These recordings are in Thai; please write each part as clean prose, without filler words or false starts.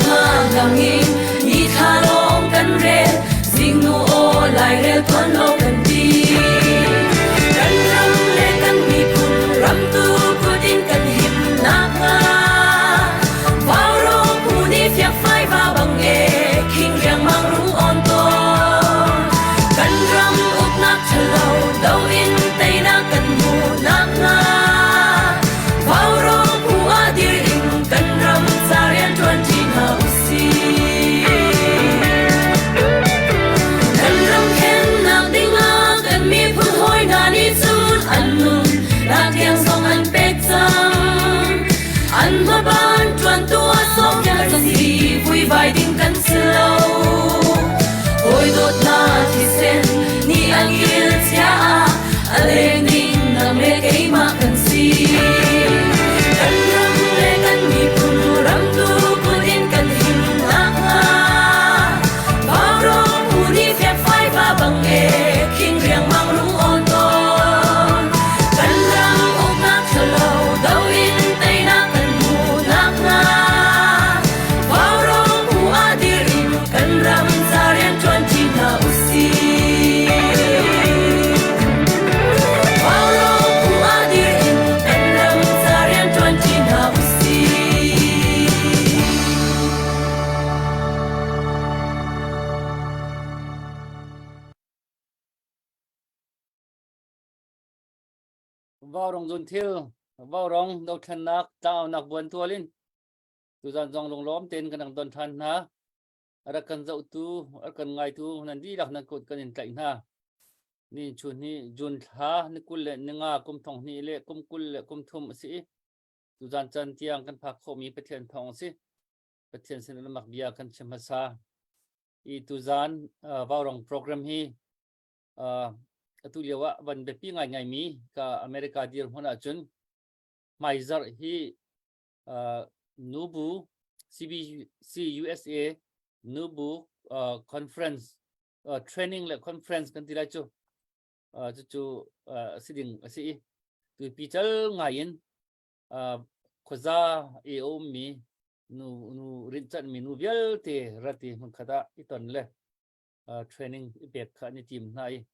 nga ngangin ni thalong kan re sing nu o lai re ton lo kan ti kan ram le kan mi pun ram tu putin kan him na nga vào ro pu ni fiak phai va bang e king yang mang rung on to kan ram up nak thalo dau in tai na kan mu na nga vào ro pu a dir in kan ram sa rian tuan ti na usi kan ram khen nak ding a kan mi phu hoi na ni chun an nun na kyang song an pe chang an ma ban tuan tua song ya si vui vai ding kan slow oi dot na thi sen ni an il chia a le ning na me ke ma kan si kan ram le kan mi pun ram tu putin kan him na nga ba ro pu ni fe phai ba bang e king riang mang rung on ton kan ram ong na thalo dau in tai na kan mu na nga ba ro pu a dir in kan ram sa rian tuan ti na usi ba ro pu a dir in kan ram sa rian tuan ti na usi vào rong dun thiêu vào rong đâu thân nạc tao nạc buồn thua lên tu dàn dòng lồng lõm tên cái đằng tuần thân ha ra cần dậu tu ra cần ngày tu nên đi đặt nên cột cần hiện cạnh ha ni chun ni jun ha ni kul le ni nga kum thong ni le kum kul le kum thum si tu dàn chân tiang kan phak kho mi pathian thong si pathian sin mak bia kan chemasa I tu dàn vào rong program hi tu lewa ban be pi ngai ngai mi ka America dir hona chun Maizer hi nubu CBC USA nubu conference training le conference kan tilai chu chu siding si tu pichal ngain khoza eo mi nu rinchan mi nu vial te rati man khada iton le training ibek kha ni team nai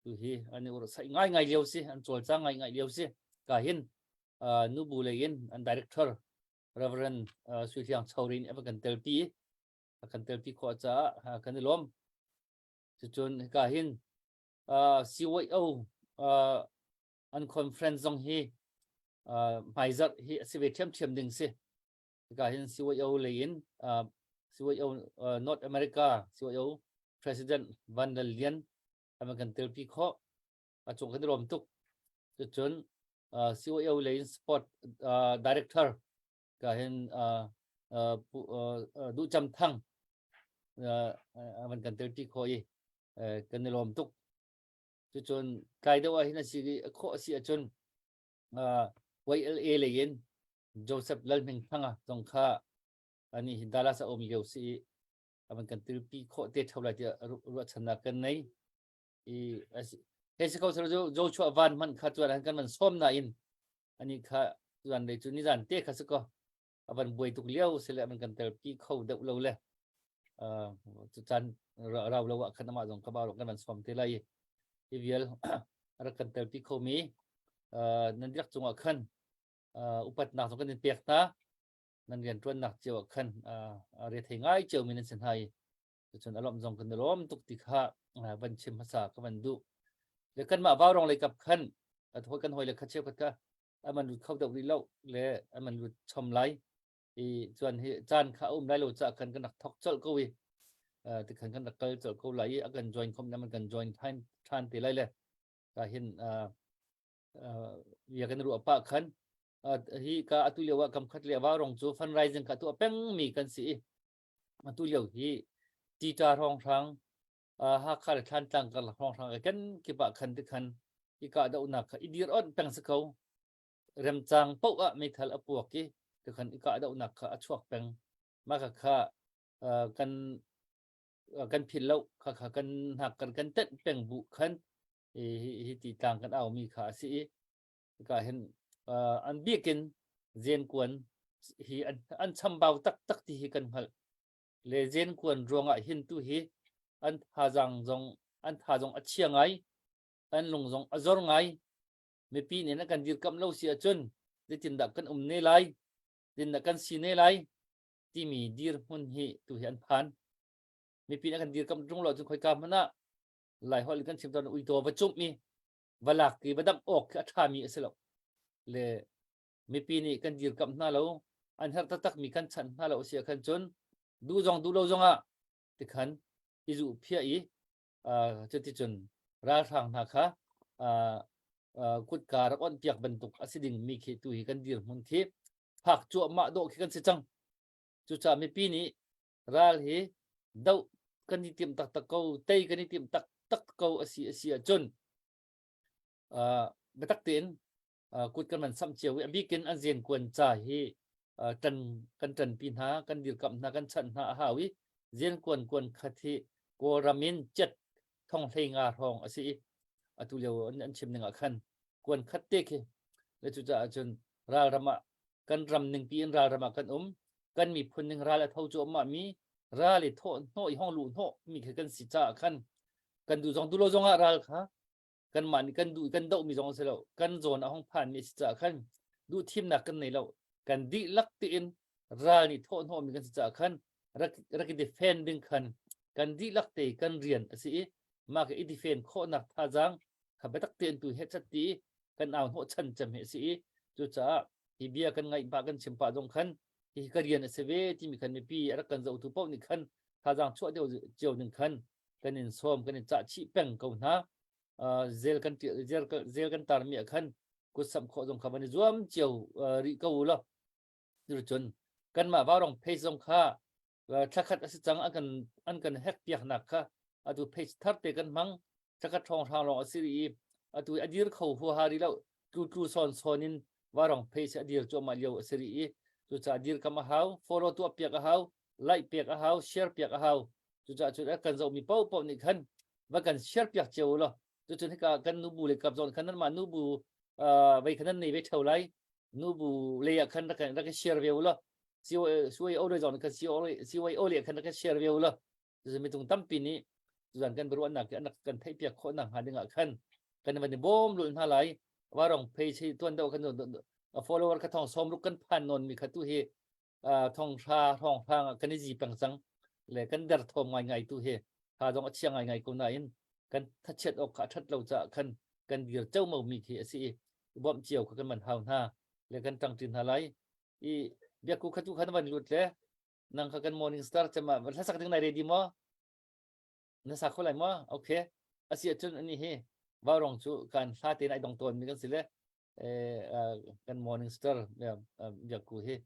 tu hi ani ur sai ngai ngai leu si an chol cha ngai ngai leu si ka hin nubu le in an director Reverend Suifiang Chaurin evakan telpi kho cha kan lom chun ka hin COO an conference jong hi Maizer hi sive thiam ding si ka hin COO le in COO North America COO President Van der Leyen evakan telpi kho achong kan lom tuk chun COO le in sport director ka hin du cham thang man kan telpi kho I kan lom tuk chun kai do hi na si kho si chun YLA le in Joseph Lalming thanga tong kha ani Dallas om leu si man kan telpi kho te thawla ti ru chana kan nei I hesi ko jo chwa van man kha chuan kan man som na in ani kha chuan le chun ni jan te kha siko aban boi tuk liao sele man kan telpi kho deuh lo le chu chan raw lo wa khanama jong ka ba ro kan man som te lai ivial ra kan telpi kho mi nan yak chunga khan upat na jong kan pek ta nan rian tuan nak chewa khan re thei ngai chew min sen hai chun alom jong kan lom tuk ti kha ban chim hasa ka ban du le kan ma ba rong le kap khan thoi kan hoi le kha cheu ka aman ru khau deuh ri lo le aman ru chom lai I chuan hi chan kha lai lo cha kan nak thok chol ko wi ti kan nak kal chol ko lai akan join khom na man kan join than ti lai le ka hin ya kan ru apa khan hi ka atu lewa kam khat le wa rong chu fundraising ka tu peng mi kan si atu leu hi ti ta rong rang ha khar than tang ka rong rang kan ki ba khan ti khan I ka da una kha idir on peng sa ko rem chang po a mi thal apuak ki ti khan I ka da una kha achuak peng ma kha kan phil lo kha kan hak kan tet peng bu khan hi ti tang kan au mi kha si ka hen an bikin zen kwan hi an chambau tak ti hi kan hal le zen kwan ronga hin tu hi an tha jong achiang ai an lung jong azor ngai me pi ne na kan dir kam lo si achun de tin da kan ne lai tin da kan si ne lai ti mi dir hun hi tu hi an phan me pi na kan dir kam jong lo chu khoi ka mana lai hol kan sim ton ui to ba chup mi balak ki badam ok atha mi aselo le me pi ni kan dir kam na lo an har ta tak mi kan chan na lo sia kan chun du lo jong a ti khan izu phia i chati chun ra thang na kha kut kar on piak bentuk asiding mi khi tu hi kan dir mun khi phak chu ma do khi kan se chang chu cha me pi ni ral hi dau kan ni tim tak tak ko tei kan ni tim tak tak ko asi chun betak tin kut kan man sam chiu bi kin an zen kwan cha hi trần pin ha kan dir kam na kan chan ha hawi zen kwan khathi ko ramin chet thong thei nga thong asi atu leo an chim ninga khan kwan khatte ke le chu cha chun ra rama kan ram ning pi ra rama kan mi phun ning ra la thau chu ma mi ra le tho no i hong lu no mi ke kan si cha khan kan du jong du lo jong a ra kha kan man kan du kan dau mi jong se lo kan zon a hong phan mi si cha khan du thim na kan nei lo kan di lak ti in ra ni tho no mi kan si cha khan ra ki defending khan kan di lak te kan rian asi ma ke i defend kho na tha jang kha betak ten tu he chat ti kan aw ho chan cham he si chu cha hi bia kan ngai ba kan chim pa jong khan hi ka rian se ve ti mi khan mi pi ara kan zo tu pau ni khan tha jang chu deu chiu ning khan kan in som kan in cha chi peng ko na zel kan tar mi khan ku sam kho jong khamani zuam chiu ri ko lo ru chun kan ma ba rong phe jong kha thakhat asi chang an kan hek piak nak kha atu page thar te kan mang thakhat thong thang long asiri atu adir kho hu hari lo tu sonin warong page adir cho ma leo asiri tu cha adir kam hau follow tu piak hau like piak hau share piak hau tu cha chu kan zo mi pau ni khan wa kan share piak cheu lo tu chu ka kan nu bu le kap zon khan ma nu bu vai khan nei ve thau lai nu bu le khan kan share ve lo siwai ole zon ka siwai ole khan ka share ve lo tu mi tung tam pi ni tuan kan beru anak kan thai piak kho nang hadinga khan kan ban bom lu na lai warong page tuan dau kan follower ka thong som lu kan phan non mi khatu hi thong thang kan ji pang sang le kan dar thom ngai tu he ha jong chiang ngai ko na in kan thachet ok kha that lo cha kan dir chau mau mi thi asi bom chiao kan man haun ha le kan tang tin ha lai i bia ku khatu khan ban lut le nang kha kan morning star chama la sak ding na ready mo na sa ko lai mo okay asia chun ani he warong chu kan sa te nai dong ton mi kan sile kan morning star ya ku he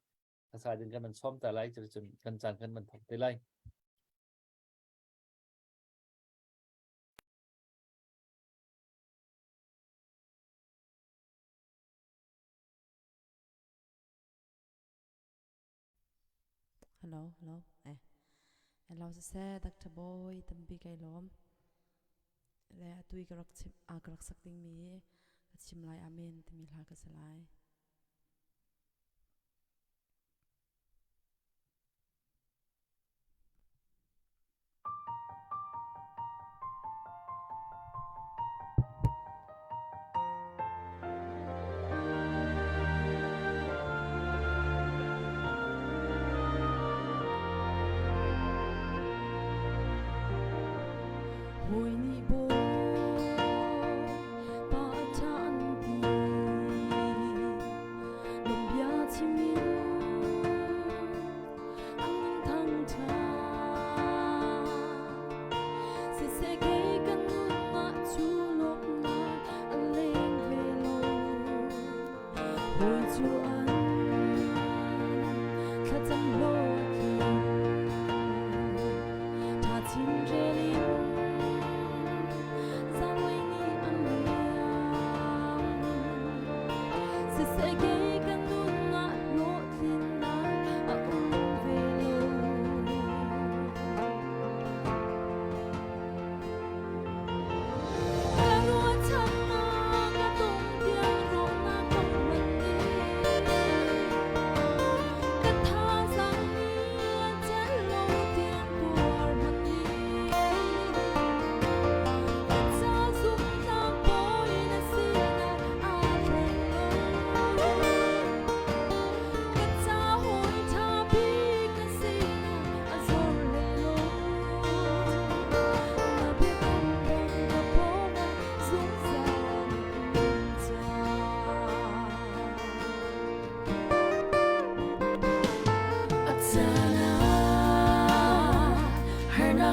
sa din kan man som ta lai chun kan chan kan man thok te lai hello hello se Dr. Boy tambi kai lom le atui garak sak ding mi chim lai amen timi hla ka salai Hoi ni bo pa chan pi lum bia chim an thang cha se ke kan na chu lop na an leng ve lo hoi chu an kha cham lo ki ta chin je li Hãy subscribe cho kênh Ghiền Mì Gõ để không bỏ lỡ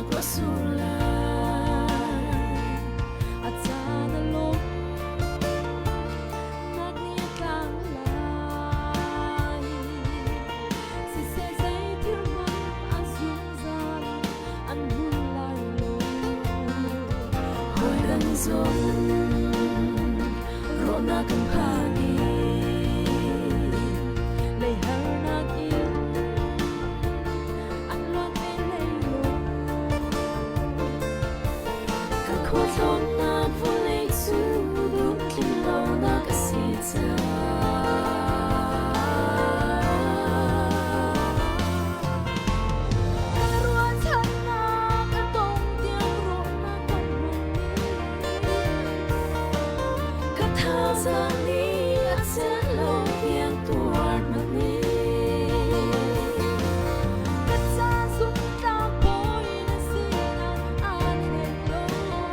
กรสุลาอาจารย์ลงนักเนียกลางลายสิเสใจที่มันอันสูงจานอันหุ่นลายลงหอยดังจนรอนักพานีเลยหานักอินอันลอยให้เลยลงก็ขอทนนักผู้เล็กสู้ดุกินเรานักสิจารัวฉันนักก็ต้องเดียวรบนักต้องมันก็ท่าสังนี้อาจจะลงเพียงตัวมันนี้ก็จะสุดตาบอยนะสินะอันเห็นลง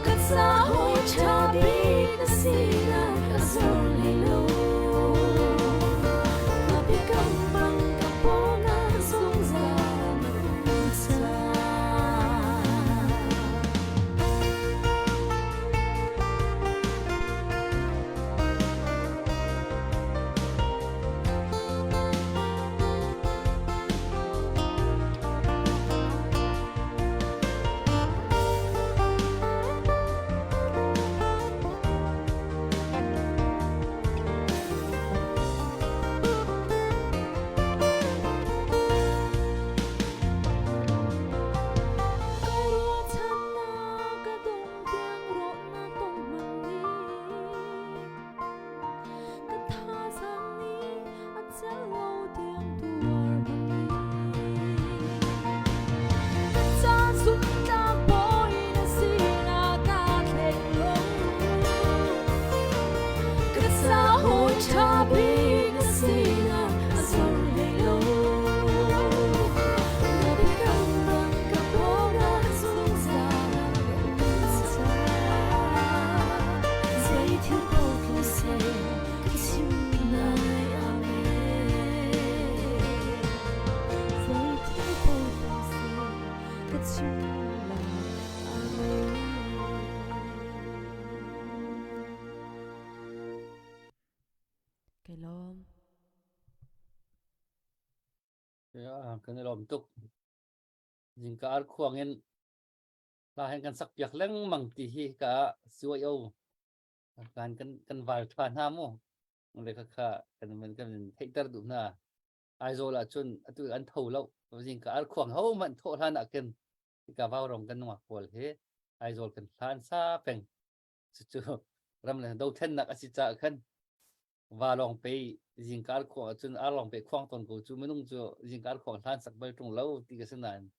ก็จะหอยชาบีนะสินะก็จะเลยลงมาเพียงกำบังกับโบนัสสงสารมันใจ ก็รู้ฉันนะก็ต้องเตียงรถนะต้องมันนี้ก็ท่าทางนี้อาจจะเล่าเตียงตัวมันนี้จะสุดตาบอยนะสินะกาเทลงก็จะโหดชาบีนะสินะอาจจะเลยลง มาเพียงกำบังกับโบราณสงสารใจใจที่บอกเลยเสียก็ชิมนายอาเมใจที่บอกเลยเสียก็ชิมนายอาเม cái lom kan lom tuk jing ka ar khuang en la hen kan sak yak leng mang ti hi ka suai au kan var thwan ha mo le kha kan men kan hektar du na ai zo la chun atu an thau lo jing ka ar khuang ho man tho than a ken ka vaw rong kan wa pol he ai zo kan than sa peng chu ram le do then nak asi cha khan và lòng pe jing kar kho chun a long pe khwang ton ko chu menung chu jing kar kho than sak bai tung lo ti ka sanan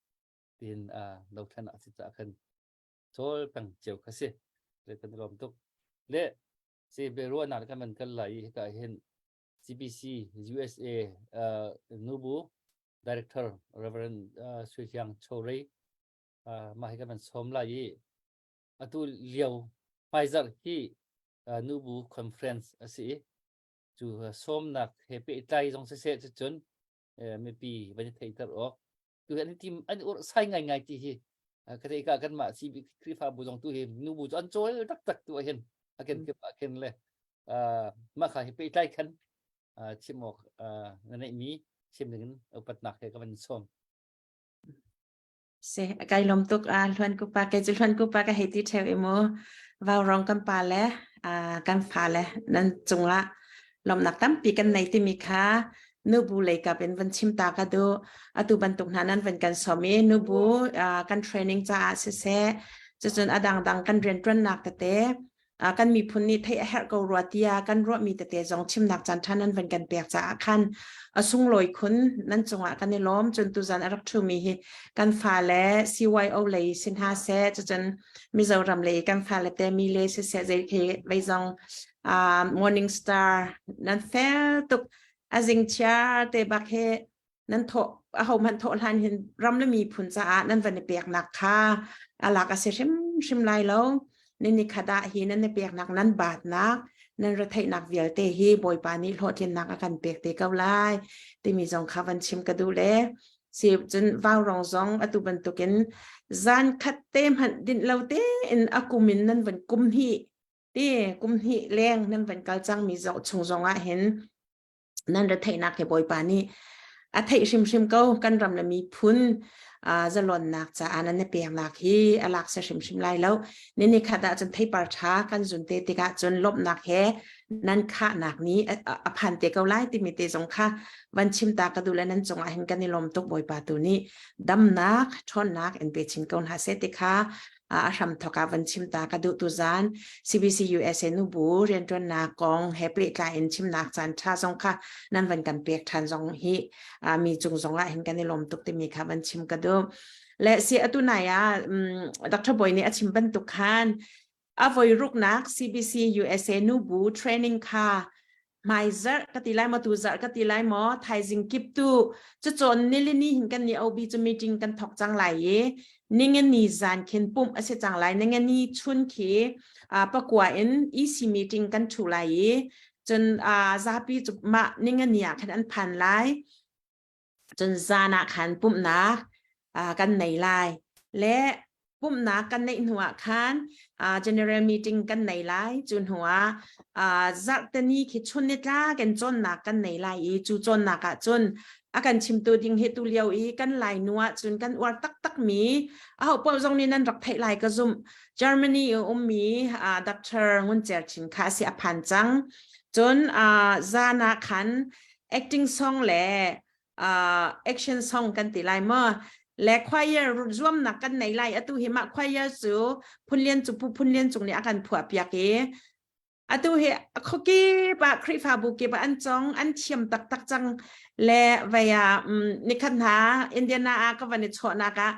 tin a lo than a si cha khan chol pang cheu kha se le kan rom tuk le se be ro na ka man kal lai ka hen CBC USA nubu director Reverend Suhyang Chorei ma hi ka man som lai atu liao Pfizer hi nubu conference asi chu som nak happy tai jong se chun me pi ban thei tar ok tu an tim an ur sai ngai ti hi ka thei ka kan ma si bi kri fa bu jong tu hi nu bu an choi tak tak tu hen aken ke pa ken le ma kha happy tai khan chimok nanai mi chim ning upat nak he ka ban som se kai lom tuk luan ku pa ke luan ku pa ka heti theu emo vào rong kan pa le kan pha le nan chunga lom nak tam pi kan nei ti mi kha nu bu le ka ben van chim ta ka do atu ban tuk nan van kan somi nu bu kan training cha se se chun adang dang kan ren tran nak ta te kan mi phun ni thei her ko ruatia kan ro mi te te jong chim nak chan thanan van kan pek cha khan asung loi khun nan chunga kan ni lom chun tu zan arak thu mi hi kan pha le CYO le sin ha se chun Mizoram le kan pha le te mi le se se je ke vai jong Morning Star nan fel tuk azing cha te bak he nan tho a ho man tho han hin ram le mi phun cha nan van ni pek nak kha ala ka se shim lai lo ni ni khada hi nan ni pek nak nan bat nak nan ra thai nak vial te hi boy pa ni lo tin nak akan pek te ka lai te mi jong kha van chim ka du le สิจนวาวรองซองอตุบันตุกินจานคัดเต็มหันดินเราเต้นอากุมินนั่นเป็นกุมหีกุมหีแรงนั่นเป็นกาจังมีจชงจงเห็นนั่นระเทนักเหบอยปานี่อาเทชิมเก้ากันรำละมีพุนจะหล่นนักจะอันนั้นเปียงนักฮีอลักเสชิมไลแล้วนี่ขณะจนเทปาร์ชากันจนเตติกะจนลบนักแฮนั่นข้านักนี้พันเตเกาไลติมิเตจงค่ะวันชิมตากระดูแลนั้นจงเห็นกันในลมตกบ่อยปาตัวนี้ดำนักชนนักเอ็นเปชินกอนหาเซติค่ะอาชัมทกาวันชิมตากระดูตุจาน CBC USA นูบูเรียนจนนากองเฮปริกาเอ็นชิมนักจานชาจงค่ะนั่นวันกันเปียกทันจงฮีมีจงจงละเห็นกันในลมตกติมีค่ะวันชิมกระดูและเสียตัวไหนดร.บอยนี่ชิมบันตุกขันอวัยรุกนัก CBC USA นูบูเทรนนิ่งค่ะไม่จัดก็ตีไล่มาตูจัดก็ตีไล่หมอไทยจิงกิบตูจะจนนี่ลินี่เห็นกันนี่เอาบีจะมีจริงกันถกจังไหลนี่เงินนี่จานเข็นปุ่มอาเซจังไหลนี่เงินนี่ชุนขีประกวดอีซีมีจริงกันถูไหลจนซาปีจุมานี่เงินนี่ขันอันผ่านไหลจนจานะขันปุ่มนักกันไหนไหลและปุ่มนักกันในหัวขันgeneral meeting กันไหนไหลจนหัวจัดแต่นี่คิดชนนี่จ้ากันจนนักกันไหนไหลจูจนนักจนอาการชิมตัวดิงเหตุเลียวกันไหลนัวจนกันอวดตักมีปอจงนี้นั่นรักไทยไหลกระซุม Germany มีดร.งุนเจอร์ชินคาเสียพันจังจนจานาขัน acting song และaction song กันติไลเมื่อและควายร่วมนักกันไหนไหลตุหิมะควายจูพุ่นเลียนจูพุ่นเลียนจุงนี้อาการผัวเปียกตุเหเขาเก็บคริฟาบุเก็บอันจงอันเทียมตักจังและเวียนิคันหาอินเดียนาก็วันนี้ชนากะ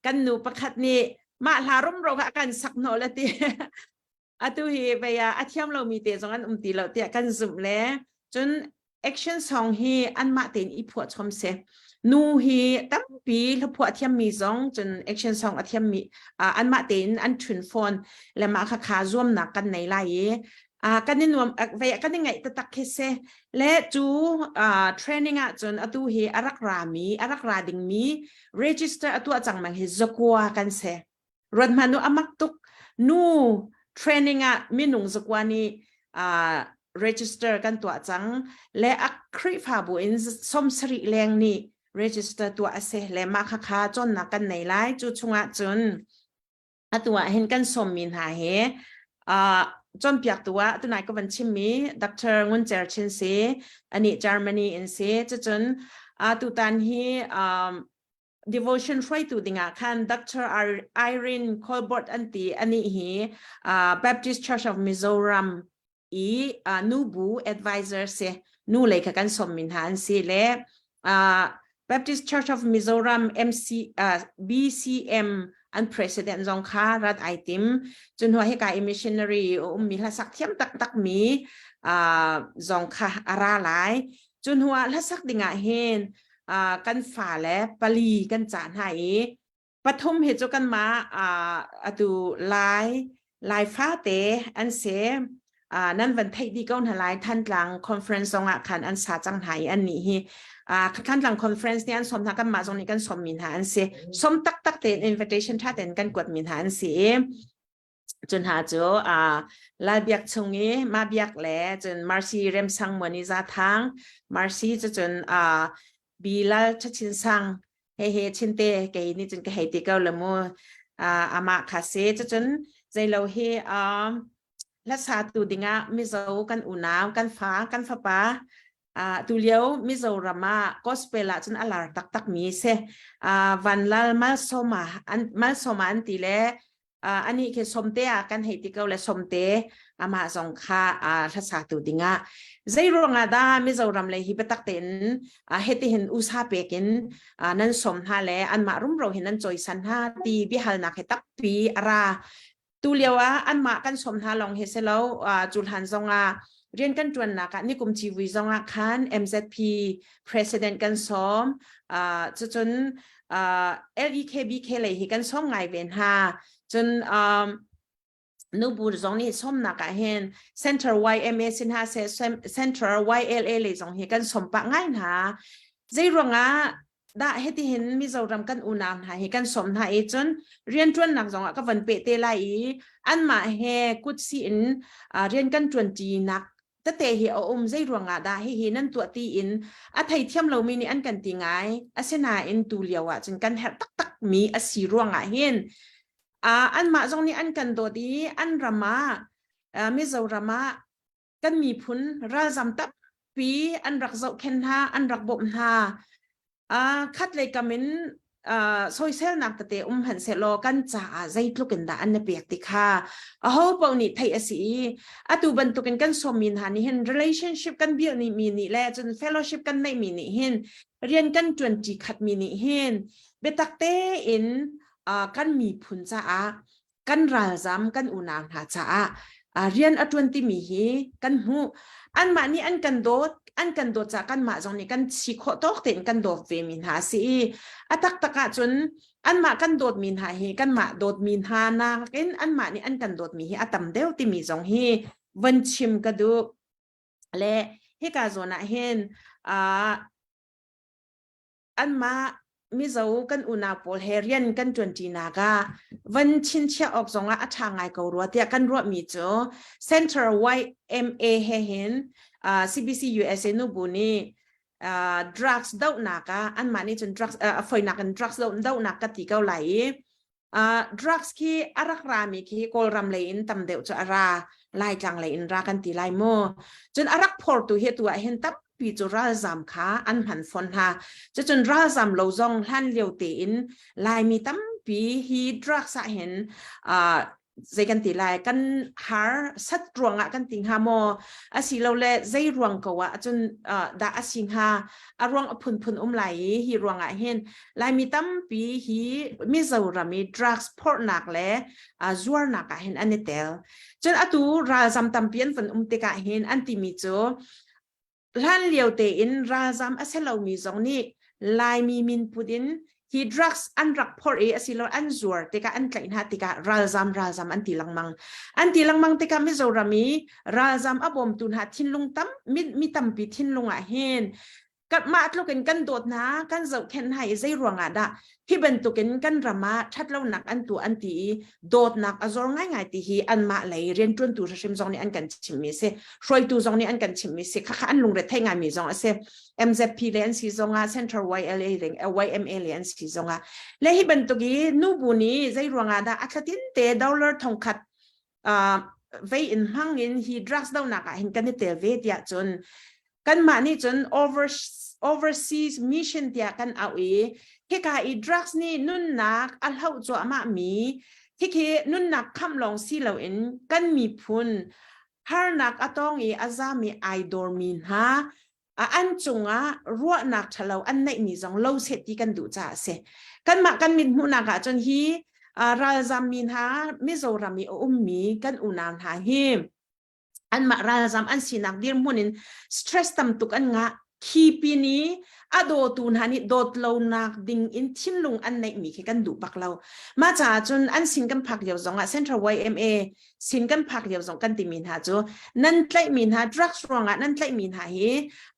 กันหนูประคัดนี้มาลาร่มเรากันสักหน่อยละตีตุเหเวียอาเทียมเรามีเตจงอันตีเราเตะกันซุ่มแล้วจนแอคชั่นสองฮีอันมาเต็นอีผัวชมเสนูฮีตั้งปีแล้วผัวเทียมมีจงจนแอคชั่นสองอาเทียมมีอันมาเต็นอันทุนฟอนและมาขาร่วมนักกันในไล่กันนี่นวมเวียกันยังไงตักเคสและจูเทรนนิ่งจนตัวเฮอารักรามีอารักราดิงมี register ตัวจังมันเฮจกัวกันเสรถมานูอามักตุกนูเทรนนิ่งมีนุ่งจกัวนี่register กันตัวจังและอักคริฟาบุอินสมสริแรงนี่ register ตัวเสและมาค่าจนนักกันในไลฟ์จูชงจนตัวเห็นกันสมมินหาเฮจนเปียกตัวไหนก็วันชิมีดร.งุนเจอร์ชินซีอันนี้ Germany อินซีจะจนตุตันฮี devotion ช่วยตัวดิ่งคันดร. Irene Colbert อันตีอันนี้ฮีBaptist Church of Mizoram นูบู advisor เสนูเลยกันสมมินหาอันซีและBaptist Church of Mizoram BCMอัน president จงค่ารัฐไอติมจนหัวให้กาย missionary มีละสักเทียมตักมีจงค่าอาราหลายจนหัวละสักดิ่งเห็นกันฝ่าและปลีกันจานให้ปฐมเหตุกันมาดูลายฟ้าเตอันเสนั่นวันไทยดีก็หลายท่านหลัง conference จงคันอันสาจังไห้อันนี้ขั้นหลังคอนเฟรนซ์เนี่ยสมทักกันมาตรงนี้กันสมมินหาอันเสียสมตักเต็น invitation ถ้าเต็นกันกดมินหาอันเสียจนหาเจอลาเบียกชงนี้มาเบียกแหล่จนมาร์ซีเริ่มสั่งเหมือนนิจาทางมาร์ซีจะจนบีลาชัชินสั่งเฮชินเตเกยนี่จนก็เฮติเกาละมัวอามาคาเซจะจนใจเราเฮลักษาตูดิงะมิโซกันอุณาวกันฟ้าปาตุเลียวมิโซรามาก็สเปล่าจนอลาตักมีเสวันละมาสมาอันตีเลอันนี้คือสมเตะกันเหตุเกาและสมเตะมาสองค่าทัศน์ตูดิงะใจรวงดามิโซรามเลยฮิปตักเต็นเหตุเห็นอุตสาหเปกินนั้นสมฮาเลอันมารุ่มเราเห็นนั้นจอยสันฮาตีบิฮัลนักเหตักปีราตุเลียวอันมากันสมฮาลองเฮเซลจุลหันซงเรียนกันจวนนักนี่กลุ่มชีวิตจงคัน MZP President กันซ้อมจนLEKBK เลยที่กันซ้อมไงเวนฮาจนนูบูจงนี่ซ้อมนักเห็น Center YMA สินหาเซ Center YLA เลยจงที่กันซ้อมปะง่ายนะใจรวง ได้เฮติเห็นมิโซรัมกันอุนามหาเฮกันสมหาเอจนเรียนจวนหนักสองก็วันเปเตไลอันมาเฮกุดสินเรียนกันจวนจีนักแต่เตเฮอมใจรวงได้เฮนั่นตัวตีอินอัไทยเทียมเรามีนี่อันกันตีง่ายอาเซนาอินตูเลียวจนกันแทบตักมีอสีรวงเห็นอันมาตรงนี้อันกันตัวดีอันรามามิโซรามากันมีพุนราจำตับปีอันรักเจ้าเคนฮาอันรักบ่มฮาคัดเลยกามินโซยเซลนักแต่หันเซโลกันจ่าใจทุกันดาอันเนเปียกติค่ะเขาเป่านี่ไทยสิตูบันตุกันสมินหานี่เห็น relationship กันเบียนี่มีนี่แหละจน fellowship กันไม่มีนี่เห็นเรียนกันจวนจีขัดมีนี่เห็นเบตักเตอินกันมีพุนจ่ากันราจำกันอุณามหาจ่าเรียนจวนที่มีกันหูอันมานี่อันกันโดดจากกันมาตรงนี้กันชิโคตอกเต็นกันโดดเวมินหาสิตักจนอันมากันโดดมินหาเฮกันมาโดดมินหานาเอ็นอันมานี่อันกันโดดมีตัมเดลที่มีตรงเฮวันชิมกระดูและเฮกาโซนะเฮนอันมามิโซกันอุณาโพลเฮเรียนกันจวนจีนากาวันชินเชียออกสองอัฐางไงก็รัวเตียกันรัวมีโจ Center YMA เฮเห็นCBC USA นูบุนีdrugs ดาวนักอันมานี่จน drugs ฝอยนักกัน drugs ดาวนักกติกาไหลdrugs ที่อารักรามีที่กอลรัมเลนตำเดียวจะอาราไล่จังเลนรากันตีไลโมจนอารักพอร์ตูเหตุว่าเห็นตับปีจุราจามขาอันผันฟอนฮาจะจนราจามเราจงท่านเลียวเตอินลายมีตั้มปีฮีดรักษาเห็นใจกันตีลายกันหาสัตรวงกันติงฮาโมอาศิเราเล่ใจรวงกว่าจนดาอาศิงฮาอารวงพุนไหลฮีรวงเห็นลายมีตั้มปีฮีมิซารามีดรักส์พอร์นักและจวร์นักเห็นอันนี้เตลจนตูราจามตั้มเปียนฝนติกะเห็นอันติมิโจท่านเลียวเตอินราจามอาศัยเรามีตรงนี้ลายมีมินพุดินฮีดรักส์อันรักพอร์อาศัยเราอันจัวร์ติกะอันไกลหาติกะราจามอันตีลังมังติกะมิโซรามีราจามอบอมตุนหาทินลุงตั้มมีตั้มปีทินลุงเห็นกัดมาทุกันกันโดดนะกันเจ้าแค่ไหนใจรวงดะที่เป็นตุกันกันรามาชัดเล่าหนักอันตัวอันตีโดดหนักอจอง่ายตีฮีอันมาเลยเรียนจนตัวชิมจงนี้อันกันชิมมิเซช่วยตัวจงนี้อันกันชิมมิเซข้าอันลุงเรทให้งานมีจงเซMZP เรียนสีจงCentral YLA เรียนYMA เรียนสีจงและที่เป็นตุกี้นูบุนีใจรวงดะอัศตินเตดอลลาร์ทองคัดเวอินหังอินฮีดรักส์ดาวนักเห็นกันเตเวทยาจนกันมานี่จน overseas mission เดียกันเอาที่กาอีดรักส์นี่นุ่นนักอัลฮาวจัวมามีที่คือนุ่นนักคำลองสิเราเองกันมีพุนฮาร์นักอตองอาซามีไอดอร์มินฮะอันจงรัวนักทะเลาอันไหนมีจงเล่าเสร็จที่กันดูจ่าเสกันมากันมินหูนักจนฮีราจามินฮะมิโซรามีมีกันอุนานหาฮิมอันมาราจามอันสินักเดียร์มุนินสตรสตั้มตุกอันงะคีปีนี้โดตูนหานี่โดดเลานักดิ่งอินทินลุงอันไหนมีแค่กันดูปักเรามาจากจนอันสินกันพักเดียวจงCentral YMA สินกันพักเดียวจงกันติมินหาจูนั่นใกล้มินหาดรักส์รองนั่นใกล้มินหา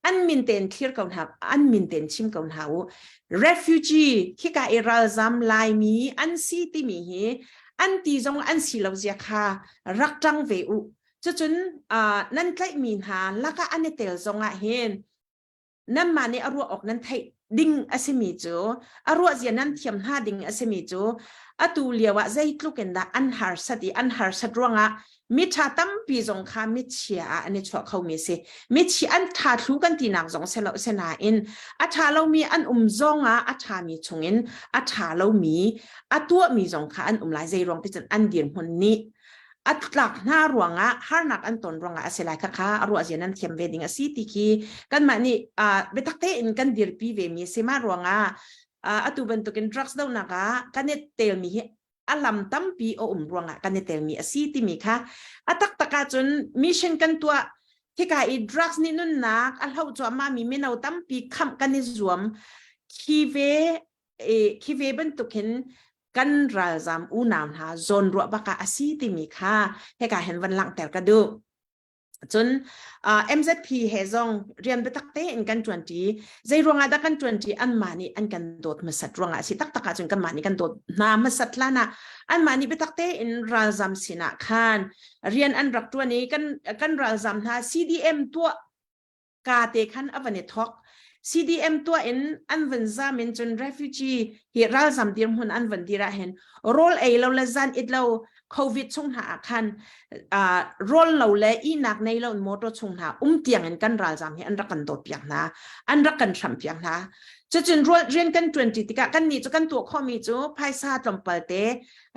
อันมินเตนเคลียร์กันหาอันมินเตนชิมกันหาrefugee ที่กาอิราจามลายมีอันซีติมีอันตีจงอันสิเราเสียค่ะรักจังเวอุจนนั่นใกล้มีนหาแล้วก็อันนี้เตลจงเห็นนั่นมาในอรัวออกนั้นไทยดิ่งอาเซมิโจอรัวเจียนั้นเทียมห้าดิ่งอาเซมิโจตูเลียวใจกลุกันดาอันหาร์สัตรวงมิชาตั้มปีจงคามิเชียอันนี้ชัวเขามีสิมิชีอันทาทุกันตีนักจงเสลเสนาอินอัฐาเรามีอันจงอัฐามีชงอินอัฐาเรามีตัวมีจงคาอันหลายใจรวงที่จะอันเดียนคนนี้อัตลักหน้ารวงฮาร์นักอันตนรวงเสลายค่ะรัวเจียนั้นเทียมเวดิงสิติกีกันมานี่เบตักเตอินกันเดียร์ปีเวมีเสมารวงตูเป็นตัวกันดรักส์ดาวนักกันเนเตลมีอัลลัมตั้มปีรวงกันเนเตลมีสิติมีค่ะตักจนมิชชั่นกันตัวที่กาอีดรักส์นี่นุ่นนักอัลฮาวจัวมามีเมนเอาตั้มปีคำกันในรวมคีเวเป็นตัวกันกันราจามอุนามหาโซนรัวบักอาซีติมีค่ะให้การเห็นวันหลังแต่กระดู จนMZP เฮซองเรียนไปตักเตอินกันจวนจีใจรวงอาดักกันจวนจีอันมานี่อันกันโดดมาสัตรวงอาสิตักตักจนกันมานี่กันโดดนามาสัตลานะอันมานี่ไปตักเตอินรัลซัมสินะคานเรียนอันรักตัวนี้กันรัลซัมฮะ CDM ตัวกาเตคันอวันเนทอกCDM ตัวเอ็นอันวันซามินจน refugee เฮรัลซัมเดียมหุ่นอันวันดีระเห็น role เราละจันอิดเราโควิดช่งหาคันรอลเราและอีนักในเราโมโตชงหาเตียงกันรัลจำให้อันรักกันโดดเปียงนะอันรักกันฉ่ำเปียงนะจะจนเรียนกันจวนจิตกะกันนี่จะกันตัวข้อมีจูภายซาตรมเปเต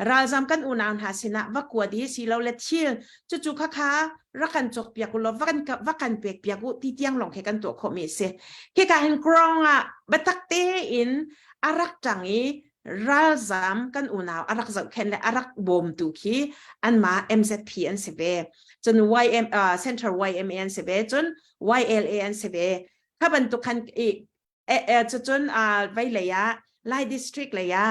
รัลจำกันอุณาหาสินะว่ากวดีสิเราเล็ดชิลจู่ๆค่ะรักกันจกเปียกุลว่ากันเปียกุที่เตียงหลงให้กันตัวข้อมีเสแค่การเห็นกรองบัตักเตอินอารักจังอีรัลซัมกันอุณาอารักจักเห็นและอารักบ่มตุกีอันมา MZP อันเสเบจน Center YMA อันเสเบจน YLA อันเสเบข้าบรรทุกคันอีกจนไว้ระยะไล่ district ระยะ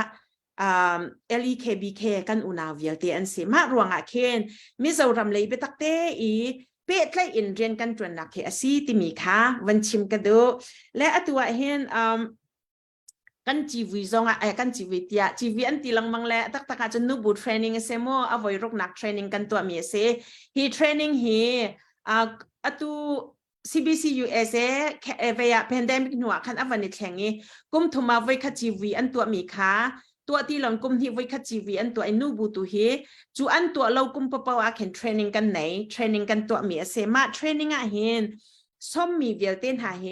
LEKBK กันอุณาเวียลตีอันเสมารวงเคนมิโซรัมเลยไปตักเตอีเป็ดไล่อินเรียนกันจวนนักเอซีติมีค่ะวันชิมกันดูและตัวเห็นกันจีวีซองกันจีวีเตียจีวีอันตีลังมังแลตักจนนูบูทเทรนนิ่งเสมอเอาไว้รกนักเทรนนิ่งกันตัวมีเสฮีเทรนนิ่งฮีตัว CBC USA เวียแพนเดมิกหนัวคันอวันนี้แข่งงี้กุมทุมาไว้คัดจีวีอันตัวมีค่ะตัวที่หลังกุมที่ไว้คัดจีวีอันตัวไอ้นูบูตุฮีจูอันตัวเรากุมปะปะว่าแข่งเทรนนิ่งกันไหนเทรนนิ่งกันตัวมีเสมาเทรนนิ่งเห็นส้มมีเวียลเต้นหาเฮ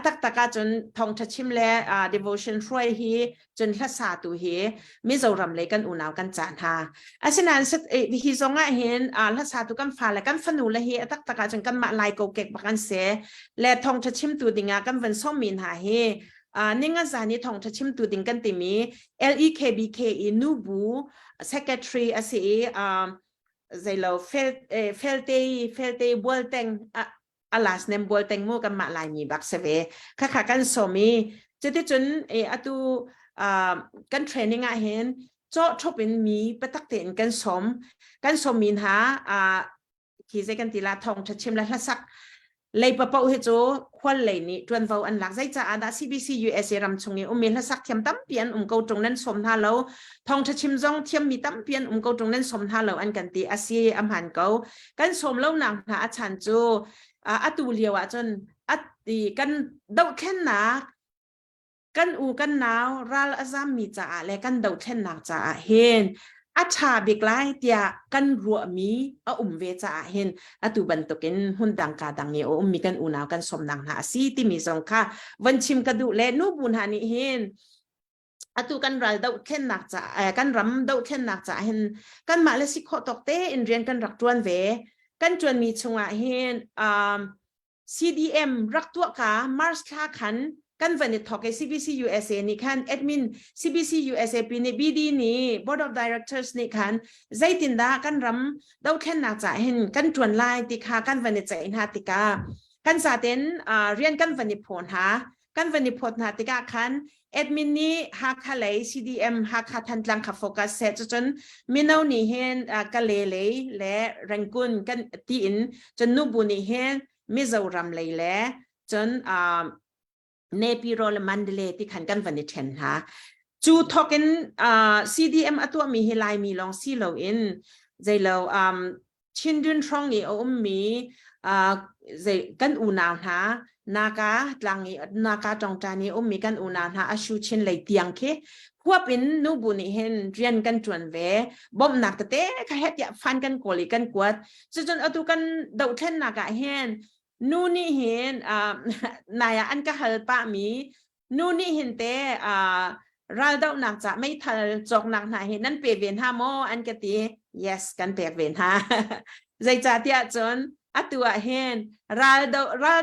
ตักจนทองทัชิมและdevotion ช่วยเฮจนทัศาตุเฮมิโซรัมเลยกันอุณาวกันจานหาฉะนั้นวิธีทรงเห็นทัศาตุกันฟ้าและกันฟนูและเฮตักจนกันมาลายโกเกกบักันเสและทองทัชิมตัวดิ่งกันวันส้มมีหาเฮนิ่งจานี่ทองทัชิมตัวดิ่งกันติมี LEKBK นูบู secretary สิใจเราเฟลเตบัวเต็งalas nem bol tengmo kan malai mi bak seve kha kan somi cheti chun atu kan training a hen cho thopin mi patak ten kan som min ha ki se kan tila thong thachim la hlasak lei pa pau he cho khwal lei ni twan vau an lak zai cha ada CBC USA ram chungi umil hlasak thiam tam pian ko tong nan som tha lo thong thachim jong thiam mi tam pian ko tong nan som tha lo an kan ti asi am han ko kan som lo nang ha achan chuตูเลียวจนตีกันดาวเช่นนักกันกันหนาวรัลอาซามมีจ่าและกันดาวเช่นนักจ่าเห็นชาบิกไลเตียกันรัวมีเวจ่าเห็นตูบันตกินหุ่นดังกาดังเงี้ยมีกันหนาวกันสมดังหาซีที่มีสองค่ะวันชิมกระดูและนูบุญหานิเห็นตูกันรัลดาวเช่นนักจ่ากันรำดาวเช่นนักจ่าเห็นกันมาเลสิโคตกเตอินเรียนกันรักจวนเวกันจวนมีชงเห็นCDM รักตัวกา Mars ค่าขันกันวันนี้ทอกCBC USA นี่คันแอดมิน CBC USA ปีนี้ BD นี่ Board of Directors นี่คันใจตินดากันรำดาวแค่นักจ่าเห็นกันจวนไล่ติคากันวันนี้ใจอินหาติกากันสาเต็นเรียนกันวันนี้ผลหากันวันนี้ผลหาติกาคันแอดมินนี่ฮักฮาเลย CDM ฮักฮาทันลังขับโฟกัสเซตจนมินเอานี่เห็นกะเลเลยและรังกุนกันตีอินจนนูบุนี่เห็นมิโซรัมเลยแหละจนเนปิโรลมันเดเลที่ขันกันวันนี้เช่นฮะจูทอกันCDM ตัวมีเฮลายมีลองซีโลอินใจเราชินดุนทรองอีมีใจกันอูนาวฮะนากาหลังนากาจงจานีมีกันอูนาวฮะอาชูชินเลยเตียงเคพวกเป็นนูบุนี่เห็นเรียนกันจวนเวบ่มหนักแต่ข้าเฮ็ดอยากฟันกันโกลีกันกวดจนเอาตัวกันเดาเช่นนากาเห็นนู่นนี่เห็นนายอันก็เฮลปะมีนู่นนี่เห็นแต่เราเดาหนักจะไม่ทันจอกหนักหนาเห็นนั่นเปลี่ยนเวียนห้าโมอันก็ตี yes กันเปลี่ยนเวียนห้าใจจ่าเตียจนตัวเห็นเรา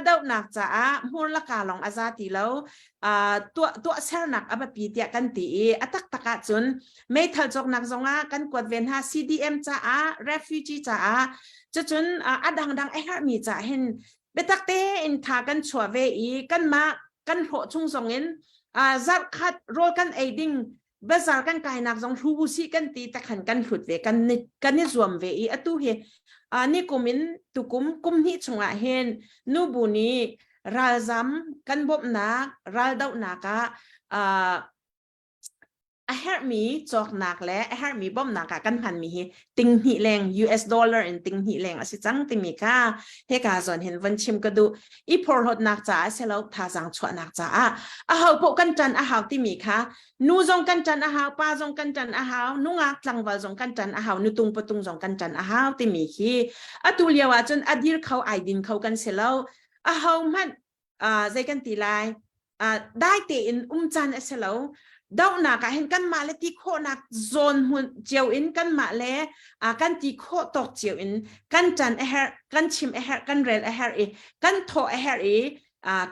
เดาหนักจะมูลค่าลองอาซาติแล้วตัวเซลหนักปีเตียกันตีตักจนไม่ทันจอกหนักจงกันกวดเวียนห้า CDM จะrefugee จะจนดังมีจะเห็นเบตักเตอินทากันชัวเวอีกันมากันโหชุงสงเงินจัดคัดโรกันเอดิ้งเบสาร์กันกายนักจงทูบุซีกันตีตะขันกันขุดเวกันนี่รวมเวอีตู้เฮ นี่กุมินตุกุมนี่ชงเห็นนูบุนีรัลซัมกันบบนักรัลดาวนักเฮร์มีจอกนักและเฮร์มีบ่มนักกันพันมีติงหิแรง US dollar อินติงหิแรงสิจังติมีค่าเฮกาซอนเห็นวันชิมก็ดูอีพอร์หดนักจ้าเสร็จแล้วทาสังชวนักจ้าอาหาวพวกกันจันอาหาวติมีค่านูจงกันจันอาหาวป้าจงกันจันอาหาวนุงักจังวาจงกันจันอาหาวนุตุงปตุงจงกันจันอาหาวติมีขี้ตุเลียวจนอดีรเขาไอดินเขากันเสร็จแล้วอาหาวมันใจกันตีลายได้เตอินจันเสร็จแล้วดาวนักเห็นกันมาเลติโคนักโซนหุ่นเจียวอินกันมาเลกันติโคตกเจียวอินกันจันกันชิมกันเรลกันโท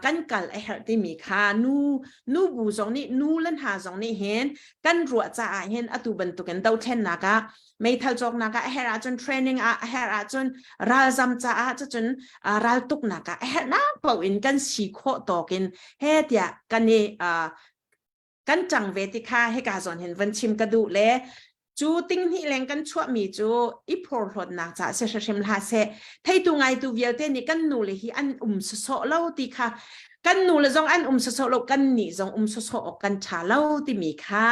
กันกัลที่มีค่านูบูจงนี่นูเล่นหาจงนี่เห็นกันรัวจ่าเห็นตุบันตุกันดาวเทนนักไม่ทัลจอกนักจนเทรนนิ่งจนรัลซัมจ่าจนรัลตุกนักนักเป่าอินกันสีโคตกินเฮียกันนี่กันจังเวติค่าให้กาสอนเห็นวันชิมกระดูและจูติ้งที่แรงกันชั่วมีจูอีพอร์หดนักจ่าเสียชิมลาเสไทยตัวไงตัวเวียเตนี่กันนูเลยที่อันสโซเล่าตีค่ะกันนูเลยจงอันสโซเล่ากันนี่จงสโซออกกันชาเล่าตีมีค่ะ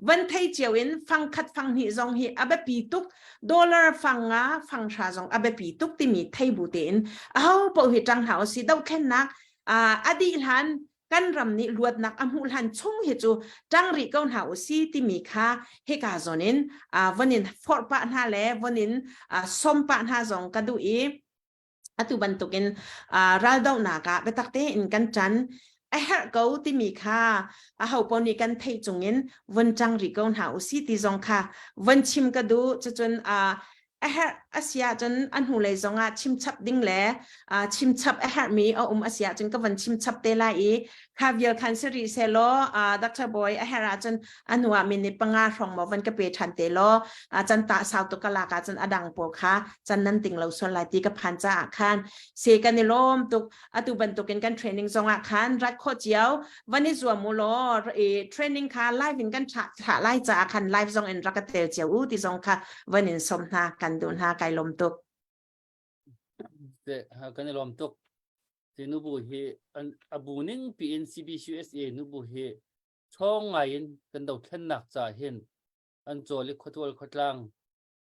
วันไทยเจียวอินฟังคัดฟังนี่จงฮีอาเบปีตุกดอลลาร์ฟังชาจงอาเบปีตุกตีมีไทยบูเตนเอาพอเหตุจังหาสิดาวแค่นักอดีตหันกันรำนี้ลวดนักอมุลันชงเหตุจังริกเอาหาอุซีที่มีค่าเฮกาโซนินวันนี้ฟอร์ปะหน้าแล้ววันนี้สมปะหน้าจงกระดูอีตุบันตุกินรัลดาวนักเบตักเตอินกันจันเฮร์เกาที่มีค่าเขาปนิกันไทยจงอินวันจังริกเอาหาอุซีที่จงค่ะวันชิมกระดูจนอาเซียจนอันหูเลยจงชิมชับดิ้งแหล่ชิมชับมีอาเซียจนก็วันชิมชับเตลายคาเวียคันเซรีเซโลดรบอยจนอันหัวมินในปังอาของมวันก็เปชันเตโลจันตาสาวตุกลากาจนอดังโปค่ะจันนั้นติงเราส่วนลายตีกับพันจ่าอาคารเสกันในลมตุกตุบันตุกันกันเทรนนิ่งจงอาคารรักโคเจียววันนี้ส่วนมูลเทรนนิ่งค่ะไลฟ์กันฉะไล่จ่าอาคารไลฟ์จงเอ็นรักเตลเจียวที่จงค่ะวันนี้สมนากันดูหาไกลลมตุกเดหากันลมตุกที่นูบูเฮอันอบูนิงปีเอ็นซีบียูเอสเอนูบูเฮช่องไงกันดาวเทนนักจ่าเห็นอันโจลิขวัวขวัดลัง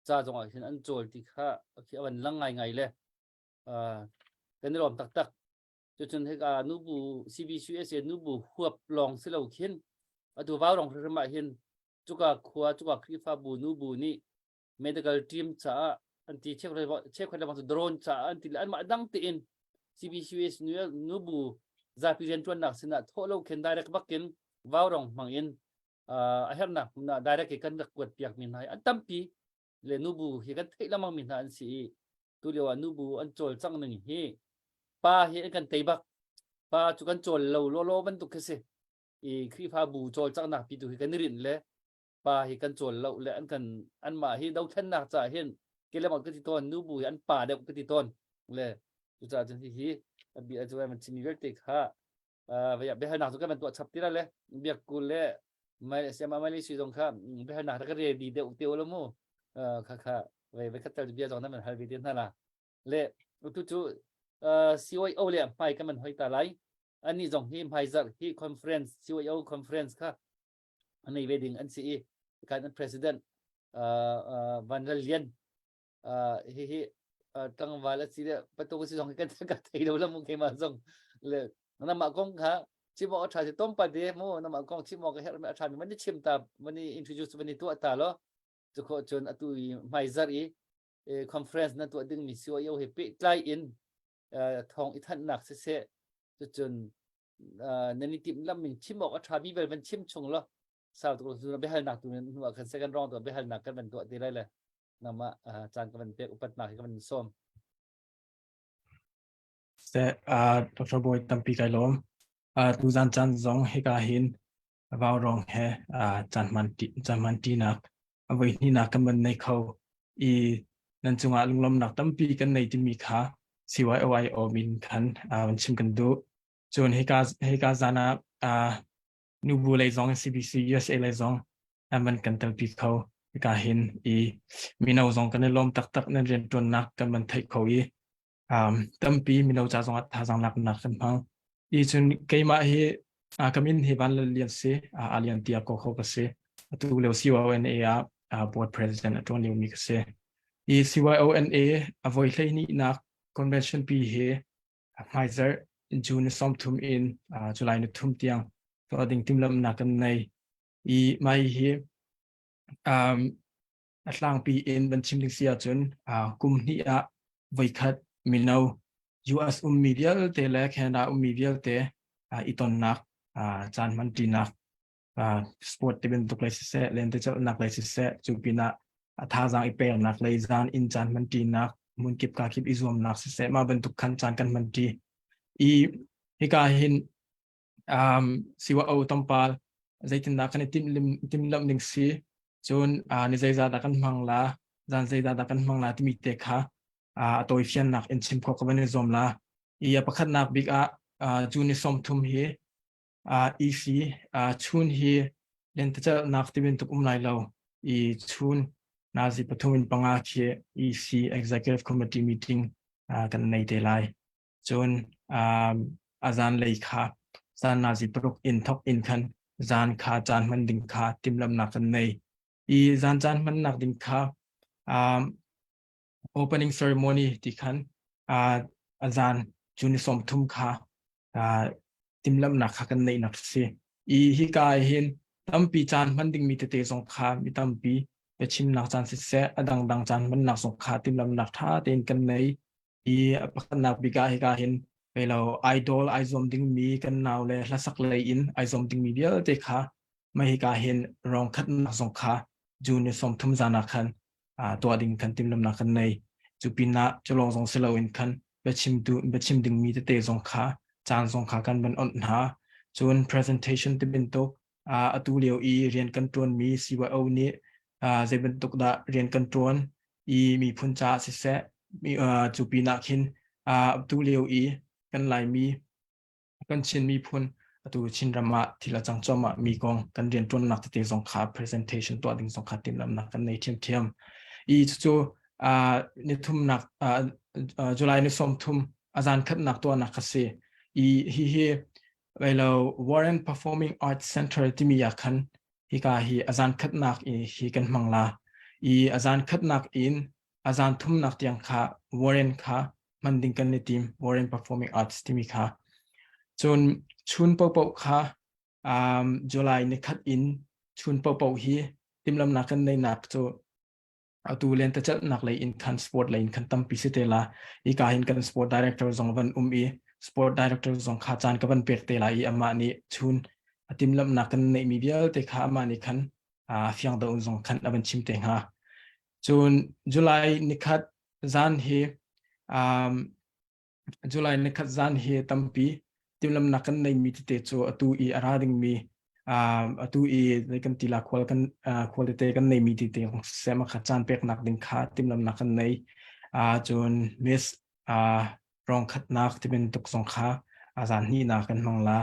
จ่าจงอ่ะเห็นอันโจลที่ข้าคือวันลังไงเลยกันลมตักจนให้นูบูซีบียูเอสเอนูบูหัวลองสิเราเห็นตัวว้าวลองเริ่มมาเห็นจุกขวาจุกคลิฟ้าบูนูบูนี่medical team จ้าอันที่เช็คคนละวันโดรนจ้าอันที่อันมาดังตีน CBCS นูบูจะพิจารณาหนักสินะทั่วโลกเห็นได้รักบักกินว้าวรองมังอินเห็นหนักมันได้รักกันรักกวดเปียกมินหายอันตั้มปีเลยนูบูเห็นกันเทละมังมินหายอันสีตัวเดียวนูบูอันโจลจังหนึ่งเฮป้าเห็นกันเตยบักป้าจุกันโจลเราโลมันตุกเสคลิฟ้าบูโจลจังหนักปีตุกเห็นกันรินเลยป้าเห็นกันโจลเราและอันมาเห็นดาวเทนนักจ่าเห็นเกล้ามันก็ติดต้นนูบูอันป่าเด็กก็ติดต้นเลยจุดจ่าจนที่บีอาจจะมันชิมีเวลติค่ะไปอยากไปหาหนักสุดก็เป็นตัวชับที่นั่นเลยเบียกกูเลยไม่เสียมาไม่ได้ช่วยตรงข้ามไปหาหนักแล้วก็เรียดีเดียวเตียวแล้วมั้งค่ะไปคัดเจอเบียร์ตรงนั้นมันหายไปเดือนนั่นละเลยจู่COO เลยไปกันมันหอยตาไหลอันนี้ตรงที่ไพซักที่คอนเฟรนซ์ COO คอนเฟรนซ์ค่ะอันนี้เวดิ้งอันซีการอัน president วันเลียนตั้งวันละสิเนี่ยประตูก็สิส่งกันกันไทยเราแล้วมึงเคยมาส่งเลยน้ำมันกงค่ะชิมอชาจะต้มปลาเดมโมน้ำมันกงชิมอก็เห็นมันชามันได้ชิมตามันนี่ introduce มันนี่ตัวตาล้อจะขอจนตุยไม่ซารีconference นั่นตัวดึงมีสิว่าเยาเฮปิใกล้อินทองอีท่านหนักเสียจนในนิติลำมิงชิมอชาบีเบลมันชิมชงล้อสาวตัวเราไปให้หนักตัวนั้นว่าคัน second round ตัวไปให้หนักกันเป็นตัวที่ไรเลยนำมาจานกันเป็นเปียกอุปนักกันเป็นส้มแต่ดร.บอยตั้มปีไกลล้มดูจันจันจงให้กาเห็นว่ารองแห่จันมันตีนักวันนี้นักกันมันในเขานั่นจงลุงลมนักตั้มปีกันในที่มีค่าสิวเอาไว้อมินขันวันชิมกันดูจนให้กาจานานูบูเลยจง CBC USA เลยจงมันกันตั้มปีเขา กาเห็นมีนาจงกันในลมตักนั่นเรียนจนนักกันมันไทยเขาตั้มปีมีนาจะจงอัดทาจังหลักนักกันพังจนเกี่ยมากมินเฮบันเลียนเสอาเลียนตียก็เขาก็เสตัวเลี้ยว CYONA board president ตัวเลี้ยวมีก็เสCYONA avoidเลยนี่นัก convention ปีเฮไฮเซอร์จูนสอมทุ่มอินจุลัยนุทุ่มเตียงตัวดิ่งทิมลำนักกันในไม่เฮอัตลางปีอินบัญชีดิ่งเสียจนกุมนี้ไว้คัดมินาว US มีเดียลเตเลแคนามีเดียลเตอีตอนนักจานมันดีนักสปอร์ตที่เป็นตุกเลสิเซเลนที่จะนักเลสิเซจูปินะท่าจางอีเปลนักเลยจานอินจานมันดีนักมุนกิบกาคิบอิซวมนักสิเซมาเป็นตุกขันจานกันมันดีฮิกาหินสิว่าเอาตั้มปาลใจตินนักกันติมลำหนึ่งสีจนนิจัยจาดักันมังลาจานใจจาดักันมังลาที่มีเตค่ะตัวเฟียนนักอินชิมก็กบันนิซอมลาประคัดนักบิ๊กจูนิสอมทุมเฮEC ชุนเฮเลนจะนักที่เป็นตุกไลเราชุนนาซิปทุมินปังอาเคีย EC Executive Committee Meeting กันในเดลัยจนอาจารย์เลยค่ะจานนาซิปรุกอินท็อกอินคันจานค่ะจานมันดิ่งค่ะติมลำนักกันในจานมันนักดิ่งค่ะopening ceremony ที่คันอาจารย์จูนิสอมทุมค่ะติมลำนักกันในนักเสียฮิกายเห็นตั้มปีจานมันดิ่งมีเตสงขามีตั้มปีไปชิมนักจานสิเสะดังจานมันนักสงขาติมลำนักท่าเต้นกันในประกันนักบิกาฮิกายเห็นไปเราไอดอลไอซอมดิ่งมีกันนาวเลยละสักเลยอินไอซอมดิ่งมีเดียวเตค่ะไม่ฮิกายเห็นรองคัดนักสงขาจูนิสอมทุมจานักคันตัวดิ่งคันติมลำนักกันในจูปินะจะลองส่งเสลวินคันไปชิมดิ่งมีเตสงขาจานสงขากันเป็นอ่อนหาจน presentation ที่เป็นตุกตัวเลี้ยวเรียนกันตรวนมี CYO นี้จะเป็นตุกดาเรียนกันตรวนมีพุนจ่าสิเสะมีจูปีนักหินตัวเลี้ยวกันไหลมีกันชินมีพุนตัวชินรำมาที่ละจังจอมมีกองกันเรียนตรวนนักที่สงขา presentation ตัวดิ่งสงขาติมลำนักกันในเทียมจู่นิทุมนักจุลัยนิสมทุมอาจารย์คัดนักตัวนักเสียเวลา Warren Performing Arts Center ที่มีอยากคันอาจารย์คัดนักกันมังลาอาจารย์คัดนักอาจารย์ทุ่มนักเตียงค่ะ Warren ค่ะมันดิ่งกันในทีม Warren Performing Arts ที่มีค่ะจนชุนเป่าค่ะจุลัยในคัดชุนเป่าทีมลำนักกันในนักตัวเล่นแต่จะนักเลยคันสปอร์ตเลยคันตั้มพิเศษละเห็นกันสปอร์ตดีเรคเตอร์สองวันสปอร์ตดีเรคเตอร์สองข้าจานกับวันเปิดเตล่าอามานี่ชุนทีมลำนักกันในมีเดียลเตข้าอามานี่คันเฟียงดาวสองคันอันชิมเตงฮะจนจุลัยนิคัดจานเฮจุลัยนิคัดจานเฮตั้มปีทีมลำนักกันในมีเตโจตัวอาราดิงมีตัวในกันทีละควอลิตี้กันในมีที่เตียงเสมาขัดจานเป็กนักดิ่งขาติมลำนักกันในจนมิสรองขัดนักที่เป็นตุกสงขาอาจารย์นี่นักกันมังลา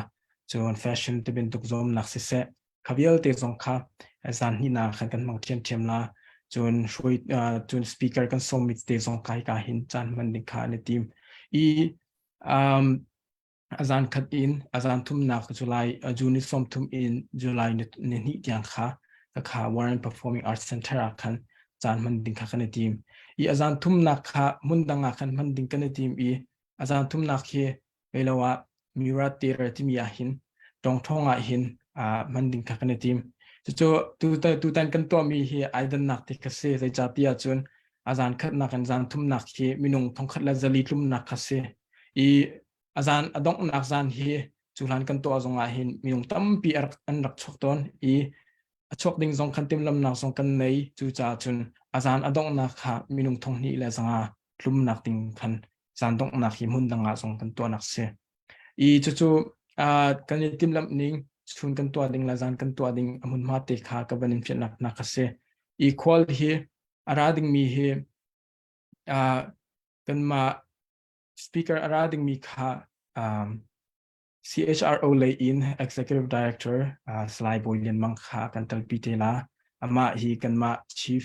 จนแฟชั่นที่เป็นตุกโจมนักเสะขบเยลเตียงสงขาอาจารย์นี่นักกันมังเทียมลาจนช่วยจนสปีกเกอร์กันส่งมิสเตียงสงขาการเห็นจานมันดิ่งขาในทีมอาจารย์คัดอาจารย์ทุ่มนักจุลัยจูนิสอมทุ่มจุลัยนี่อย่างค่ะก็ค่ะ Warren Performing Arts Center คันจานมันดิ่งค่ะกันในทีมอาจารย์ทุ่มนักค่ะมุนดังคันมันดิ่งกันในทีมอาจารย์ทุ่มนักเวลาว่ามิราเตอร์ที่มีหินตรงท้องหินมันดิ่งค่ะกันในทีมตัวแทนกันตัวมีไอเดนนักที่เกษตรในจัติอาจารย์อาจารย์คัดนักอาจารย์ทุ่มนักมีนงทองคัดและจลีทุ่มนักเกษตรอาจารย์อดงนักจานจุลันกันตัวจงอาหินมีนงตั้มปีอันรักชกตอนชกดิ่งจงคันติมลำนักจงกันในจูจ่าจุนอาจารย์อดงนักค่ะมีนงทองนี้และจงอาลุ่มนักดิ่งคันจานดงนักหิมุนดังอาจงกันตัวนักเสียจู่กันในติมลำนิ่งชุนกันตัวดิ่งและจานกันตัวดิ่งอมุนมาเตค่ะกับบันเฟียนักนักเสียควอลอาราดิ่งมีกันมาSpeaker อาราดิงมีค่ะCHRO เลยExecutive Director สไลด์บอยเลียนมังค่ะกันตัลปีเตลา ama hi kan ma chief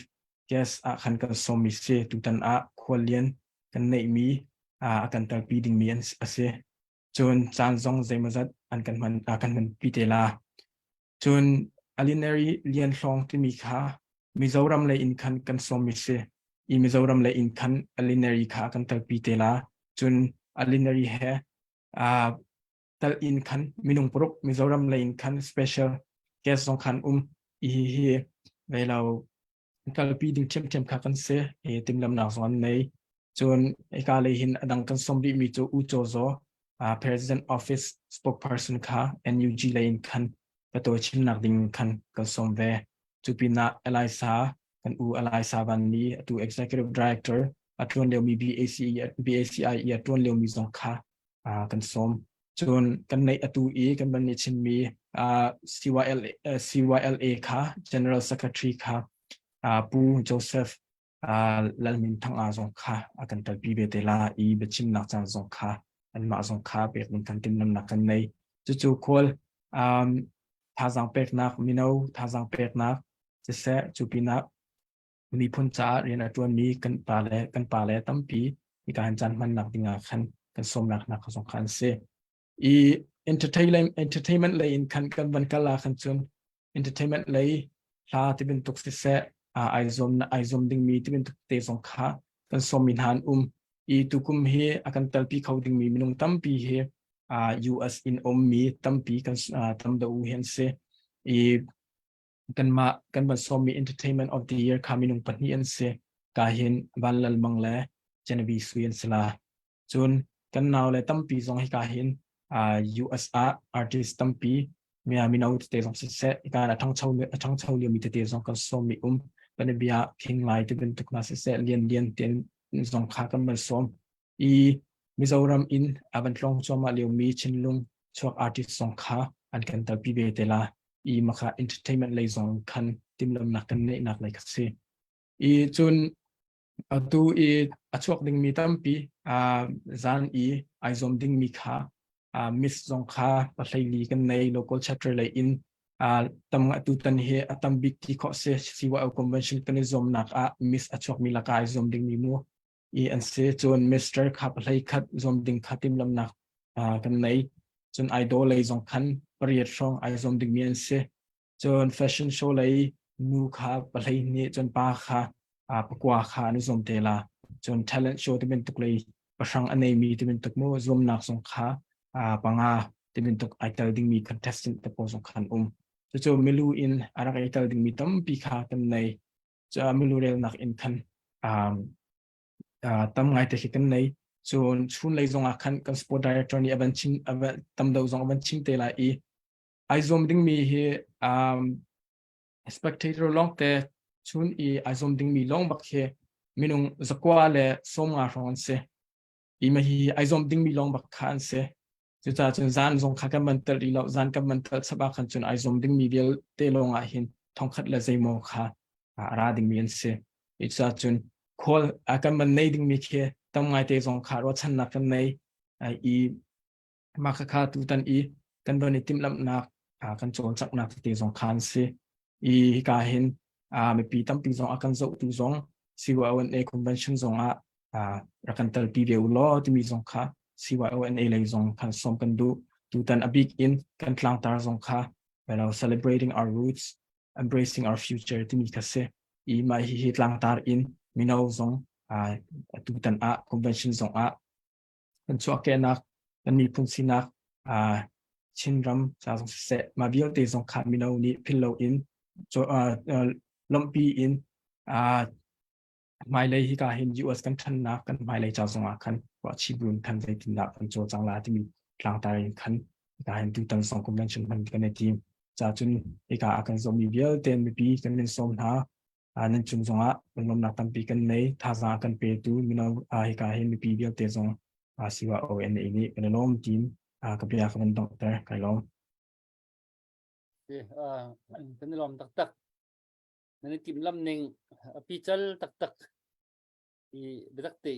guest a khan kan somi se tutan a kholian kan nei mi akan tar pi ding mi an ase chun chan zong zaimazat an kan man pitela chun alinary lian hlong ti mi kha mizoram le in khan kan somi se I mizoram le in khan alinary kha kan tar pitela chun alinary he tal in khan minung puruk mizoram le in khan special guest zong khan hi velo kal pi ding chem kha kan se tim lam na zon nei chun ka le hin adang kan somri mi chu u cho zo president office spokesperson kha NUG le in khan ka to chim nak ding khan kan som ve chu pina Elisa kan Elisa van ni tu executive director atron leo mi BACI atron leo mi zong kha kan som chun kan nei atu kan ban ni chin mi CYLA kha general secretary kha pu Joseph lalmin thang zong kha akan tal pi betela bechim nak chan zong kha an ma zong kha pek min kan tim nam nak kan nei chu khol thazang pek nak mino thazang pek nak se chupina mi phun cha rian atun mi kan pa le tampi I kan chan man nak dinga khan kan som nak zong khan se entertainment le in kan ban kala khan chun entertainment le la tibin tuk se aizom ding mi tibin tuk te zong kha kan som min han tukum he akan talpi khawding mi minung tampi he US in mi tampi kan tam da hen se kan ban som mi entertainment of the year kha minung patni an se ka hin balal mangle Genevi Suyen sela chun kan naw le tampi zong he ka hin US artist tampi mia minau te zong se ka na thang chau li mi te zong kan som mi kan bia king lai te ben tuk na se lian ten zong kha kan ban som Mizoram in aban tlong choma leo mi chinlung chuak artist song kha an kan tar pi be tela makha entertainment lei zong khan timlam nak kan nei nak lai kase chun atu achuak ding mi tampi zan aizom ding mi kha miss zong kha pahlai li kan nei local chapter lei in tam atu tan he atam big ti kho se siwa convention kan zom nak miss achuak mi la ka aizom ding mi mo an se chun Mr. Khap lai khat zom ding khatim lam nak kan nei chun idol lei zong khan pariat song ai zom ding mi an se chun fashion show lei nu kha palai ni chun pa kha pakwa kha nu zom te la chun talent show te ben tuk lei pasang anei mi te ben tuk mo zom nak song kha panga te ben tuk idol ding mi contestant te po zong khan chu milu in arak idol ding mi tam pi kha kan nei cha milu rel nak in khan tam ngai te kan nei chun chun lei zong khan kan sport director ni aban ching tam do zong aban ching te la ai zom ding mi he spectator long te chun ai zom ding mi long bak he minung zakwa le somnga ron se ma hi ai zom ding mi long bak khan se chu cha chun zan zong kha kan man tel ri lo zan kan man tel saba khan chun ai zom ding mi bel te longa hin thong khat la zaimo kha ra ding mi an se cha chun khol akan man nei ding mi khe tam ngai te zong kha ro chan na kan nei ma kha tu tan kan ban ni tim lam nak kan chol chak nak te zong khan se ka hin me pi tam pi zong akan zo tu zong CYONA convention zong rakan tal pi ve lo ti mi zong kha CYONA le zong khan som kan du tu tan a big in kan tlang tar zong kha celebrating our roots embracing our future ti mi ka se mai hi tlang tar in minau zong tu tan convention zong kan chu ke nak kan mi phun sinak chinram cha zong se ma biol te zong kha minau ni philo in cho lompi in mai lei hi ka hin US kan than na kan mai lei cha zong khan wa chibun kan zai tin na kan cho chang la ti mi tlang tar in khan ka hin tu tan song convention man kan ne team cha chun ka akan zo mi biol ten mi pi kan len som na nan chung zonga lom na tampi kan nei thaza kan pe tu mino hi ka hin mi pi biol te zong siwa ONA ni kan lom team ka pia kan doctor kai lom kan lom tak nani tim lam ning pichal tak bedak te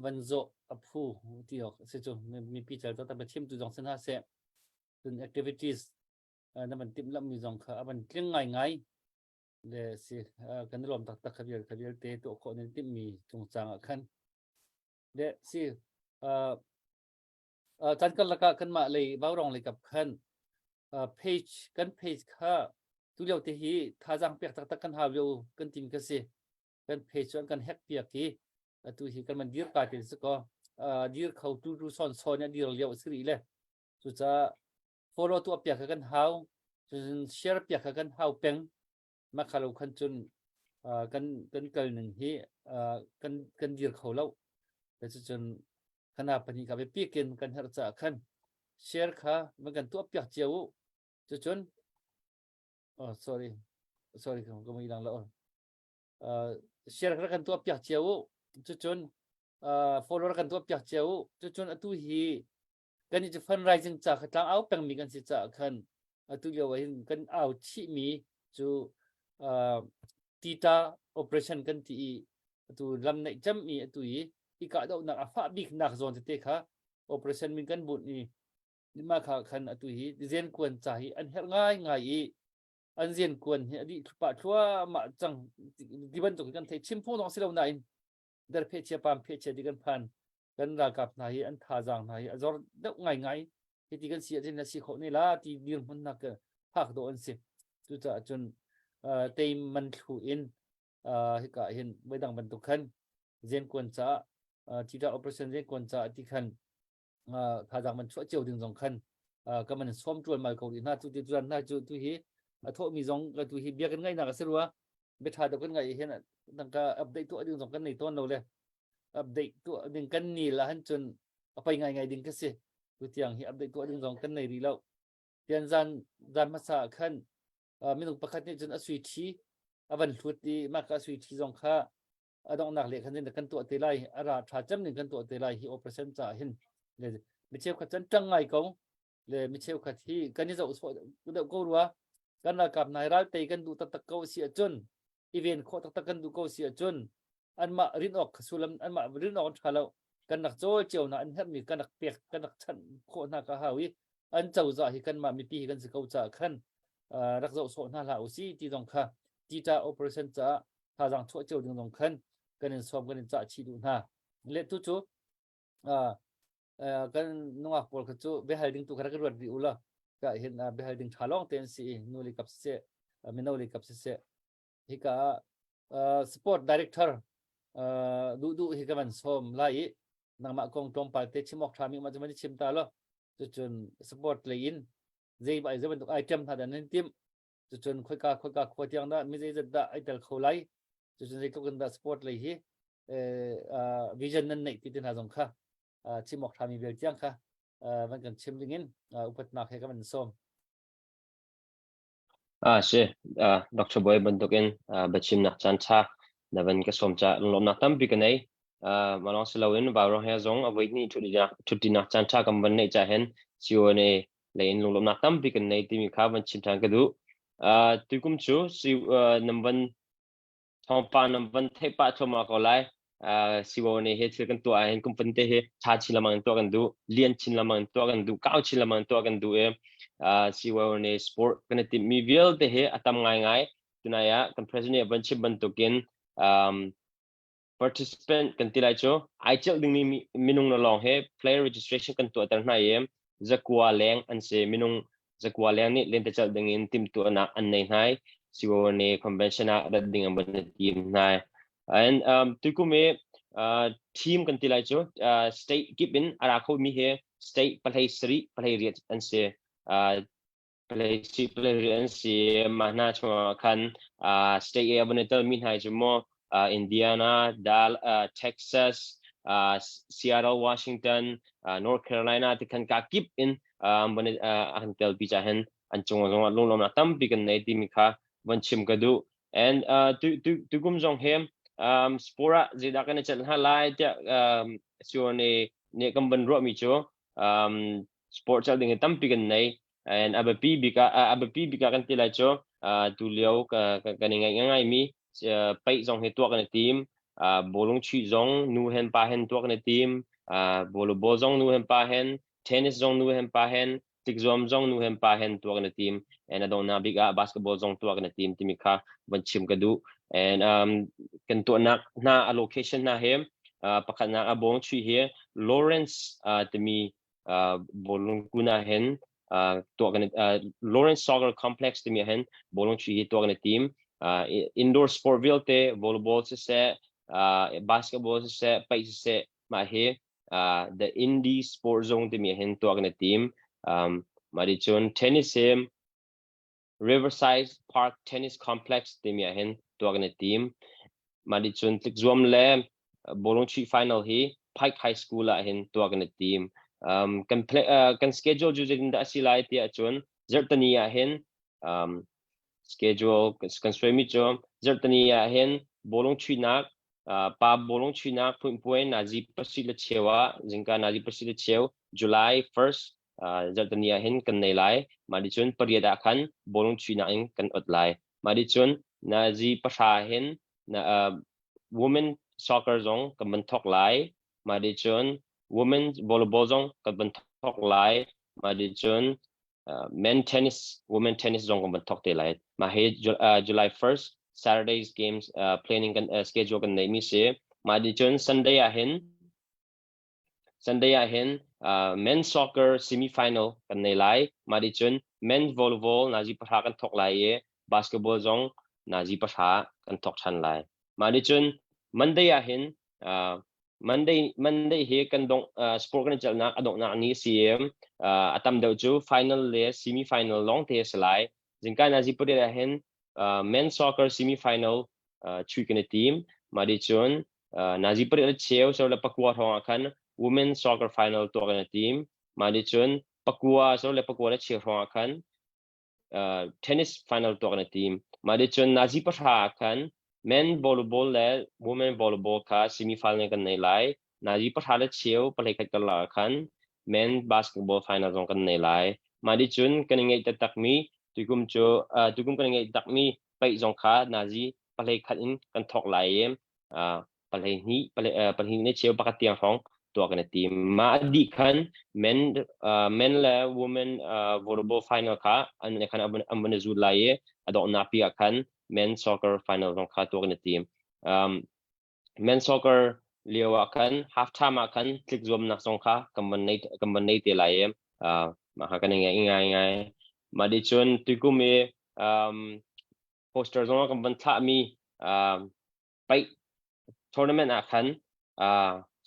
vanzo aphu tiok se chu mi pichal ta ba chim tu jong san ha se tun activities na ban tim lam mi jong kha ban tling ngai le si kan lom tak tak khabial te to kho ne tim mi chung chang khan le si tan kan laka kan ma le bawrong le kap khan page kan page kha tu leo te hi tha jang pek tak tak kan ha lo kan tim ka si kan page kan hack pia ki tu hi kan man dir ka te se ko dir khau tu son son ya dir leo sri le chu cha follow tu pia kan how chu share pia kan how peng ma khalo khan chun kan kal ning hi kan dir khau lo te chu chun khana pani ka be pikin kan har cha khan share kha ma kan tu pia cheu chu chun sorry ko mi lang lo share kan tu pia cheu chu chun follow kan tu pia cheu chu chun atu hi kan ni fundraising cha khatang au peng mi kan si cha khan atu yo hin kan au chi mi chu tita operation kan ti tu lam nei cham mi atu hi ika do na afa big nak zon te kha operation min kan but ni ma kha khan atu hi zen kwan cha hi an her ngai i an zen kwan hi adi pa thua ma chang di ban to kan thei chim pho no silo na in dar phe che pam phe che di kan phan kan ra kap na hi an tha jang na hi azor deuh ngai hi ti kan si din na si kho ni la ti dir mun na ka hak do an si tu cha chun tei man thu in hi ka hin bedang ban tu khan zen kwan cha tita operation zen kwan cha ti khan tha jang man chua cheu ding jong khan ka man som tuan mal ko na tu ti tuan na chu tu hi tho mi jong ka tu hi bia kan ngai na ka serwa be tha do kan ngai hen nang ka update tu ding jong kan nei ton lo le update tu ding kan ni la han chun apai ngai ding ka se tu tiang hi update tu ding jong kan nei ri lo tian zan ma sa khan mi nung pakhat ni chun a sui thi avan thut ti ma ka sui thi jong kha adong nak le khan ni kan tu te lai ara tha cham ni kan tu te lai hi operation cha hin le mi cheu kha chan tang ngai ko le mi cheu kha thi kan ni zo so da ko ruwa kan la kap nai ral te kan du tak tak ko si chun event kho tak tak kan du ko si chun an ma rin ok sulam an ma rin ok thalo kan nak cho cheu na an her mi kan nak pek kan nak chan kho na ka hawi an chau za hi kan ma mi pi kan si ko cha khan rak zo so na la usi ti dong kha ti ta operation cha tha jang cho cheu ding dong khan kan in som kan in cha chi du na le tu chu kan nunga pol kha chu be halding tu khara ka rat ri ula ka hin be halding thalong ten si nuli kap se minoli kap se hi ka sport director du hi ka man som lai nang ma kong tom pa te chimok thami ma chama chim ta lo chu chun sport le in zai bai zai ban item tha dan tim chu chun khoi ka tiang da mi zai da itel kholai chu chun zai to kan da sport le hi vision nan nei ti tin ha jong kha chimok thami bel tiang kha ban kan chim ding in upat na khe ka man som she Dr. Boy bentukin bachim nak chancha naban ka somcha lom nak tam bikanai malong selawin bawrong he zong avoid ni chuti nak chancha kam ban nei cha hen sione lein lom nak tam bikanai timi kha ban chim thang ka du tukum chu si namban thongpa namban thepa thoma ko lai sione he thil kan to hen kumpan te he cha chilamang to kan du lian chilamang to kan du kau chilamang to kan du siwane sport kana ti mi vial te he atam ngai tunaya kan president ban chip ban token participant kan tilai cho ai chel ding ni minung no long he player registration kan to tar na yem zakwa leng an se minung zakwa leng ni len te chel ding in tim to na an nei nai siwane convention a da ding ban team nai and tukume team kan tilai cho state given ara kho mi he state play sri play riat an se play si mana cuma kan state ya benar min hai cuma Indiana, Texas, Seattle, Washington, North Carolina tekan kakip in benar akan tel bijahan ancung long na tam bikin nai timika bencim kadu and tu gum jong hem spora zida kan chat halai dia sione ne kamban ro mi cho sport chal dengan tam bikin nai and abapi bika kan tilai cho tu liao ka ngai mi pai jong he to kan team bolong chi jong nu hen pa hen to kan team volleyball jong nu hen pa hen tennis jong nu hen pa hen tik zom zong nu hem pa hen to kan team and adong na biga basketball zong to kan team timika ban chim kadu and kan to na allocation na hem pakat na abong chi here Lawrence timi bolong kuna hen to kan Lawrence Soccer Complex timi hen bolong chi to kan team indoor sportville te volleyball se basketball se pai se ma he the indie sport zone timi hen to kan team mari chon tennis hem Riverside Park Tennis Complex timi hen to kan team mari chon tik zoom le bolong chi final hi Pike High School la hen to kan team kan schedule ju jin da silai ti chon zertania hen schedule kan swemi cho zertania hen bolong chi nak pa bolong chi nak point nazi pasila chewa jingka nazi pasila chew July 1st zertania hen kan nei lai mari chon pariada khan bolong chi na kan ot lai mari chon nazi pasha hen women soccer zong kan ban thok lai mari chon women volleyball zong kan ban thok lai mari chon men tennis women tennis zong kan ban thok te lai ma he July 1st Saturday's games planning kan schedule kan nei mi se mari chon Sunday a hen men's soccer semi final kan nei lai mari chon men's volleyball nazi pasha kan thok lai ye basketball zong nazi pasha kan thok chan lai mari chon Monday a hen Monday he kan dong sport kan chal na adong na ni cm atam deu chu final le semi final long te slai jingka na ji pure hen men's soccer semi final chui kan team mari chon na ji pure cheu so le pakwa thong khan women's soccer final to kan team mari chon pakwa so le pakwa le cheu thong khan tennis final to kan team mari chon na ji pasha khan men volleyball le women volleyball ka semi final kan nei lai naji pathala cheu palai khat kala khan men basketball final jong kan nei lai mari chun kan ngai ta takmi tukum kan ngai takmi pai jong kha naji palai khat in kan thok lai em palai ne cheu pakat tiang hong to kan team ma di khan men le women volleyball final ka an ne khan amban zu lai adon na pi khan men's soccer final jong kha to kan team men's soccer liwa kan half time kan click zoom na song kha kamban nei te lai em ma ha kan ngai ma di chun tukumi poster zong kamban tha mi pai tournament kan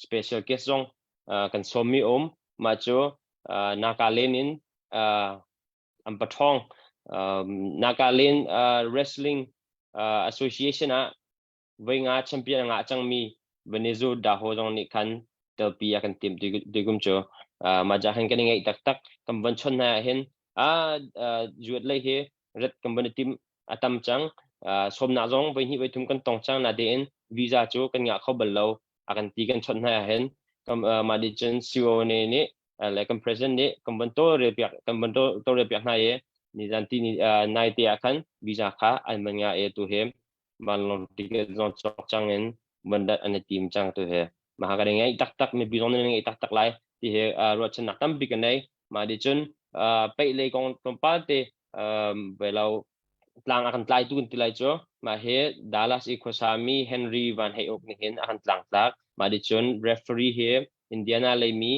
special guest zong kan somi ma chu Nagaland ampathong Nagaland wrestling association wenga champion nga changmi Venezu daho jong ni kan telpi akan tim digum cho ma jahan kan ngai tak tak kamban chon na hen juat lai he ret kamban tim atam chang somna jong bei hi bei thum kan tong chang na den visa chu kan nga khobal lo akan ti kan chon na hen kam ma di chen siwo ne le kam present ne kamban to re pyak kamban to re pyak na ye ni janti ni nai te akan visa kha an manya e tu hem malon tiket zon chok chang en bandat an team chang tu he ma ha kan ngai tak tak me bilon ngai tak tak lai ti he ro chen nak tam bi kan nei ma di chun pai le kong tompa te belau tlang akan tlai tu kan tilai cho ma he Dallas Ikosami Henry Van Hayok ni hen akan tlang tak ma di chun referee he Indiana le mi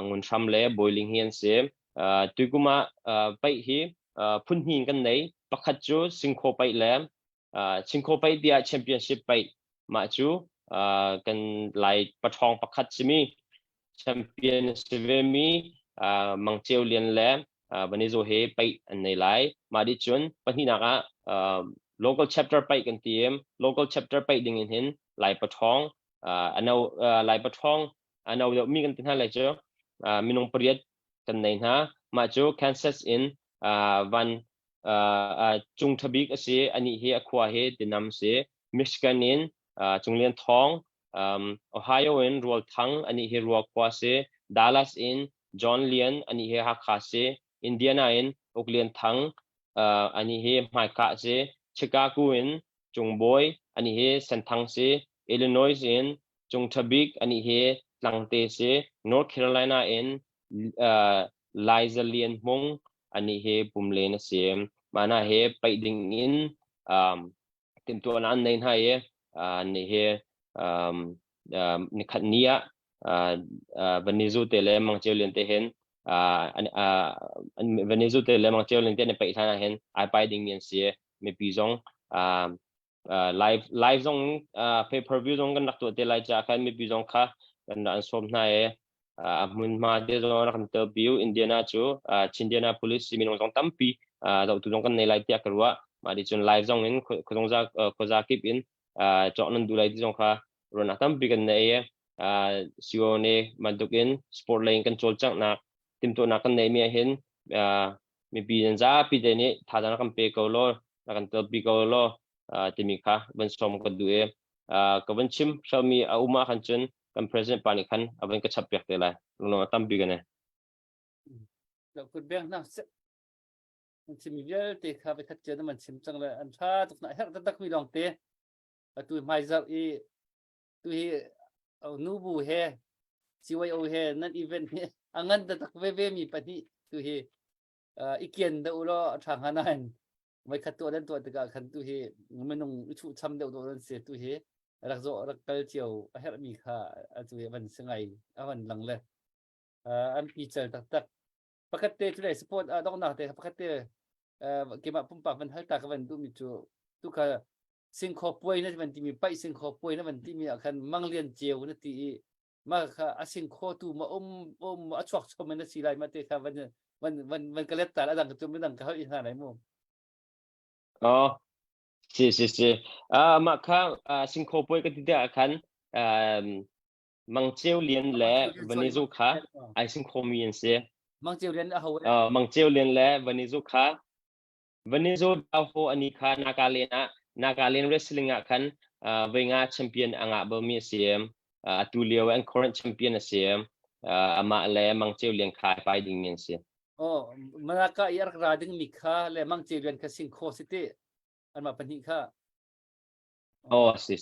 ngun tham le boiling hian se tuikuma pai hi phun hin kan nei pakhat chu singkho pai le singkho pai dia championship pai ma chu kan lai pathong pakhat chimi championship mi mangcheu lian le Venezo he pai an nei lai ma di chun panhina ka local chapter pai kan tiem local chapter pai ding in hin lai pathong anau lai pathong anau mi kan tin ha lai cho minung period kan nei ha ma chu Kansas in van chung thabik ase ani he akwa he dinam se Michigan in chunglian thong Ohio in rual thang ani he rual kwa se Dallas in John Lian ani he ha kha se Indiana in Oakland thang ani he mai ka se Chicago in chungboy ani he santhang se Illinois in chung thabik ani he langte se North Carolina in Lizalian mong ani he pumle na sim mana he pai ding in tim tu an nei hai ye ni he ni khat nia Venezu tele mang cheu len te hen Venezu tele mang cheu len te ne pai thana hen ai pai ding mien sie me pi zong live zong pay per view zong kan nak tu te lai cha kan me pi zong kha kan an som na ye mun ma de zong kan te view Indiana chu Chindiana police simin zong tampi dau tu zong kan nei lai tia karwa ma di chun live zong in ko zong za ko za kip in chok nan du lai di zong kha rona tampi kan nei ye sione madukin sport lane control chang na tim to na kan nei mi hin mi pi za pi de ni tha da kan pe ko lo na kan te pi ko lo timi kha ban som ko du e ka ban chim shami a uma khan chun kan president pani khan aban ka chap pek te la lo tam bi ganeเราคุณเบียงนะมันชิมเยอะตีข้าไปคัดเจอมันชิมจังเลยอันชาตุกไหนฮักตักมีลองเตะตัวไม่จับอีตัวเอานูบูเฮซีวายโอเฮนั่นอีเวนต์เนี่ยอันนั้นตักเว่มีปฏิตัวอีเกียนเดอุลทางฮานันไม่คัดตัวนั้นตัวตะการคันตัวมันนงชุดช้ำเดอุตัวนั้นเสียตัวรักโจรักเกลเจียวฮักมีค่าตัวมันสงายอันหลังเลยอันปีเจอตักปกติทุเรศสปอร์ตต้องนักแต่ปกติเกมปุ่มปากมันให้ตากันดูมีจูทุกข์สิ่งขอบป่วยนั่นมันที่มีไปสิ่งขอบป่วยนั่นมันที่มีอาการมังเลียนเจียวนั่นที่มาค่ะสิ่งขอตูมาชกชมมันนั่นสิไรมาเตะค่ะวันก็เล็ดตาแล้วดังก็จนไม่ดังเขาอีกหาไหนมั่วอ๋อสิมาค่ะสิ่งขอบป่วยก็ที่เดียวกันมังเจียวเลียนแหละวันนี้จุค่ะไอสิ่งขอมีนเสียมังเจียวเรียนเอามังเจียวเรียนแล้ววันนี้จุค่ะวันนี้จุเอาโฟอันนี้ค่ะนาการเล่นเรสลิงอ่ะคันเวงาแชมเปี้ยนอ่ะบะมีเสียมตูเลียวอันคอร์เรนต์แชมเปี้ยนเสียมมาแล้วมังเจียวเรียนขายไปดิ่งเมียนเสียโอ้มันก็ยากระดิ่งมีค่าแล้วมังเจียวเรียนกับสิ่งโคสิเตอันมาปนิค่าโอ้สิ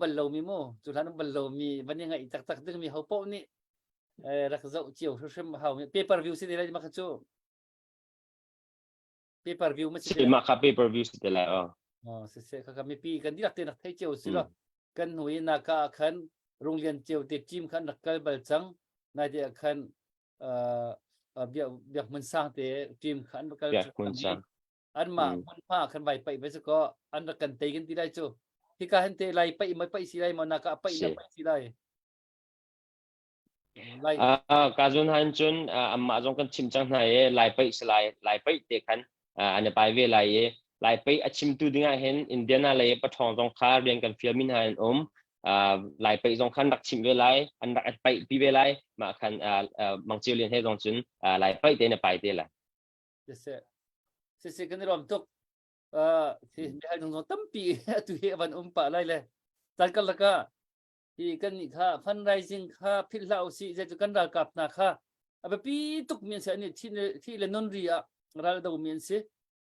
บัลโลมีโมจุดนั้นบัลโลมีวันยังไงตักดึงมีเขาโป้นี่รักเจ้าเจียวช่วยมาเขาเปเปอร์วิวสิเดี๋ยวมาคัดจูเปเปอร์วิวไม่ใช่มาครับเปเปอร์วิวสิเดี๋ยวอ๋อเสียครับมีปีกันที่หลักเตนักไทยเจียวสิล่ะกันหน่วยนักขันโรงเรียนเจียวติดจิมขันนักการบัลจังนายเดียขันเบียกมันสร้างเตะจิมขันนักการอันมามันผ้าขันใบไปสักก็อันนักกันเตะกันที่ได้จูที่การเตะไล่ไปไม่ไปสิไล่มันนักไปไม่สิไล่การจุนฮันจุนมาจงกันชิมจังไหนไล่ไปสไลไปเตะขันอันนี้ไปเวลาไล่ไปชิมตูดิ้งเห็นอินเดียนาเลยปะทองจงคาเรียนกันฟิลมินฮันไล่ไปจงขันดักชิมเวลาอันดักไปปีเวลามาขันมังเจียวเรียนให้จงจุนไล่ไปเตะเนี่ยไปเตะละเสียกันในรอบตุกที่ให้จงตั้มปีตุเฮวันปะอะไรเลยจัดกันละก็ที่กันนี่ค่ะฟันไรซิงค่ะพิลาอุสิจะกันรักกับนะค่ะแบบปีตุกมีเสียนี่ที่เลนนรีอะเราดูมีเสีย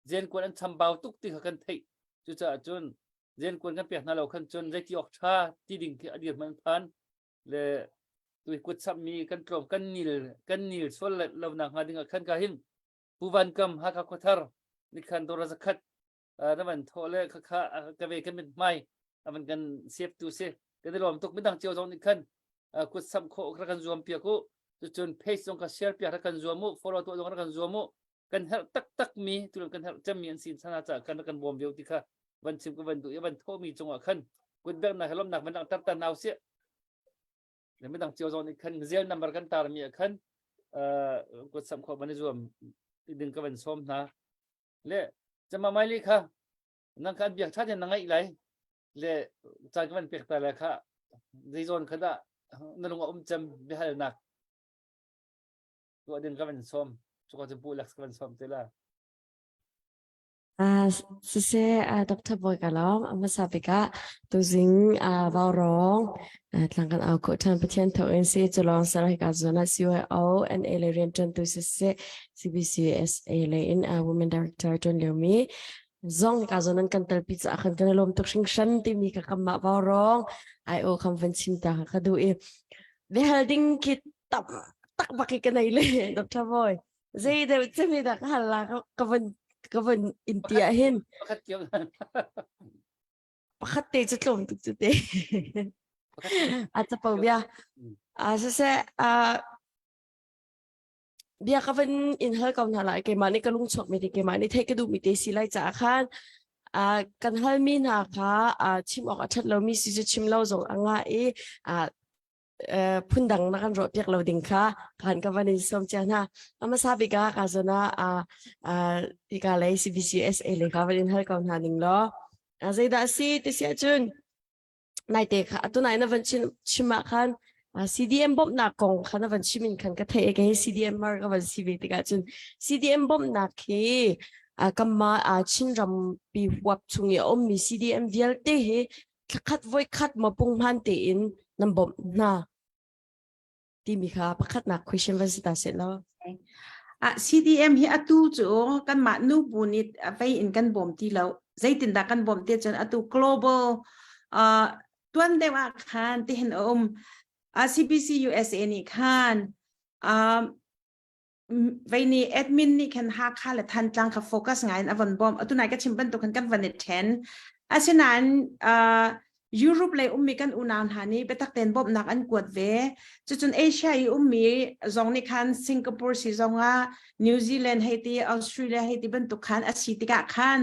เจนควรอันทำเบาตุกที่เขากันไทยจุดจนเจนควรกันเปียกน่าเราขันจนใจที่ออกชาที่ดิ่งที่อดีตมันพันเลยตัวกุศลมีกันกลมกันนิลส่วนเราหนักหาดิ่งขันกันหินผู้วันกำฮักขวัตร์นี่ขันตัวรักขัดนั่นมันโทเลยค่ะกระเวกันเป็นไม้มันกันเสียบตัวเสียก็ได้รวมตุกไม่ดังเจียวตรงนี้ขันกุศลโคกระกันรวมเปียกุจนเพจตรงกับเชียร์เปียกระกันรวมมุฟอลโล่ตัวตรงกระกันรวมมุกันเฮตักมีตุลกันเฮจะมีอันสินสนาจากกันบวมเดียวที่ค่ะวันชิมกับวันดุยวันโทมีจงอ่ะขันกุนเบงนะฮลมหนักมันดังตันเอาเสียเดี๋ยวไม่ดังเจียวตรงนี้ขันเซลนัมเบอร์กันตามีขันกุศลโคมันรวมดึงกับวันส้มนะเละจะมาไม่เลยค่ะนังการเบียกชาติยังไงอีกไรเละจากมันเปียกแต่ละค่ะในโซนขณะนั่นลงจำไม่ให้หนักตัวดึงกับวันส้มสุขภาพบุลักษณ์กันสมเตล่าDr. Boy Kalom Amasabika Tuzing Vaurong Tlangan Au Kotan Patien To NC Jolong Sarika Zona CUO and Alien Ton Tusise CBCSA Lane Women Director Ton Leomi Zong Kazonan Kantal Pizza Akan Kanalom Tukshin Shanti Mika Kama Vaurong IO Convention Ta Kadu Behelding Kit tak baki ka na ile Dr. Boy zai da zai da hala ka van India hin ประคัดเกี่ยว pakate cha tlom tuk chu te ประคัดเกี่ยว at sa pabia sa se bia ka van in hal kaun hala ke mani ka lung chok mi te ke mani thai ka du mi te silai cha khan kan hal mi na kha chim ok athat lo mi si chim lo zong anga phundang na kan ro piak lo ding kha kan ka van in som cha na ama sabi ka zona ika lai CBCS le ka van in hal kaun ha ding lo zai da si te sia chun nai te kha tu nai na van chima khan CDM bom na kong khan na van chimin khan ka thai ke CDM mar ka van si ve te ka chun CDM bom na khi kamma chin ram pi huap chung ye om mi CDM vial te he khat voi khat ma pung man te in nam bom na ti mi kha pakhat na question van si ta se lo CDM hi atu chu kan ma nu bunit vai in kan bom ti lo zaitin da kan bom te chon atu global tuan dewa khan te hen CBC USA ni khan vai ni admin ni kan ha kha la than tlang kha focus ngai an avan bom atu nai ka chimpan to kan van it 10 asinan Europe le mi kan unan hani betak ten bom nak an kwat ve chun Asia i mi zong ni khan Singapore si zonga New Zealand Haiti Australia Haiti ban to khan asitika khan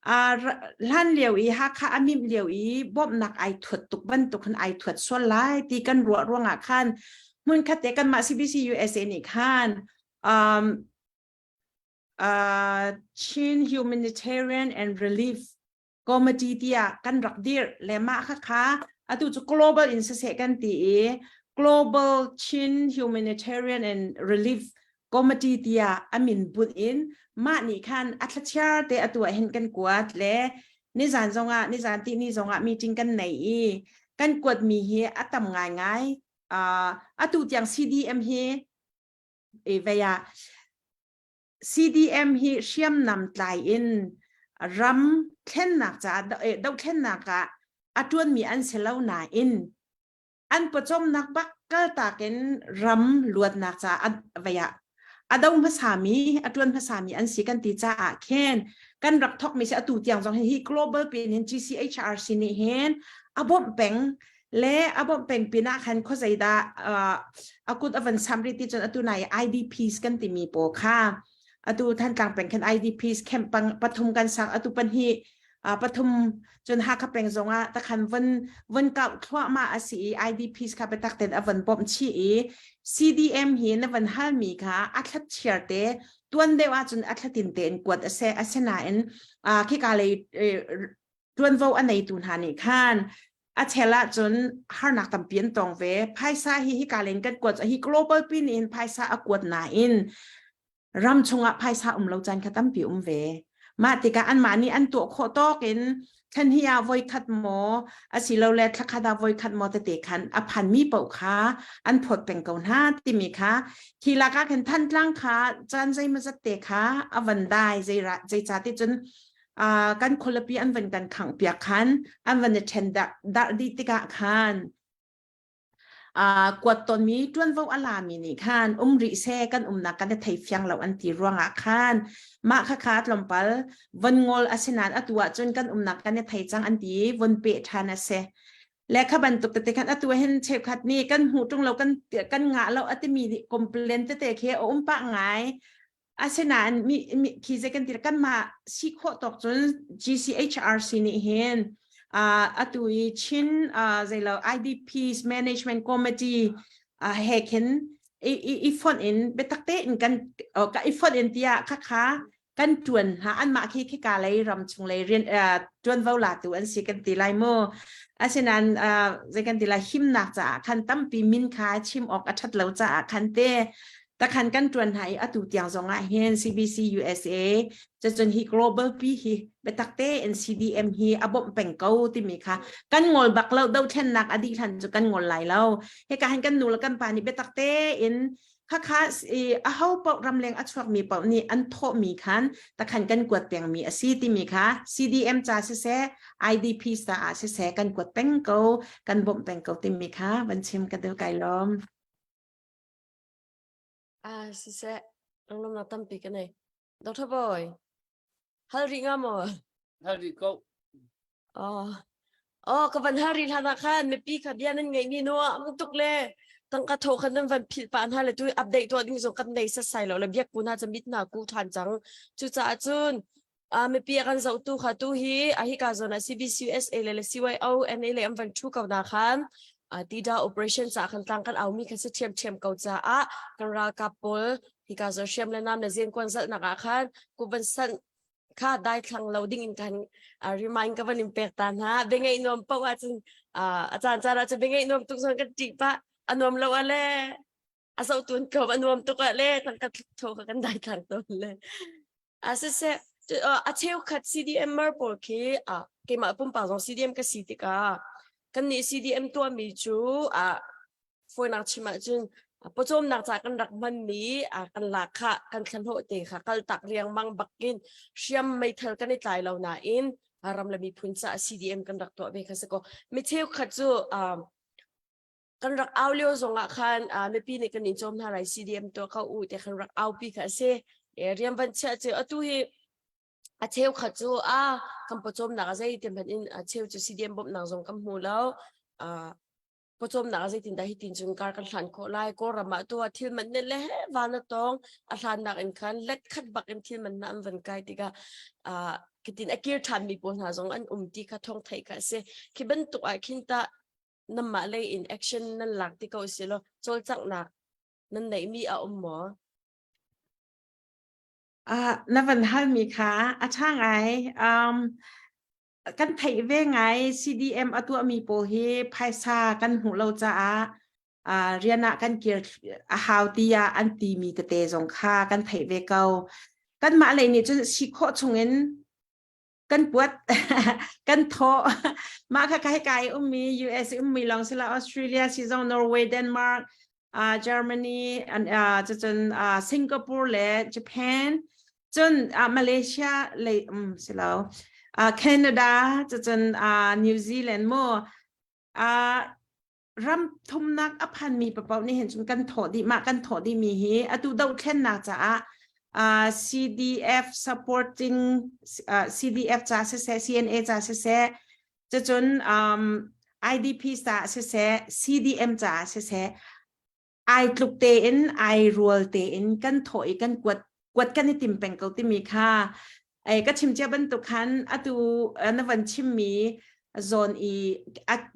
lan liu i ha kha amim liu i bom nak ai thut tuk ban to khan ai thut so lai ti kan ruanga khan mun khate kan ma CBC USA ni khan Chin Humanitarian and Relief Committee tia kan rakdir lema kha atu chu global in se kan ti Global Chin Humanitarian and Relief Committee tia amin bun in ma ni khan athlachar te atu hen kan kwat le ni zan zonga ni zan ti ni zonga meeting kan nei kan kwat mi hi atam ngai atu tiang CDM hi veya CDM hi siam nam tlai in ram khen nak cha dau khen nak ka atun mi an selau na in an pachom nak bak kal ta ken ram luat nak cha veya adong phasami atun phasami an si kan ti cha khen kan rak thok mi se atu tiang jong hi global pin hin GCHRC ni hen abom peng le abom peng pina khan kho zaida akut avan samri ti chon atu nai IDPs kan ti mi po kha atu than tlang peng khan IDPs camp pathum kan sang atu pan hi pathum chon ha kha peng zonga ta khan van ka thwa ma asi IDPs kha betak ten avan bom chi CDM hi na van hal mi kha athlat chiarte tuan dewa chun athlatin ten kwat asena en ki ka le tuan vo anei tun hani khan achela chun harnak tampian tong ve phaisa hi ka len kan kwat hi global pin in phaisa akwat na in ram chunga phaisa lo chan khatam pi ve ma tika an mani an to kho to ken than hiya voi khat mo asilo le thakada voi khat mo te khan aphan mi pau kha an phot peng kaun ha ti mi kha khila ka khan than tlang kha chan jai ma jat te kha avan dai jai cha ti chun kan kholapi an van kan khang pia khan an van chen da di tika khanกวดตอนมีจวนว่าอลามีนี่คันริเซกันนักกันได้ไทยฟังเราอันตีรวงคันมาขาดลมปัลวันงอลอาศินานอตัวจนกันนักกันได้ไทยจังอันตีวันเปะทานะเซและขบันตุกแต่กันอตัวเห็นเชฟขัดนี่กันหูตรงเรากันงะเราอัตมีคอมเพลนต์แต่เคปะไงอาศินานมีคีเซกันตีกันมาสิขอตกจน GCHRC นี่เห็นatui chin zelo IDPs management committee heken ifon in betakte in kan ka ifon in tia kha kan tuan ha an ma khi ka lai ram chung lai rian tuan vola tu an si kan ti lai mo asinan zai kan ti lai him nak cha khan tam pi min kha chim ok athat lo cha khan te ta khan kan tuan hai atu tiang zonga hen CBC USA chon hi global pi hi betakte en CDM hi abom pengkau ti mi kha kan ngol bak lo dau then nak adi than chu kan ngol lai lo he ka han kan nu la kan pa ni betakte in kha a hau pau ramleng achwak mi pau ni an tho mi khan ta khan kan kwat peng mi asi ti mi kha CDM cha se IDP sa se kan kwat pengkau kan bom pengkau ti mi kha ban chim ka do kai lom si se ang nom na tampi ka na Dr. Boy hal ringa mo Hari ko kaban hari hanakan me pi ka bianan ngai ni no ang tukle tang ka tho kan van phil pan ha le tu update to ding so kan nei sa sai lo le biak ku na cha mit na ku than chang chu cha chun me pi kan zo tu kha tu hi a hi ka zo na CBCUS le CYO and le am van thu ka na khan tida operation sa kan tang kan aumi ka se thiam kau cha kan ra ka pol hi ka zo shem le nam le zen kwan zal na ka khan ku ban san kha dai thang loading in kan remind ka ban impact tan ha bengai nom pa wa chun achan chara chu bengai nom tu son ka ti pa anom lo ale asau tun ko anom tu ka le tang ka tho ka kan dai thang to le ase se a cheu khat CDM mer por ke ke ma pum pa jong CDM ka si ti ka kan ni CDM to mi chu foi na chi ma chunปจมนักจากกันรักมันนี้กันหลักค่ะกันขันโหติค่ะกันตักเรียงมังบักกินเชื่อมไม่เท่ากันในใจเราหนาอินรำละมีพุนจ่า CDM กันรักตัวเบคัสก็ไม่เที่ยวขัดจูกันรักเอาเลี้ยวส่งอ่ะคันไม่ปีในกันนิจมท่าไร CDM ตัวเขาอูแต่กันรักเอาปีค่ะเสเรียนบัญชีเจอตัวเฮเที่ยวขัดจูกันปจมนักใจเต็มเป็นเที่ยวจู CDM บบนักส่งกันหูแล้วปจมนักใจตินได้ตินจุนการกันหลันโคไลก็ระมาตัวที่มันเนี่ยแหละวานตองอาหารนักอินคันเล็ดขัดบักอินที่มันน้ำวันไกลติกาคิดตินอากิร์ทันมีปนหาจงอันตีกระทงไทยกันเสคิดเป็นตัวคินตาน้ำมาเลยอินแอคชั่นนั่นหลักที่เขาเสียแล้วโจลจักหนักนั่นไหนมีหมอนับวันให้มีค่ะช่างไงกันไทยเวไง CDM ตัวมีโปเฮภายซากันหูเราจะเรียนกันเกี่ยวฮาวตียอันตีมีกระเตจงค่ากันไทยเวเกากันมาอะไรเนี่ยจะชิโคชงเงินกันปวดกันท้อมาค่ะใกล้ๆมี US มีลองสิละออสเตรเลียซีซอนนอร์เวย์เดนมาร์กเยอรมนีจะจนสิงคโปร์และญี่ปุ่นจนมาเลเซียเลยสิแล้วแคนาดาจะจนนิวซีแลนด์มั่วรำทุ่มนักพันมีประเป๋านี่เห็นจนกันถอดดีมากันถอดดีมีเฮตูดาวแค่นักจ้าCDF supporting CDF จ้าเส CNA จ้าเสจะจนIDP จ้าเส CDM จ้าเสไอทุกเตนไอรัวเตนกันถอยกันกวดกันในติ่มเป็นเกาติมีค่ะไอ้ก็ชิมเจ้าบรรทุกขันตูนวันชิมมีโซน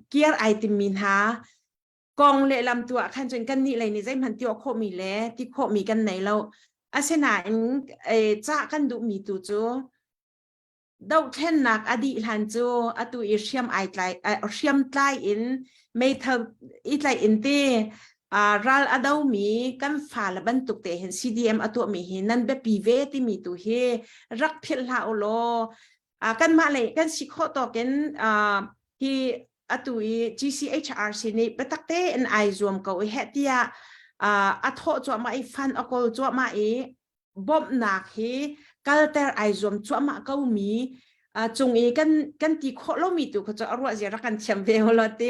เกียร์ไอติมีหากองเละลำตัวขันจนกันนี่อะไรนี่ใจมันที่โคมีแล้วที่โคมีกันไหนเราเสนาจ้ากันดูมีตัวจูดาวเทนนักอดีตหันจูตูเชียมไอไลเชียมไลอินไม่เท่าอีไลอินเตรัลอดาวมีกันฝ่าละบรรทุกเตเห็น CDM ตัวมีเห็นนั่นแบบปีเวที่มีตัวเฮรักเพียรลาโอโลกันมาเลยกันสิโคต่อกันที่ตัว GCHRC นี่ไปตักเตนไอรวมกับเฮติยาโทจัวมาฟันอกอลจัวมาบอมนักเฮกัลเตอร์ไอรวมจัวมาเกามีจงกันตีโคโลมีตัวเขาจะอร่อยจะรักกันเชียมเวลลเต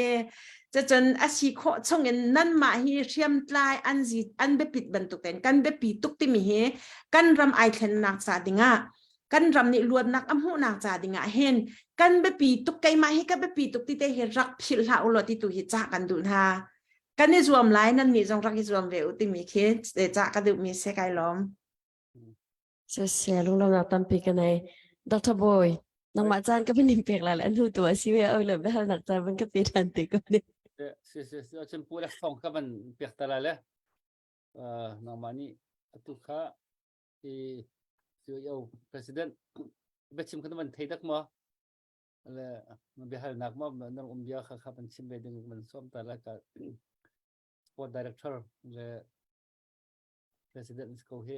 จะจนสิโคชงเงินนั่นมาฮีเชียมไลอันเบปิดบรรทุกเต็นกันเบปีตุกติมีเฮกันรำไอเทนนักจาดิงะกันรำนี่ล้วนนักอัมหูนักจาดิงะเห็นกันเบปีตุกไกมาให้กันเบปีตุกติเตเฮรักพิลาอุลติตุฮิจากกันดูท่ากันในรวมไลนั่นนี่จงรักรวมเวอุติมีเคสจากกันดูมีเสกายล้อมเสียลุงเราหนักตั้มปีกันในดร. Boyน้องมาจานก็เป็นนิมเปียกแล้วอันดูตัวซีเวอเลยไม่ทันหนักจานมันก็ตีทันติก็เนี่ยฉันพูดแล้วส่งกับมันเปียกตลอดเลยน้องมานี่ตุกะที่CEO President ไปชิมขนมไทยดักมั้งแล้วมันเบียร์หนักมั้งน้องเบียร์ครับมันชิมไปดึงมันส้มตลอดกับ Sport Director และ President เขาเฮ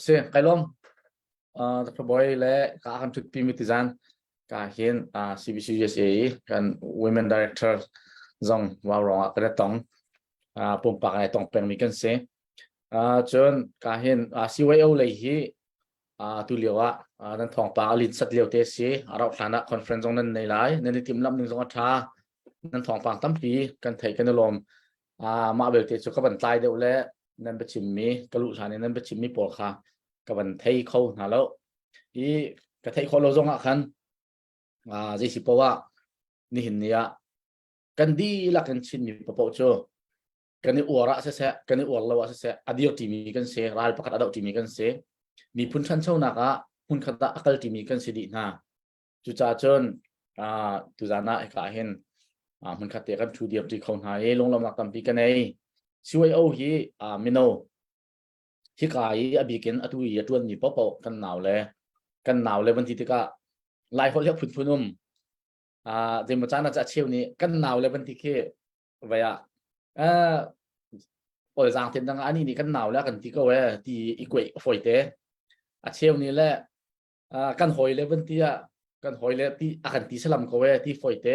สิไกลมDr. Boy และกาคันทุกปีมิติจันกาเห็นCBCUSA กัน Women Director จงว่ารองกระตองปุ่มปากไอตองเป็นมีกันเสจนกาเห็นCYO เลยฮีตุเลียวนั่นทองปากลินสัตเลียวเตสีเราฐานะคอนเฟรนซ์ตรงนั้นในหลายในทีมลำหนึ่งสองท่า นั่นทองฟังตั้มปีกันไทยกันลมมาเบลเตจุกบันตายเดียวแล้วนั่นเป็นชิมมีกะลุชานี่นั่นเป็นชิมมีปวดขากับบันไทยเขาหาแล้วอีกะไทยเขาเราจงอ่ะคันจะสิปว่านี่เห็นเนี่ยกันดีละกันชินมีปะปะโจกันนี่อวระเสียกันนี่อวระว่าเสียอดีตที่มีกันเสียรายประกาศอดีตที่มีกันเสียมีพุ่นชั้นเช่านักพุ่นขัดอักลที่มีกันเสียดีนะจุจ่าจนตุจานะก็เห็นมันขัดเตะกันชูเดียบที่เขาหายลงลำหนักตั้มปีกันในช่วยเอาฮีมิโนที่กายอบีเกนอตุยจวนมีปะปะกันหนาวเลยวันที่ที่ก็ไล่เขาเรียกพุ่นนุ่มเดี๋ยวมาจ้าน่าจะเชี่ยวนี้กันหนาวเลยวันที่แค่ไว้ปล่อยจางเต็มดังอันนี้กันหนาวแล้วกันที่ก็ไว้ที่อีกเว้ยฝอยเตะเชี่ยวนี้แหละกันหอยเลยวันที่กันหอยเลยที่กันที่สลัมก็ไว้ที่ฝอยเตะ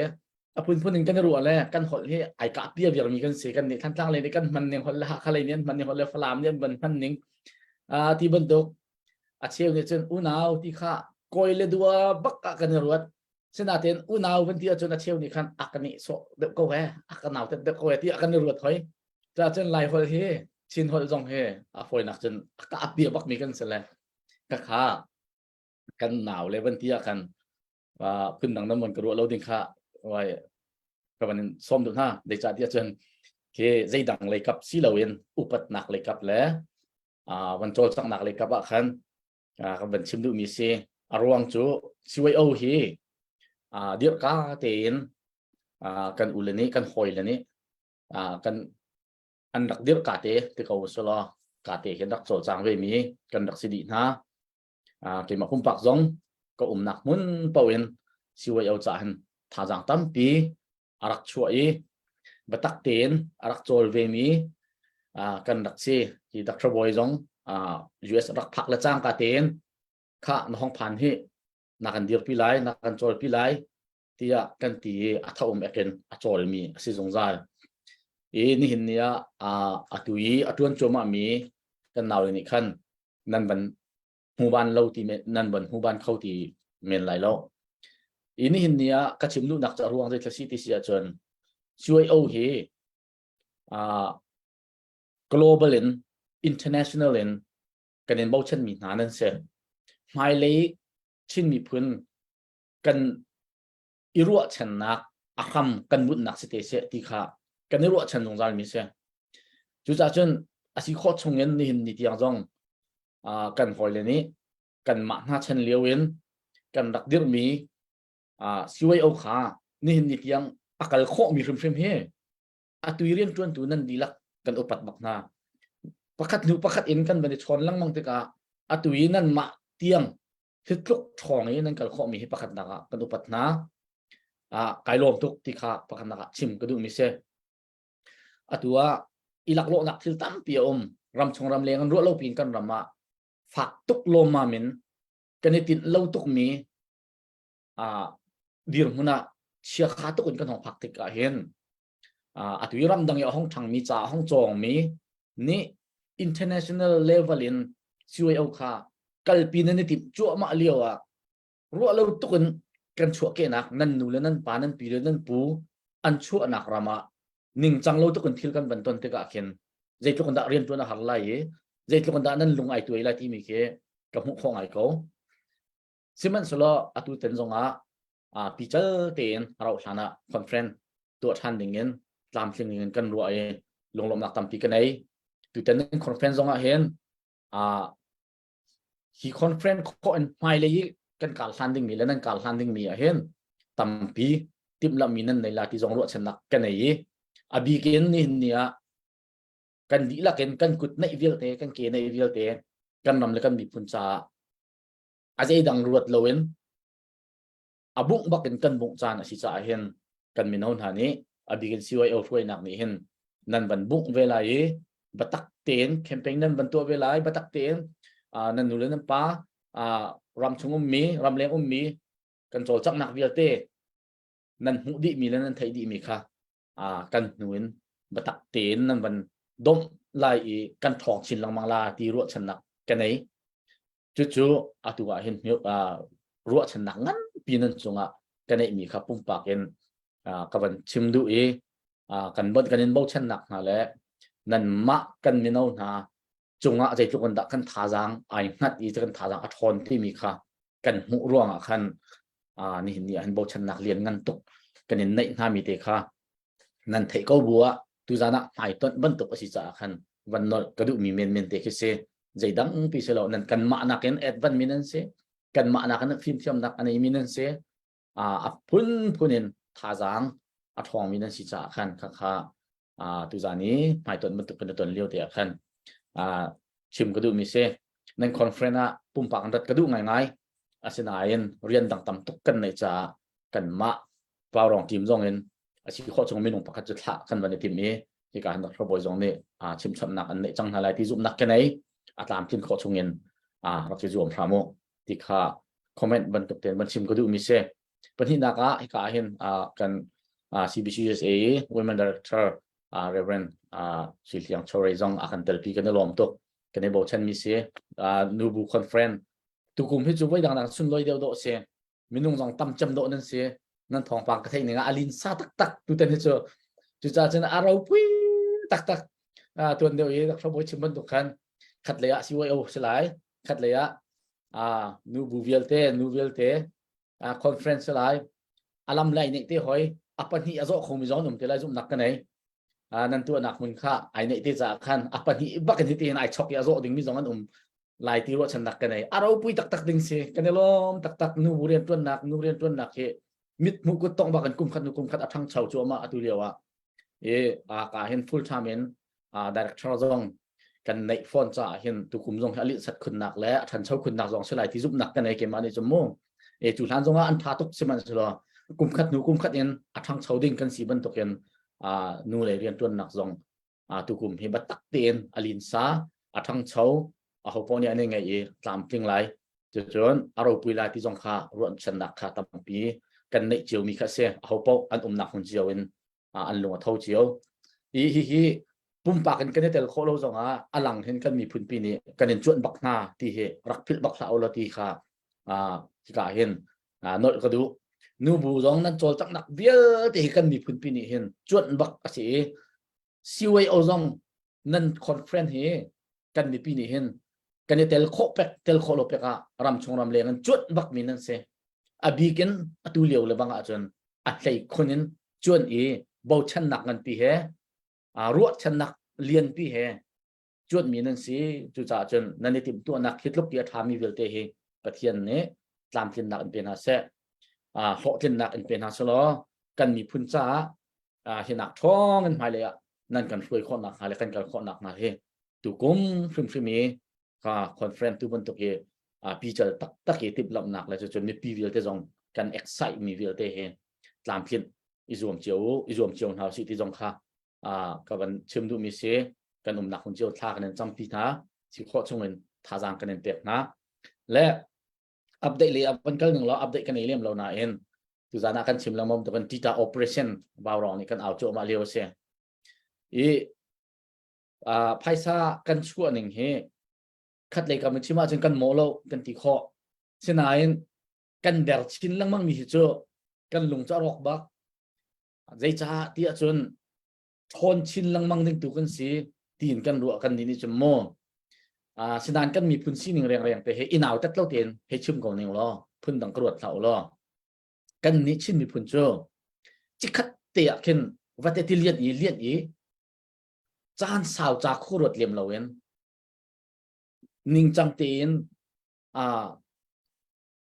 พุ่นหนึ่งกันรัวเลยกันหอยที่ไอ้กาเปียบอย่างมีกันเสียกันนี่ท่านตั้งเลยนี่กันมันยังคนละอะไรเนี่ยมันยังคนละฟลามเนี่ยมันหนึ่งที่บนโต๊ะเชี่ยวนี้จนอุ่นเอาที่ข้าก้อยเลยดัวบักกันรัวฉะนั้นอุ่นเอาวันที่จนเชี่ยวนี้คันกันนี่โซเด็กก็ไว้กันหนาวแต่เด็กก็ไว้ที่กันรัวถอยจะจนไล่คนเฮชินคนจงเฮฝอยนักจนกาเปียบักมีกันเสร็จแล้วก็ข้ากันหนาวเลยวันที่กันขึ้นดังน้ำมันกระโดดเราดึงข้าไว้ก็มันส้มดูหน้าได้จัดที่จนเคใจดังเลยกับซีเลวินอุปนักเลยกับแล้ววันโจสักหนักเลยกับคันก็เป็นชิมดูมีเซอารวงจูช่วยเอาเฮเดียร์ก้าเตียนกันอุลนี้กันหอยเลยนี้กันอันดักเดียร์กาเตที่เขาสโลกาเตกันดักโจจางเวมีกันดักสิดีนะเกี่ยมาคุ้มปักจงก็หนักมุนเปวินช่วยเอาจานท่าจางตั้มปีอารักช่วยบัตักเตียนอารักโจลเวมีกันดักซีที่ดักทรบอยจงUS รักพักและจ้างกาเตียนข้าในห้องผ่านที่นักกันเดียร์พิไลนักกันโจลพิไลที่กันตีอัฐอมเอกันโจลมีสิจงใจนี่เห็นเนี่ยอัตวนโจมามีกันหนาวเลยนี่ขั้นนั่นบันหูบานเราที่นั่นบันหูบานเขาที่เมนไหลแล้วนี่เห็นเนี่ยกระชิมลูกนักจะรวงในทศที่เสียจนช่วยเอาเฮglobal in international in กันเห็นบ่าวเช่นมีหนานั่นเสียหมายเลยชินมีพื้นกันอิรัวเช่นนักอาคำกันบุญนักสเตเสที่ข้ากันอิรัวเช่นตรงใจมีเสียจุดจ้าจนอาศัยข้อชงเงินนี่เห็นนี่ที่ยังจงกันหอยเลยนี้กันมาหน้าเช่นเลี้ยวเว้นกันรักเดือดมีช่วยเอาขานี่เห็นนี่ที่ยังอักลข้อมีเฟิมเฮตุยเรียนจวนตัวนั้นดีลักกันอุปัตบักนาประคัดหนูประคัดเอ็นกันบันทึกชนลังมังติกาตุยนั่นมาเตียงฮิตลุกทองนี้นั่นกันข้อมีให้ประคัดนักกันอุปัตนาไกลลมทุกที่ขาประคัดนักชิมกระดูกมิเซตัวอีหลักโลนักทิลตั้มเปียมรำชงรำเลงกันรัวเล่าปีนกันรำมาฝากตุกโลมามินกันในติดเล่าตุกมีดีร์มุนะเชียขาตุกกันของผักติกาเห็นตัวรำดังอย่างห้องทางมีจ่าห้องจองมีนี่ international level in ช่วยเอาค่ะกัลปีนั้นในติดจั่วมาเลียวรัวเล่าตุกกันชั่วเกนักนั่นนูเลนั่นปานั่นปีเลนั่นปูอันชั่วนักรามานิ่งจังเล่าตุกทิลกันบรรทนติกาเห็นใจตุกันดาเรียนตัวนักหลายใจตุกันดานั่นลุงไอตัวไอละที่มีเคกับหุของไอเขาซิมันสโลตัวเต็นจงปีเจอร์เตียนเราชนะคอนเฟรนซ์ตัวทันดิ่งเงินตามเชียงเงินกันรวยลงลมหนักตามปีกันไหนตัวเต็นคอนเฟรนซ์จงเห็นฮีคอนเฟรนซ์เขาอันไม่เลยกันการทันดิ่งมีแล้วนั่นการทันดิ่งมีเห็นตามปีติมละมีนั่นในลาที่จงรวดชนะกันไหนบีเกนนี่เนี่ยกันดีละกันกุดในวิลเตกันเกในวิลเตกันนำเลยกันมีพุนซาอาจจะดังรวดเลวินบุกบักกันบุกจานสิจ่าเห็นกันมีน้องหานี้บีเกนซีไวเอลช่วยนักนี่เห็นนั่นบันบุกเวลาบัตักเตียนแคมเปญนั่นบันตัวเวลาบัตักเตียนนั่นนู่นนั่นป้ารำชงมีรำเลี้ยงมีกันโจจักนักวิลเตนั่นหุดีมีแล้วนั่นไทยดีมีค่ะกันหนุนบัตักเตียนนั่นบันดมไล่กันถอกชินลังมังลาที่รัวชนะกันไหนจู่ๆตัวเห็นรัวชนะงั้นปีนั้นจงกันไหนมีครับปุ่มปากเห็น กับวันชิมดูกันบดกันอินบ่ชันหนักนะแหละนั่นมะกันมินเอาหนาจงใจทุกคนดักกันท่าจางไอ้งัดจะกันท่าจางอัฐอนที่มีค่ะกันหูร่วงคันนี่นี่อันบ่ชันหนักเรียนงันตุกกันอินในหน้ามีเตค่ะนั่นเทก็บัวตุจานะหายต้นบรรทุกสิจ่าคันวันนอดกระดูมีเมนเตคิเซใจดังปีเสลนั่นกันมานักเอ็นเอ็ดวันมินันเซกันมานักกันฟิล์มเทียมนักอันนี้มินันเซพุ่นเองท่าจางอัฐองมินันสิจ่าคันค่ะตุจานี้หายต้นบรรทุกกันต้นเลี้ยวเตียคันชิมกระดูมีเซนั่นคอนเฟรนซ์ปุ่มปากกันกระดูง่ายๆอาศัยนายเรียนต่างๆตุกกันในจ่ากันมาเปล่ารองทีมจงเองอาชีพข้อจงไม่ลงปากจะท่าคันวันในทีมนี้ที่การนักระบายจงเนี่ยชิมชำนักอันนี้จังอะไรที่จุ่มนักกันไหนตามที่ข้อจงเองเราจะรวมพระโมที่ข้าคอมเมนต์บรรทุกเต็นบรรชิมกระดูมีเซปัญหานักให้ข้าเห็นกัน CBCSA Women Director Reverend สิริยังโชว์จงอาการเติร์ปีกันในลมตุกกันในโบชันมีเสียนูบูคอนเฟรนตุกุมที่จูไว้ดังๆสุนลอยเดียวโดเสียมินุ่งจงตั้มจำโดนั่นเสียนั่นทองปากกระเทยเนี่ยอลินซาตักดูแต่เนี่ยจูจ่าจะอาราวปุ้ยตักตัวเดียวเองเขาบอกชิมบันตุกันขัดเลยสิว่าสลายขัดเลยนูบูเวลเตคอนเฟรนสลายอลัมไลเนี่ยที่หอยอัปนิอาโซคงมีจอนุ่มที่ไล่จุ่มนักกันไหนนั่นตัวนักมุนค่าไอเนี่ยที่จะคันอัปนิบักกันที่ไอช็อกยาโซดึงมีจอกันไล่ที่รถฉันนักกันไหนอาราวปุ้ยตักดึงเสียกันในลมตักนูเรียนตัวนักเหมิดมุกุต้องบักกันกุมขัดทั้งชาวจัวมาตุเลียวการเห็น full time เห็นdirector จงกันในฟอนจ้าเห็นตุกุมจงอลิสัตคุณนักและทันชาวคุณนักจงสลายที่จุบนักกันในเกมอันนี้จมูกจุดทันจงอันท่าตุกสมันสลอกุมขัดเห็นทั้งชาวดิ้งกันสีบันตุกเห็นนูเลยเรียนตัวนักจงตุกุมเห็นบัตตักเตียนอลินซาทั้งชาวเขาพอเนี่ยนี่ไงตามทิ้งไล่จนอารมณ์ปุยไล่ที่จงข้ารวนชนักข้าตั้งปีกันในเจียวมีแค่เสียเขาพออันนักคนเจียวเองอันลงเท่าเจียวปุ่มปากกันในแต่ละข้อเราจงอลังเห็นกันมีพื้นปีนี้กันเห็นจวนบักหน้าที่รักพิลบักสาวเราที่ข้าที่กาเห็นโน้ตก็ดูนูบูจงนั้นโจลจักนักเบี้ยที่กันมีพื้นปีนี้เห็นจวนบักสิซิวเอาจงนั้นคอนเฟรนซ์กันมีปีนี้เห็นกันในแต่ละข้อเป็กแต่ละข้อเราเป็กรำชงรำเลี้ยงจวนบักมีนั่นเสียบีกันตุเลียวเลยบางอาจารย์อะไรคนนั้นจวนบ่าวชันนักกันปีรวดชันนักเลียนปีจวนมีนั่นสิจุจ่าจนนั่นในทีมตัวนักคิดลูกเดียทามีเวลเตกระเทียนเนี่ยตามทีมนักเป็นหาเสเหาะทีมนักเป็นหาสลอกันมีพุ่นจ้าเห็นนักท้องกันไปเลยนั่นกันช่วยข้อนักอะไรกันข้อนักมาตุกุมฟิมีคอนเฟรนซ์ตัวบนตัวปีจะตักติดลำหนักแล้วจนมีปีเวลเตจงกันเอ็กไซต์มีเวลเตตามทีมอิจวมเจียวหาสิที่จงค่ะกับวันเชื่อมดูมีเสกันหนักคนเจียวท่ากันจำปีนะสิข้อชงเงินท่าจางกันเต็มนะและอัปเดตเลยวันเกิดหนึ่งเราอัปเดตกันในเรื่องเราหน้าเองตุจานากันชิมแล้วมั่งตัวกันที่จะ operation บาวรองนี่กันเอาโจมาเลี้ยวเสียไพ่ซากันชั่วหนึ่งคัดเลยกับมันชิมาจนกันโมโลกันตีข้อเช่นนั้นกันเดร์ชินลังมั่งมีเจอกันลงจารอกบักใจจ้าที่จนทนชินลังมังนึงตุกันสีตีนกันรัวกันนี่จะโม่ฉะนั้นกันมีพื้นที่หนึ่งแรงๆแต่เฮอินเอาแต่เล่าเตียนเฮชิมก่อนหนึ่งล้อพื้นดังกรวดเสาล้อกันนี่ชินมีพื้นโจจิคัดเตะขึ้นวัดเตติเลียดอีจานสาวจากคู่รถเลียมเราเองนิ่งจังเตียน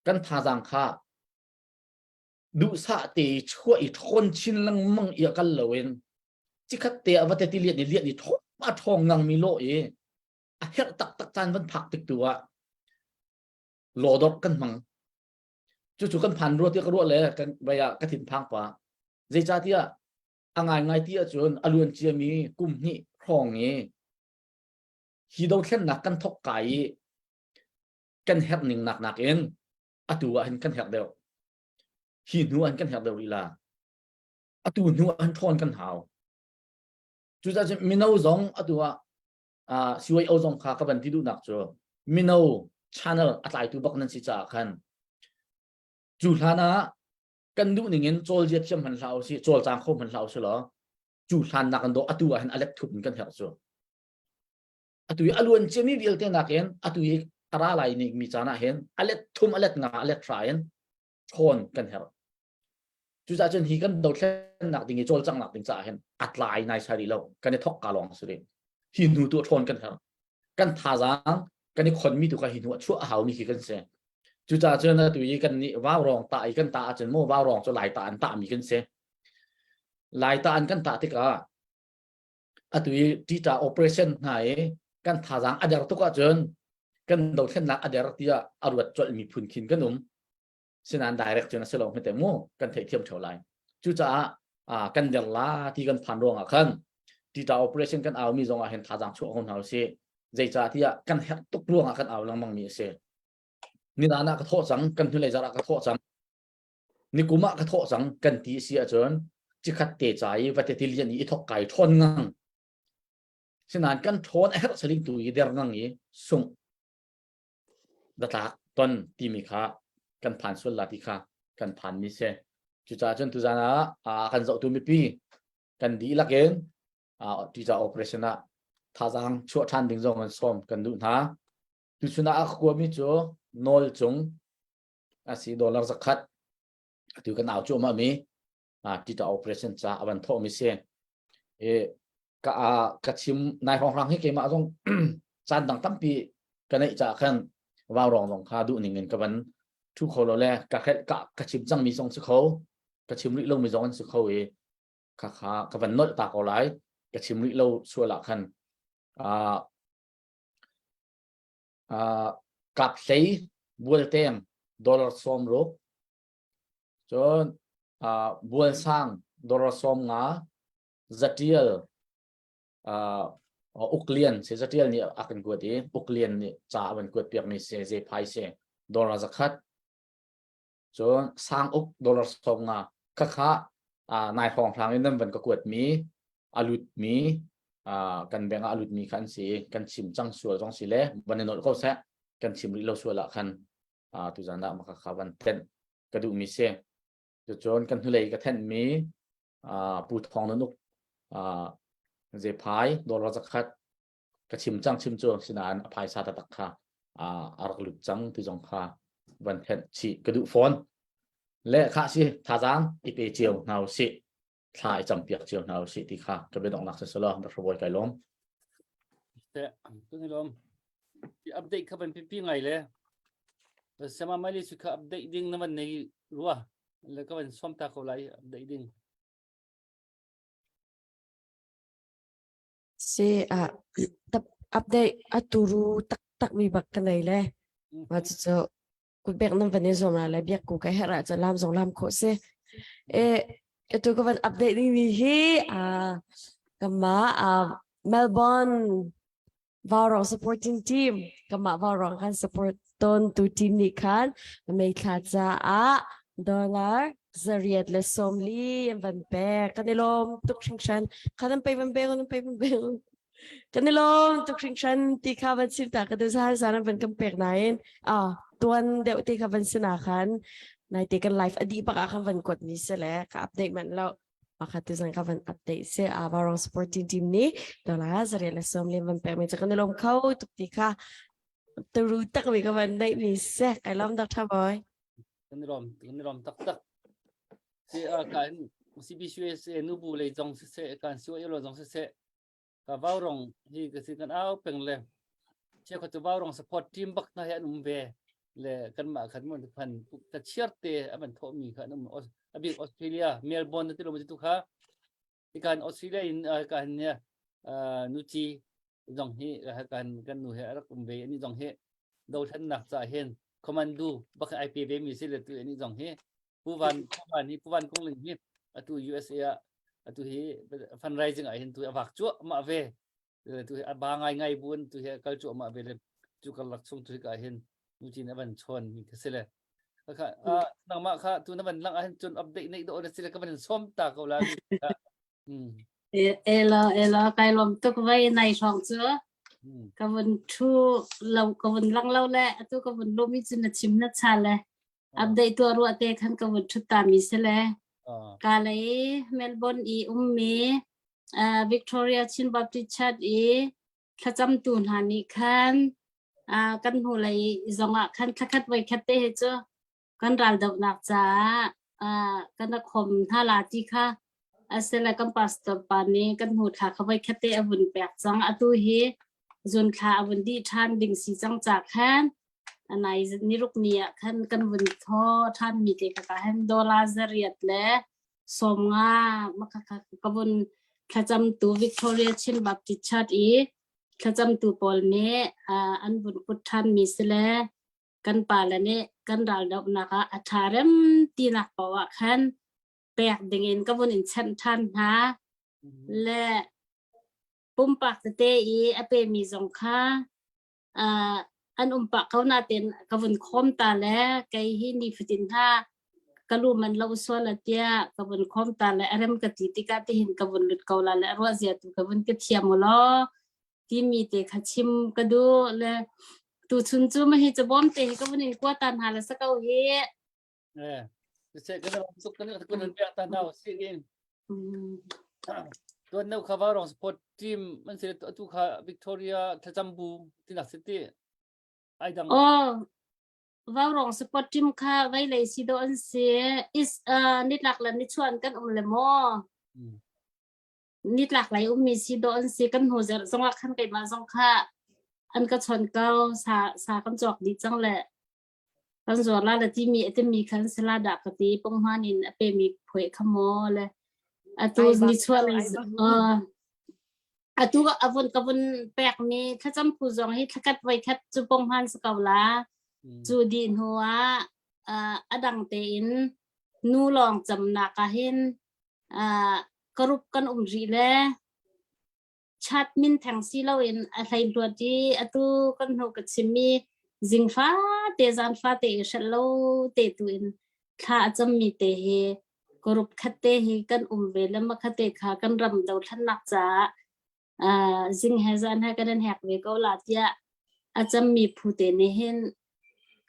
กันทาจังค่ะดูสะตีช่วยทนชินลังมังเอียกันเลยเว้นจิคัดเตะวัดเตติเลียดนี่ทบมาทองงังมีโลเเฮ็ดตักจานมันผักติดตัวโหลดอกกันมังจู่ๆกันพันรัวเตี้ยก็รัวเลยกันใบกระถิ่นพังป่าเจจ้าเตี้ยง่ายเตี้ยจนอรุณเจียมีกุมนี่ครองฮีโดแค่หนักกันทกไก่กันเฮ็ดหนึ่งหนักเองตัวเห็นกันเฮ็ดเดียวฮีนัวเห็นกันเฮ็ดเดียวลีลาตัวนัวเห็นทอนกันหาวจู่ๆจะมีน้าสองตัวช่วยเอาจงข้ากับบันที่ดูหนักจ้ะมิโนชาแนลอะไรตัวบักนั้นสิจ่าคันจุฬานะ กันดูนี่เงินโจลเจียมหันเหล่าสิโจลจางคมหันเหล่าสิเหรอจูทันนักกันโดอตัวหันอเล็กทุบกันเหรอสิอตุยอลวนเจมีวิลเตนักเห็นอตุยอะไรอะไรนี่มีจานะเห็นอเล็กทุมอเล็กงาอเล็กทรายนชนกันเหรอจู่ๆจนฮีกันโดดเล่นนักดิ่งโจลจังนักดิ่งจ่าเห็นอัดลายในชาดีเรากันในทอกกาลองสุดเลยหินหูตัวชนกันเหรอกันท่าจางกันในคนมีตัวกันหินหัวชั่วหาวมีกันเสียจู่ๆจนตุยกันนี่ว้าวรองตาอีกันตาจนโม่ว้าวรองจนหลายตาอันตามีกันเสียหลายตาอันกันตาที่กะตุยที่จะ operation ไหนกันท่าจางอเดียร์ตุกจนกันโดดเล่นนักอเดียร์ที่อรวดจนมีพุนขินกันฉะนั้น direct จนสลองไม่แต่โม่กันเทียมเท่าไรจู่ๆกันเดียร์ลาที่กันผ่านรองขันที่จะ operation กันเอามีจงเห็นท่าจางชั่วคนเขาเสียใจจ่าที่กันเห็นตุกรวงกันเอาลังมังมีเสียนี่นาก็โทษสังกันทุเลจาระก็โทษสังนี่กุมะก็โทษสังกันตีเสียจนจิขัดเตะใจวัตถุที่เรียนนี้ทอกไก่ทนงังฉะนั้นกันทนไอ้สลิงตุยเดร์งังนี้ส่งดัตตาต้นที่มีค่ากันผ่านส่วนลาติค่ากันผ่านมิเซจุดจนตุจานะกันจะตุมิปีกันดีละเกนที่จะ operation ท่าทางชั่วทันดึงจงกันซ้อมกันดูนะจุดนั้นกลัวมิจูนอลจง$10สักคัดที่กันเอาจู่มามีที่จะ operation จะอันทอมิเซกะชิมนายของรังให้เกมาต้องจานดังตั้มปีกันในจากขั้นว่าวรองลงคาดูนี่เงินกันทุกคนเราแลกะชิมจังมีสองสุเขากะชิมริโลมีสองสุเขาค่ะกันนอตตากเอาไรกะชิมริโลช่วยละขั้นกลับใช้บัวเต็ม$สมรูปจนบัวสร้าง$สมงาจัตเตียลอุกเลียนเสียจัตเตียลนี่อากันกวดอุกเลียนนี่จ่าวันกวดเปียกมีเสียเจพายเสีย$สักคัดจนสร้างอุก$สมงาค่ะนายของทางนี้นั่นวันก็กวดมีอลุดมีกันแบ่งอลุดมีขันสีกันชิมจังสัวจังสีเล่วันนี้นนก็แซะกันชิมริโลสัวละขันตุจานะมาข้าวันเทนกระดูมีเสียจนกันทุเลกระเทนมีปูทองนุกเจพาย$สักคัดกระชิมจังชิมจัวสินานอภัยซาตตักค่ะอารักลุจังตุจงค่ะวันเทนชีกระดูฟอนและข้าสิท่าจางอีเปเจียวนาวสิถ่ายจำเปียกเจียวนาวสิที่ค่ะจะเป็นออกนักเสลอดักบอยไก่ล้มแต่ตัวนี้ล้มที่อัปเดตเขาเป็นพี่ไงเลยแต่สมัยไม่ได้สุขอัปเดตดิ้งนั่นมันในรัวแล้วก็เป็นส้มตาเขาไล่อัปเดตดิ้งแต่อัปเดตตูรูตักมีบักกันเลยเลยว่าจะกูเบียกนั่นวันนี้ส่งมาเลยเบียกกูก็ให้เราจะลามส่งลามโคเซตัวก็วันอัปเดตนี่มีกัมมาเมลเบิร์นวอลรอง supporting team กัมมาวอลรองกัน support ต้นตัวทีมนี้กันไม่ขาดจะ$จะเรียดเลยสมลีวันเปกันในลมทุกชิงชันกันไปวันเปกันไปวันเปกันในลมทุกชิงชันที่ข้าวันสิบตากันดูสารเป็นกันเปกไหนตัวเดียวที่ข้าวันสนาคันในที่กันไลฟ์อดีปะข้าวันกดนี้เสร็จแล้วก็อัปเดตมันแล้วปะคัตุสังข้าวันอัปเดตเสียบารองสปอร์ติ้งทีมนี้$จะเรียดเลยสมลีวันเปมันจะกันในลมเข้าทุกที่ข้าตัวรู้ตักมีข้าวันได้มีเสียไอ้ลมดักท่าบอยกันในลมตักเสียการCBCSนูบูเลยจงเสียการช่วยเราจงเสียกับว่าวรองที่ก็สิกันเอาเป็นเลยเชื่อเขาจะว่าวรองสปอร์ตทีมบักนายนุ่มเวเลยกันมาขันมันพันแต่เชื่อเตะมันทอมีขันนุ่มบิออสเตรเลียเมลเบิร์นที่เราไปทุกข้าที่การออสเตรเลียการเนี่ยนูจีจงที่การนูเฮรักนุ่มเวนี่จงที่เราท่านหนักจะเห็นคอมมานดูบักIPVมีสิเลยตัวนี้จงที่ผู้วันคงหนึ่งที่ตัว USAตัวที่ fundraising เห็นตัววักจั่วมาเวตัวบางไงบุญตัวก็จั่วมาเวเลยจุกหลักส่งตัวก็เห็นนูจีนบันชนมีก็สิเลยก็ค่ะนังมาค่ะตัวนั้นบันหลังเห็นจนอัปเดตในตัวนั้นสิเลยก็เป็นส้มตาเขาแล้วเอลาไกลมตุกไว้ในช่องเสือก็วันทูเราก็วันลังเราแหละตัวก็วันลมิจินชิมนัดชาเลย อัปเดตตัวรัวเตะขันกวนชุดตามีเสล อ่า กาเลยเมลเบิร์นอีมีวิกตอเรียชินบัพติชัดอีขจำตูนหานิคันกันหูเลยจงอ่ะคันคัดไว้คัดเตะเจ้ากันรัลดอกนักจ้ากันนักคมท่าลาจิค่ะเสร็จแล้วกันปัสตปานีกันหูขาเขาไว้คัดเตะอวุนแปกจังอตุเฮจุนขาอวุนดีท่านดิ่งสีจังจากแค้นอันไหนนิรุกเนี่ยคันกันวุนท้อท่านมีเตะกะฮันดอลลาร์เรียดและสมงามาค่ะกบุนขจำตัววิกตอเรียชินบัพติชัดอีขจำตัวปอลเน่อันบุญกุฏท่านมีเสลกันป่าละเน่กันดาลดอกนะคะอัฐารมตีนักปวะคันแปกดึงเงินกบุนอินชันท่านฮะและปุ่มปากเตอีอเปมีสงค่าอันปากเขาหน้าเต็นกบุนคมตาและไกหินีฟิตินท่ากลูมันเราส่วนละเตียกบุนคมตาและอารมกติติกาที่เห็นกบุนหลุดเกาละและรัวเสียตุกบุนก็เทียมล้อที่มีเตขชิมกระดูและตูชุนจูไม่ให้จะบ้อมเตกบุนอินกว่าตันหาละสักเอาเฮเสร็จกันแล้วสุกกันแล้วกันเปียกตาหนาวสิเองตัวนั้นเขาว่าเราสปอร์ตทีมมันเสร็จตัวเขาวิกตอเรียทัจำบูที่นักสิทธิ์ไอ้ดังโอ้ว่ารองสปอร์ตทีมค่ะไว้เลยสิโดนเสียนิดหลักละนิดชวนกันเลยมอนิดหลักไหลมีสิโดนเสียกันหัวจะสงว่าขั้นไปมาสงค่ะอันก็ชนเก้าสากันจอกดีจังแหละกันจอกละที่มีคันสลาดากตีปงฮานินเปมีผวยขโมเลยตูนิชวนตูก็อวุนกบุนแปลกมีถ้าจำผู้จองให้ทัดไว้คัดจุปงฮันสกาวลาจูดินหัวอดังเตนนูลองจำนักเห็นกรุบกันรีเลชัดมินแทงซีเราเองอะไรตัวที่ตูกันหูกัดซิมีจิงฟ้าเตจันฟ้าเตชัลโลเตตุนข้าจำมีเตเฮกรุบคัดเตเฮกันเวลมาคัดเตขากันรำดาวทันนักจ้าจิงเฮซันให้กันแหกเวก็ลาดยะอาจจะมีผู้เตนเห็น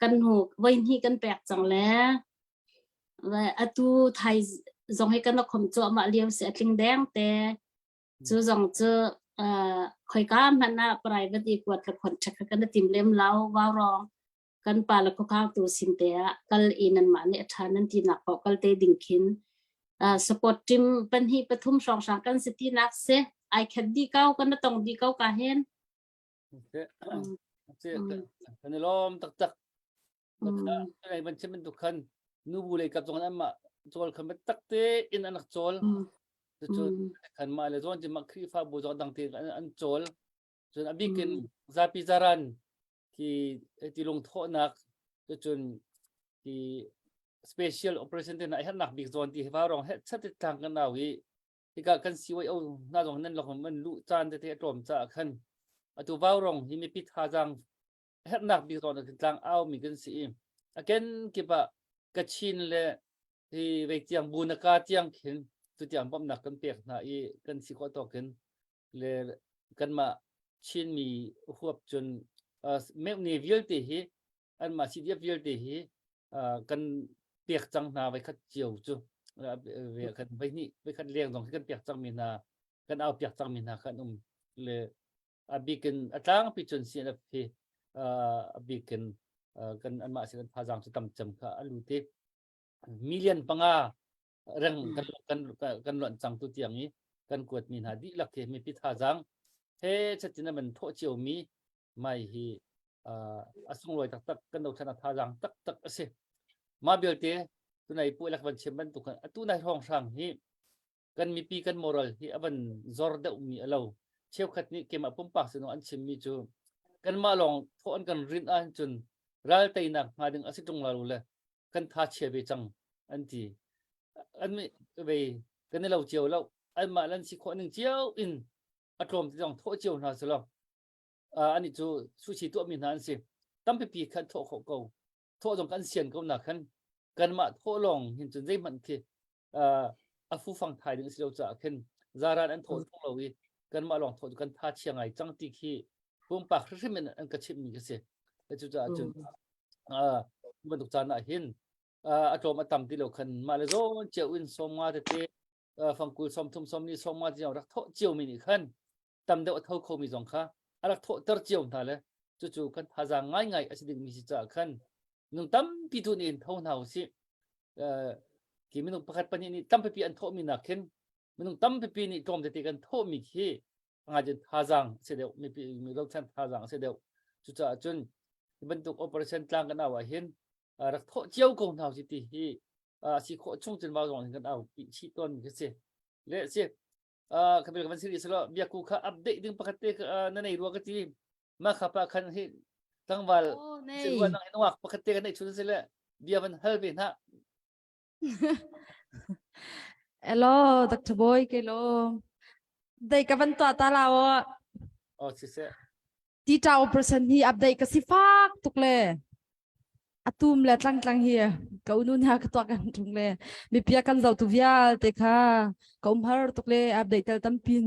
กันหูวันที่กันแปลกจังแล้วว่าตูไทยจงให้กันนักคมจ่อมาเลี้ยวเสียลิงแดงแต่จู่จงจะคอยก้ามพันน่ะปลายวันที่กวดกับคนชักกันติมเล่มเล้าว่ารองกันปาแล้วก็ข้าวตัวสินเตะกัลอินันมาเนี่ยทานันที่นักปอกกัลเตดิ่งขินสปอร์ตทีมเป็นที่ปฐุมสองสามกันสิที่นักเสไอแคดดีเก้ากันต้องดีเก้ากาเห็นกันล้อมตักอะไรมันใช่มันทุกคนนูบุเลยกับตรงนั้นมาโจลคันเป็นตักเตอินอันนักโจลโจลคันมาเลยโจลจะมาครีฟ้าบูจอดังเตอันโจลจนอบิกินซาปิจารันที่ลงโทษนักจนที่ special operation ที่ไหนให้นักบิกโจลที่ฟ้ารองให้ชัดทางกันเอาอีที่การกันสิวเอาหน้าตรงนั้นเรามันลุจานที่ตรมจะขันตัวฟ้ารองที่มีพิธาจังให้นักบิกโจลกลางเอามีกันสิagain kiba kachin le hi vektiang bunaka tiang khin tutiang pom nak kan pek na I kan si ko to ken le kan ma chin mi huap chun me ni vil te hi an ma si dia vil te hi kan pek chang na vai khat chiu chu ve kan vai ni vai khat leng dong kan pek chang mi na kan au pek chang mi na kan le abiken atang pi chun si na phi abikenกันอันมาสิกันพาจังสุดต่ำจำค่ะอลูเตมิเลียนปังอาเรื่องกันหล่นจังตุเตียงนี้กันกวดมีนาดีหลักเทมีพิธาจังเฮ้ชัดจินมันโทเจียวมีไม่ฮีอสุงลอยตักกันเราชนะพาจังตักเสมาเบลเตตัวไหนผู้หลักบัญชีมันตุกันตัวไหนห้องช่างฮีกันมีปีกันมอรัลฮีอันจอร์ดมีเราเชี่ยวขัดนี้เกมปุ่มปากสนุอันชิมมีจูกันมาลองโทอันกันรินอันจุนรัลเตนักมาดึงอาศัยตรงเราเลยกันท้าเชียร์ไปจังอันที่อันไม่ไปกันในเราเจียวเราอันมาลันสิคนหนึ่งเจียวอินอารมณ์ที่ต้องโทษเจียวน่าสลบอันนี้จูสุชีตัวมีนานสิตั้มไปปีขันโทษเขาโทษตรงกันเสียนเขาหนักขันกันมาโทษลองเห็นจนได้มันที่ผู้ฟังไทยดึงสิเราจะขึ้นจาราอันโทษพวกเราอีกันมาลองโทษกันท้าเชียงไงจังที่ขี้ปุ่มปากที่มันอันกระชิบมีกันสิแต่จุดจนมันถูกจานเห็น อาโจมาตำที่เราคันมาเลยโซเจียวอินสมมาเตฟังกูสมทุมสมนี่สมมาเจียวรักโทเจียวมินิคันตำเดียวเท่าเขามีสองค่ะรักโทเตอร์เจียวท่าเลยจู่ๆกันทาจางง่ายอาศัยดึงมีสิจ่าคันนุ่งตำปีทุนินเท่าหนาวสิกี่มินุประคัดปนินี่ตำไปปีอันโทมีนักขึ้นมินุตำไปปีนี่ตรมจะตีกันโทมีขี้อาจจะทาจางเสียเดียวมีปีมีรถชันทาจางเสียเดียวจู่ๆจนบรรทุกโอเปอเรชั่นกลางกันเอาไว้เห็นรักโทเจียวกงเท่าสิตีที่สิโคช่วงจนมาตรงกันเอาปีชีต้นก็เสียเละเสียขบวนการสื่อสารเบียกูข้าอัปเดตดึงประคัดเตะนั่นในรัวกันทีมาขับคันที่ตั้งวันสิ่งวันนั่งเห็นว่าประคัดเตะกันในชุดเสร็จแล้วเบียมันเฮลเป็นฮะ Hello Dr. Boy kilo dai ka ban to talawo อ๋อเสีย ti ta operation hi update ka si fak tukle atum le tlang hi ka unun ha ka to kan tungle mi pia kan zau tu vial te kha ka har tukle update tel tampin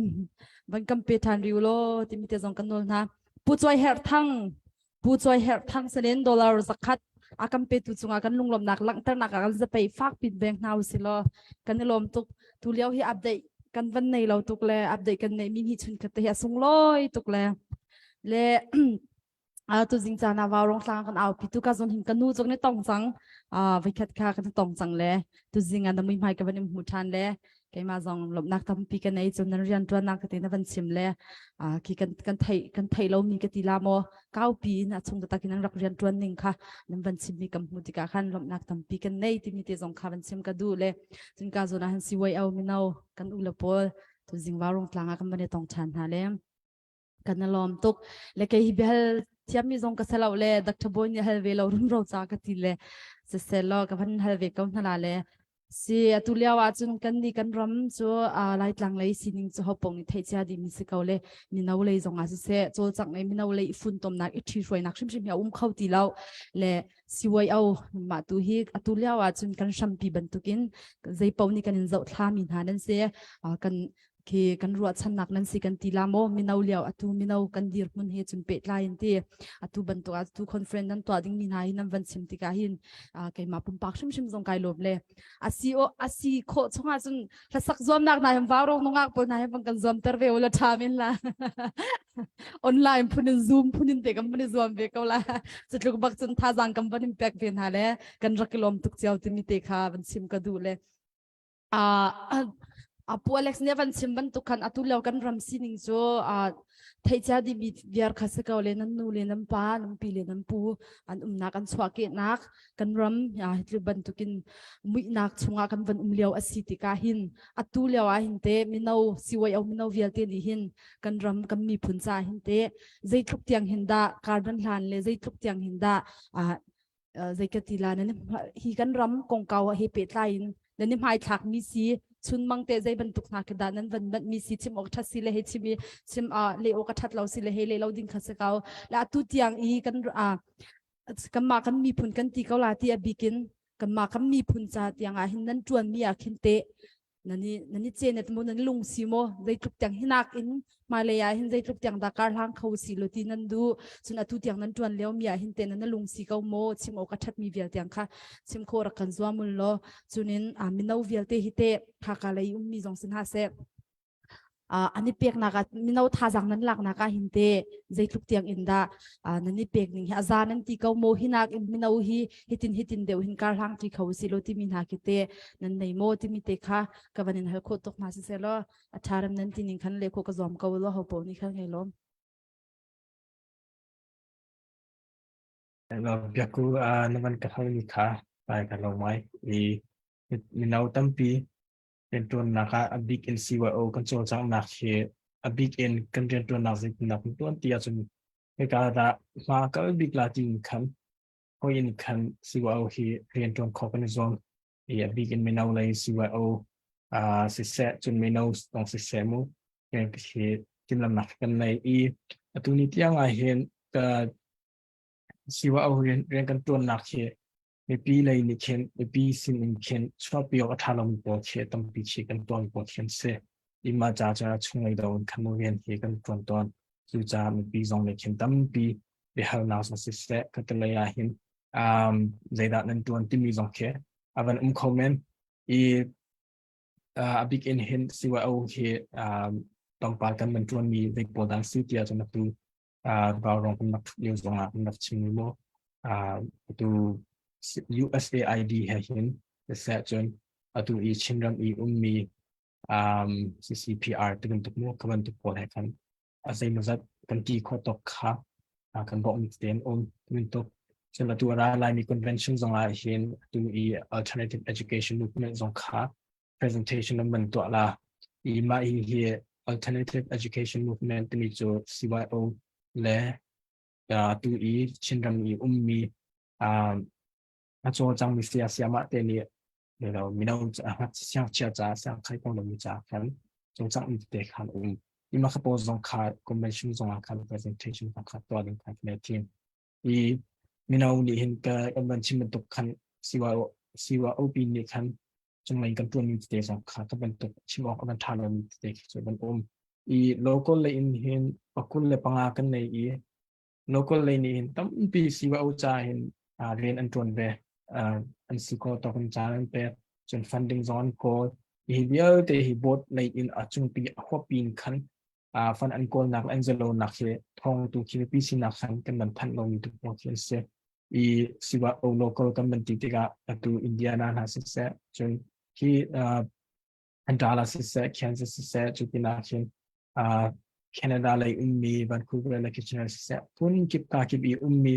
ban kam pe than riulo ti mi te jong kan nol na pu choi her thang $7 zakhat akam pe tu chunga kan lunglom nak lang tar nak kan zapei fak pin bank now silo kan lom tuk tu liao hi update kan van nei lo tuk le update kan nei min hi chun ka te ya sung loi tuk le tu jing cha na wa rong tlang kan au pi tu ka zon hin kan nu jong ne tong chang vai khat kha kan tong chang le tu jing an mi mai ka van mu than le cái mà dòng lộng nạc tâm pi cái này cho nên riêng tuan nạc cái nó vẫn chìm lệ khi kan thấy lâu mi cái tì la mò cao pi na chung ta cái năng rắc riêng tuan ninh kha nên vẫn chìm mi cầm một cái khăn lộng nạc tâm pi cái này thì mi te dòng kha vẫn chìm cái du lệ chính cái zona han si way ao mi nâu kan ulapol tu jing warong tlanga kan bane tong chan ha le kan lom tuk le cái hi bel thiam mi dòng cái selaw le Dr. Boy ni hal ve lo rum ro cha ka ti le se selo ka van hal ve kaun hala le si atulia wa chun kan ni kan ram chu lai tlang lei sining chu hopong ni thei cha di mi se kaule mi no lei zonga se chol chak nei mi no lei fun tom nak i thi roi nak shim shim ya khau ti lau le siwai au ma tu hi atulia wa chun kan sham pi ban tukin zai pau ni kan in zau thla min hanan se kan khi kan ruat chan nak nan si kan ti la mo mi no liao atu mi no kan dir mun he chun pe tlain ti atu ban to atu conference nan to ding min hai nam van sim ti ka hin kai ma pum pak shim shim zong kai lob le asi kho chonga chun la sak zom nak na hem waro nongak po na hem kan zom ter ve ola thamin la online punin zoom punin te kam punin zoom ve ka la chutluk bak chun tha jang kam panin pek ven ha le kan rakilom tuk chiao ti mi te kha van sim ka du le apu Alex ne van sim ban tukan atulau kan ram sining so thei cha di bi viar khase ka le nan nu le nan pa nan pi le nan pu an na kan chwa ke nak kan ram ya hitlu ban tukin mui nak chunga kan van liao asiti ka hin atu lewa hin te minau siwai au minau vial te ni hin kan ram kan mi phun cha hin te zai thuk tiang hin da carbon hlan le zai thuk tiang hin da zai ka ti la ne hi kan ram kong kaw he pe tlain ne mai thak mi si chun mang te zai ban tuk na ke danan van ban mi si chim ok tha si le he chimi chim le ok that lo si le he le lo ding khase kaw la tu tiang I kan kan ma kan mi phun kan ti kaw la ti a bikin kan ma kan mi phun cha tiang a hin nan tuan mi a khin te nani chenet mo nani lung si mo zai tuk tiang hinak in malaya hin zai tuk tiang dakar hang khau si lo ti nan du chun atu tiang nan tuan leo mi a hin te nan lung si kaw mo chim ok that mi vial tiang kha chim khor kan zuamul lo chunin minau vial te hi te kha ka lei mi jong sin ha se ani pek na ka minau tha jang nan lak na ka hin te zai tuk tiang in da nani pek ning ha za nan ti kaw mo hinak in minau hi hitin deu hin kar hang ti khau si lo ti min ha ki te nan nei mo ti mi te kha ka banin hal kho tok ma si se lo atharam nan ti ning khan le kho ka zom ka lo ho po ni kha ngai lomเราเบียกูนวันกระทำนี่ค่ะไปกันลงไว้มีนาวตั้มปีเป็นตัวนักอบิกเอ็นซีวโอกันโจจังนักเชอบิกเอ็นกันเรียนตัวนักสินักตัวเตียจนในการละมาก็อบิกลาจิงคันพอยินคันซีวโอเรียนตัวขอกันจงอบิกเอ็นมีนาวเลยซีวโอสิเสจนมีนาวต้องสิเสมูยังเชจินลำนักกันในตัวนี้ที่ยังเห็นก็สิว่าเอาเรียนกันตัวหนักเชในปีเลยนี่เช่นในปีสิ่งเช่นชอบปีออกทางลำบากเชต้องปีเชกันตัวบทเช่นเสอิมาจะช่วยเราขโมยเรียนเฮกันตัวจู่จะมีปีสองเลยเช่นตั้มปีเดี๋ยวเราสงสัยเสก็จะเลยเห็นใจด้านนั้นตัวที่มีสองเช avan comment i abik in hin CYO he tong pal kan man tuan mi vek podang si tia chana tu ba rong kan nak news dong nak nak chimi mo tu USAID he hin the section atu I chinram I ummi CCPR tu tuk mo kaman tu pol he kan asai mazat kan ti kho tok kha kan bok mix den min tok chen la tu ara lai mi convention zong la hin tu I alternative education movement zong kha presentation ng man to la I ma hi alternative education movement ni jo CYO le tu I chinram I ummi a cho chang mi sia sia ma te ni le lo mi no ha xiang chia za xiang khai kong lo mi za kan cho chang mi te khan I ma kha po zong kha convention zong kha presentation kha to ding kha ne team I mi no ni hin ka ban chim tuk khan CYO pi ni khanจงไม่กันตัวมีสเตจสองขาก็เป็นตัวชิมออกกันทานเรามีสเตจส่วนเป็นอีโลกเลยอินเห็นปักกุลเลยปังอากันในอีโลกเลยนี่เห็นตั้มปีสิว่าอุจาเห็นเรียนอันตรวจเวอันสิโกตกันจานเป็นจนฟันดิ้งซ้อนโกอีเดียวแต่ฮีบอดเลยอินจุงปีหัวปีนขันฟันอันโกนักอันเจโลนักเชทองตัวคิดปีสินักขันกันมันพันลงมีตัวเขียนเสียอีสิว่าโอโลกกันมันติดกับตัวอินเดียนาหาสิเสจนที่อันดาลาสิเสแคนซัสสิเสจุดนักเช่นแคนาดาเลยมีแวนคูเวอร์เลยคิดเช่นสิเสพุ่นกิบตากิบอีมี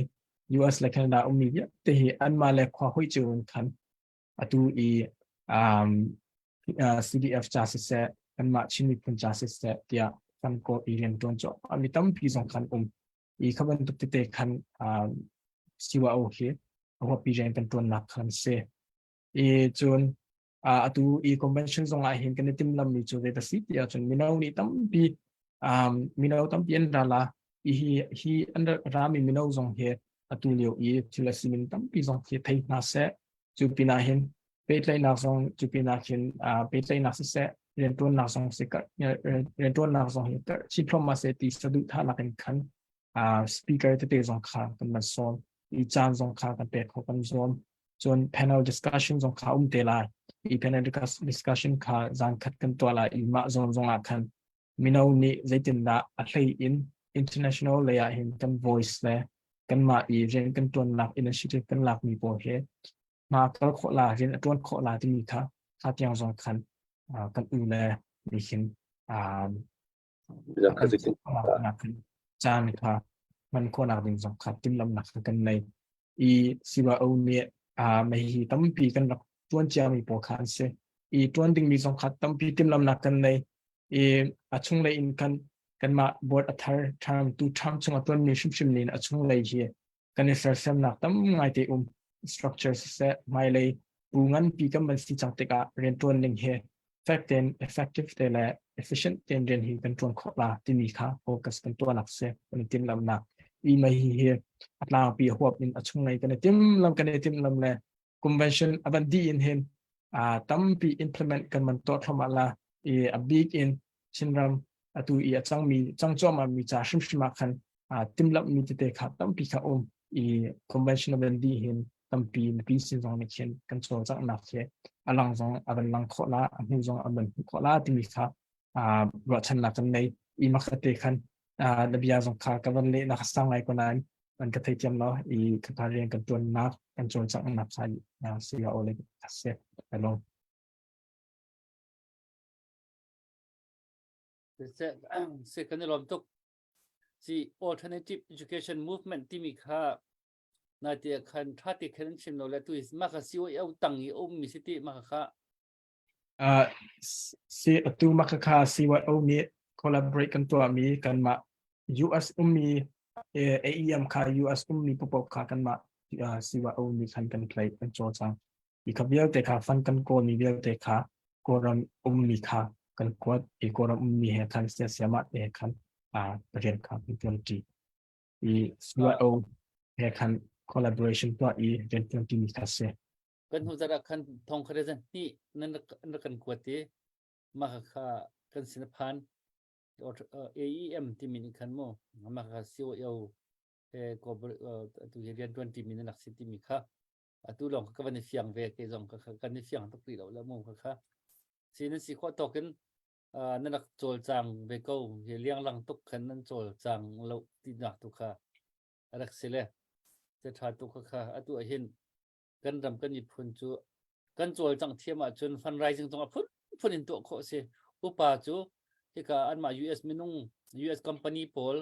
US เลยแคนาดามีเยอะแต่ที่อันมาเลยขวาห้อยจูนคันตัวอีCDF จ่าสิเสอันมาชิมิพุนจ่าสิเสเดียฟันโกอีเรียนโดนจ่อมีตั้มพีสองคันอีขบันตุกติเตคันสิว่าโอเคเอาว่าปีเรียนเป็นตัวนักคันเสอีจูนatu I convention zong ai hin kan tim lam mi chu ve si tia chun minau ni tam pi minau tam pian dala hi under rami minau zong he atu leo I chula simin tam pi zong he thai na se chu pi na hin pe tlai na zong chu pi na hin pe tlai na se ren ton na zong se ka ren ton na zong he ka chi phlom ma se ti sadu tha la kan khan speaker te zong kha kan ma son I chan zong kha kan pe kho kan zon chun panel discussion zong kha te lai I panel discussion kha zan khat kan to la I ma zon zong a khan minau ni zaitin da a thlei in international leya hin kan voice le kan ma I ren kan ton lak initiative kan lak mi po he ma kal kho la ren ton kho la ti mi kha tiang zong khan kan u le ni hin kan chan kha man ko nak ding zong kha tim lam nak kan nei I siwa o ne mai hi tam pi kan rak tuan chia mi po khan se I tuan ding mi zong khat tam pi tim lam nak kan nei achung le in kan ma board athar tham tu tham chung tuan mi shim nin achung le hi kan ser sem nak tam ngai te structure se mai le pungan pi kam ban si chang te ka ren tuan ning he effective te la efficient ten ren hi kan tuan kho la ti mi kha focus kan tuan nak se kan tim lam nak I mai hi atla pi huap in achung nei kan tim lam le convention aban di in hen tampi implement kan man to thama la a big in chinram atu I achang mi changchom mi cha shima khan timlap mi te kha tampi kha convention aban di hen tampi pi sin zong ni chen kan so chang na che alang zong aban lang kho la hu zong aban kho la ti mi kha ro chan la kan nei I ma khate khan nabia zong kha ka ban le na sang lai ko nanมันก็ที่จำเนาะอีการเรียนกันตัวนักกันจนสักนับใช้เสียโอเลยเสียไปลง se kan lom tok si alternative education movement ti mi kha na ti khan tha ti khan chim no la tu is ma kha si o tang I mi si ti ma kha si tu ma kha si wa o mi collaborate kanตัวมีกันมา US มี AEM ค่ะ US มีปปค่ะกันมาสิว่ามีคันกันไกลกันโจจังอีกเบี้ยวแต่ค่ะฟันกันโกมีเบี้ยวแต่ค่ะโกรมมีค่ะกันกวดอีโกรมมีเหตุคันเสียมาคันประเด็นค่ะเป็นตัวจีอีสิว่าเหตุคัน collaboration ตัวอีเรียนตัวจีมีค่ะเสียกันหูจะรักคันทองคดีจันนี่นั่นกันกวดที่มาค่ะกันสินพันAEM ที่มีคันโมมาค่ะ COL ก็ตัวเรียน20 มิลนักสิที่มีค่ะ tu long ka ban fiang ve ke jong ka kan ni fiang to pi lo la mo kha sin si kho to kenนั่นนักโจลจังเบเก้าเฮียเลี้ยงลังตุกขันนั่นโจลจังเราตีนักตุกค่ะรักเสเลจะทาตุกค่ะอตัวเห็นกันรำกันญี่ปุ่นจูกันโจลจังเทียมจนฟันไรจึงต้องพุ่นอินตัวโคเสอุปาจูที่กาอันมา US มินุง US company พอล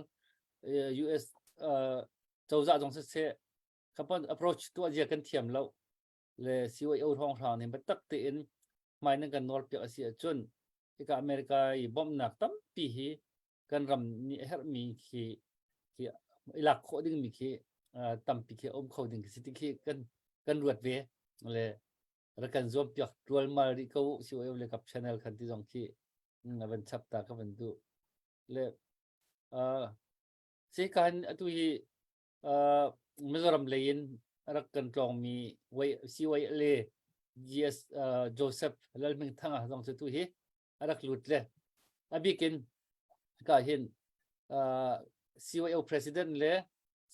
US เจ้าจ่าจงเสขับปั้น approach ตัวเจียกันเทียมเราเลย CIO ท้องทางนี่มันตักเตียนไม่นั่งกันนอร์เปียเสียจนที่กับอเมริกาอีบอมหนักตั้มปีฮีกันรำนี่เฮร์มีคีหลักโคดิ้งมีคีตั้มปีคีอมโคดิ้งสิทธิคีกันรวดเวเลยแล้วกันรวมเปียกรวมมาดิเขาสิวเอลเลยกับชแนลคันที่สองคีวันชับตากับวันดูเลยสิ่งการตุยมิโซรัมเลนรักกันตรงมีไว้สิวเอลGS โจเซฟแล้วมึงทั้งสองสุดตุยรักหลุดเลยอบิกินก็เห็นCIO President เลย